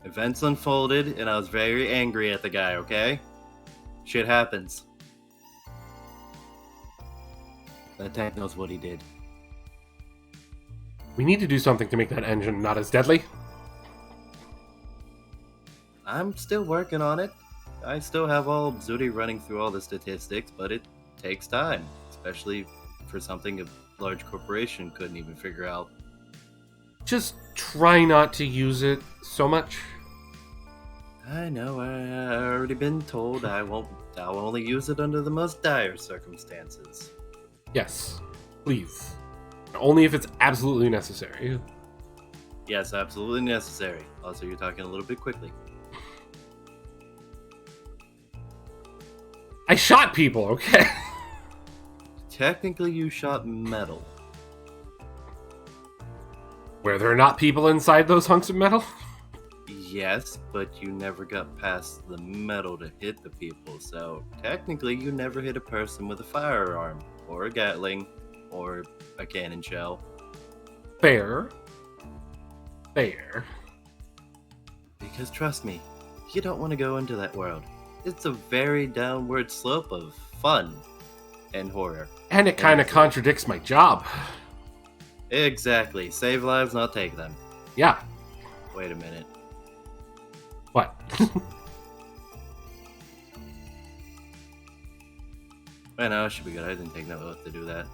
Events unfolded, and I was very angry at the guy, okay? Shit happens. That tank knows what he did. We need to do something to make that engine not as deadly. I'm still working on it. I still have all Zudi running through all the statistics, but it takes time, especially for something a large corporation couldn't even figure out. Just try not to use it so much. I know, I already been told I'll only use it under the most dire circumstances. Yes, please. Only if it's absolutely necessary. Yes, absolutely necessary. Also, you're talking a little bit quickly. I shot people, okay? Technically, you shot metal. Were there not people inside those hunks of metal? Yes, but you never got past the metal to hit the people, so technically you never hit a person with a firearm, or a Gatling, or a cannon shell. Fair. Fair. Because trust me, you don't want to go into that world. It's a very downward slope of fun and horror. And it kind of contradicts my job. Exactly. Save lives, not take them. Yeah. Wait a minute. What? I know, it should be good. I didn't take no oath to do that.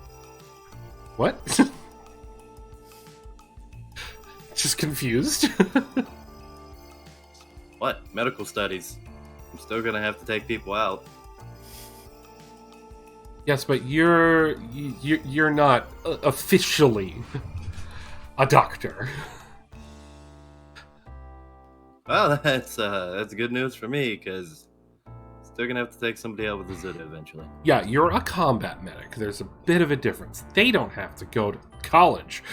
What? Just confused. What? Medical studies. I'm still gonna have to take people out. Yes, but you're not officially a doctor. Well, that's good news for me, because still gonna have to take somebody out with a Zuda eventually. Yeah, you're a combat medic. There's a bit of a difference. They don't have to go to college.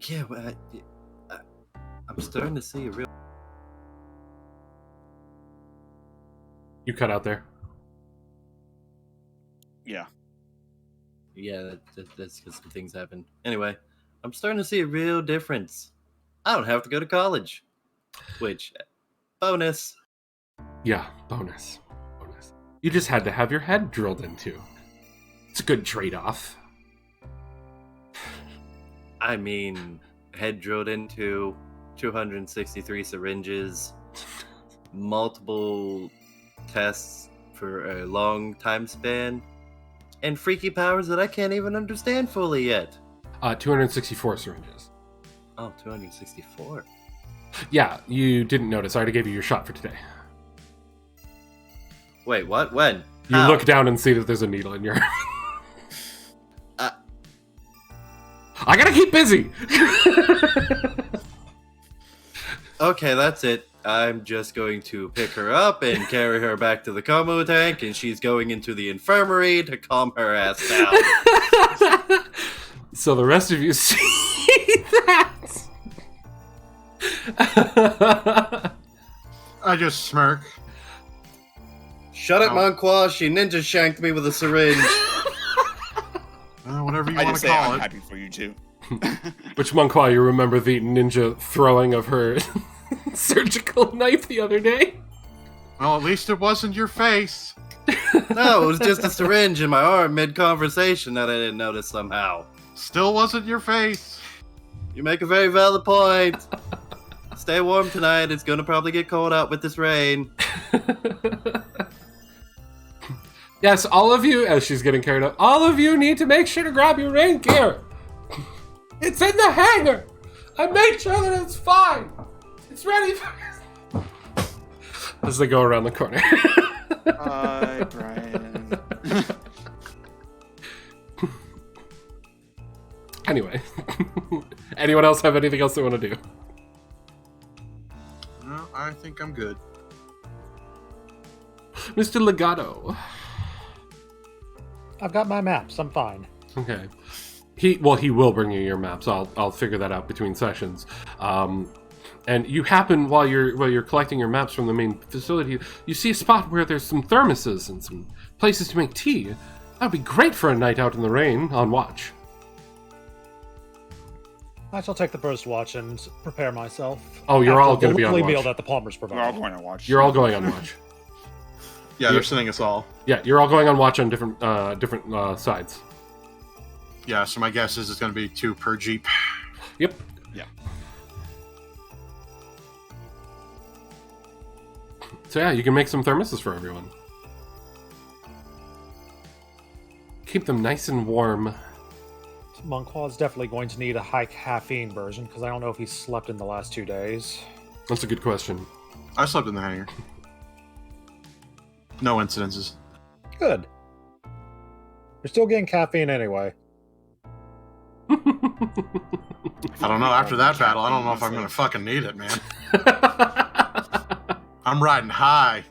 Yeah, but I'm starting to see a real... You cut out there. Yeah. Yeah, that's because some things happen. Anyway, I'm starting to see a real difference. I don't have to go to college. Which, bonus. Yeah, bonus. You just had to have your head drilled into. It's a good trade-off. I mean, head drilled into, 263 syringes, multiple tests for a long time span, and freaky powers that I can't even understand fully yet. 264 syringes. Oh, 264. Yeah, you didn't notice. I already gave you your shot for today. Wait, what? When? You How? look down and see that there's a needle in your... I gotta keep busy! Okay, that's it. I'm just going to pick her up and carry her back to the Como tank, and she's going into the infirmary to calm her ass down. So the rest of you see that? I just smirk. Shut up, Oh. Monqua. She ninja shanked me with a syringe. Whatever you I want just to say call I'm it. happy for you too. Which Monqua, you remember the ninja throwing of her surgical knife the other day? Well, at least it wasn't your face. No, it was just a syringe in my arm mid-conversation that I didn't notice somehow. Still wasn't your face. You make a very valid point. Stay warm tonight. It's gonna probably get cold out with this rain. Yes, all of you, as she's getting carried up, all of you need to make sure to grab your rain gear. It's in the hangar. I made sure that it's fine. It's ready for... As they go around the corner. Hi, Brian. Anyway. Anyone else have anything else they want to do? No, I think I'm good. Mr. Legato. I've got my maps. I'm fine. Okay. He will bring you your maps. I'll figure that out between sessions. And you happen while you're collecting your maps from the main facility, you see a spot where there's some thermoses and some places to make tea. That would be great for a night out in the rain on watch. I shall take the first watch and prepare myself. Oh, you're after all going to the be on lovely meal watch. that the Palmers We're all provide. going to watch. You're all going on watch. Yeah, they're sending us all. Yeah, you're all going on watch on different sides. Yeah, so my guess is it's going to be 2 per jeep. Yep. Yeah. So yeah, you can make some thermoses for everyone. Keep them nice and warm. Monqua's definitely going to need a high caffeine version because I don't know if he's slept in the last 2 days. That's a good question. I slept in the hangar. No incidences. Good. You're still getting caffeine anyway. I don't know. After that battle, I don't know if I'm going to fucking need it, man. I'm riding high.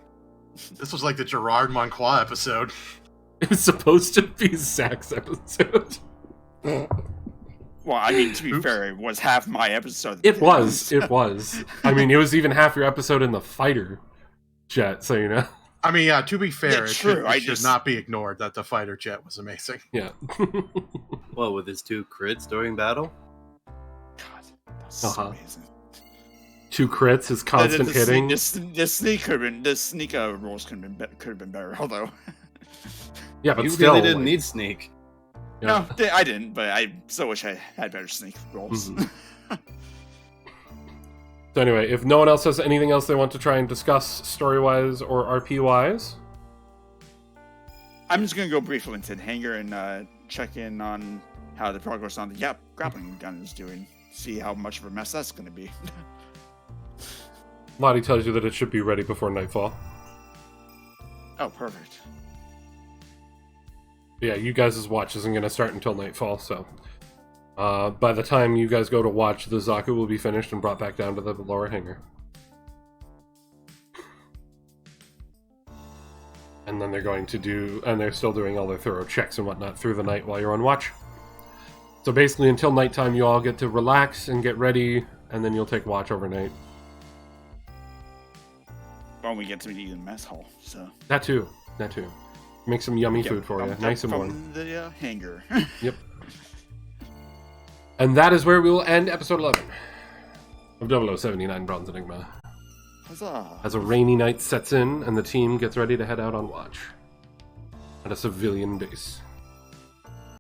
This was like the Gerard Monquois episode. It was supposed to be Zach's episode. Well, I mean, to be fair, it was half my episode. It was. I mean, it was even half your episode in the fighter jet, so you know. I mean, yeah, to be fair, Yeah, it true. should not be ignored that the fighter jet was amazing. Yeah. Well, with his 2 crits during battle? God, that's so amazing. 2 crits, his constant hitting. The sneak could have been. The sneak rolls could have been better, although. Yeah, but You still, really didn't need sneak. Yeah. No, I didn't, but I still wish I had better sneak rolls. So anyway, if no one else has anything else they want to try and discuss story-wise or RP-wise... I'm just going to go briefly into the hangar and check in on how the progress on the grappling gun is doing. See how much of a mess that's going to be. Lottie tells you that it should be ready before nightfall. Oh, perfect. Yeah, you guys' watch isn't going to start until nightfall, so... by the time you guys go to watch, the Zaku will be finished and brought back down to the lower hangar. And then they're going to do... And they're still doing all their thorough checks and whatnot through the night while you're on watch. So basically, until nighttime, you all get to relax and get ready, and then you'll take watch overnight. When we get to eat in the mess hall, so... That too. Make some yummy food for you. Nice and warm. From the hangar. Yep. And that is where we will end episode 11 of 0079 Bronze Enigma. Huzzah! As a rainy night sets in and the team gets ready to head out on watch at a civilian base.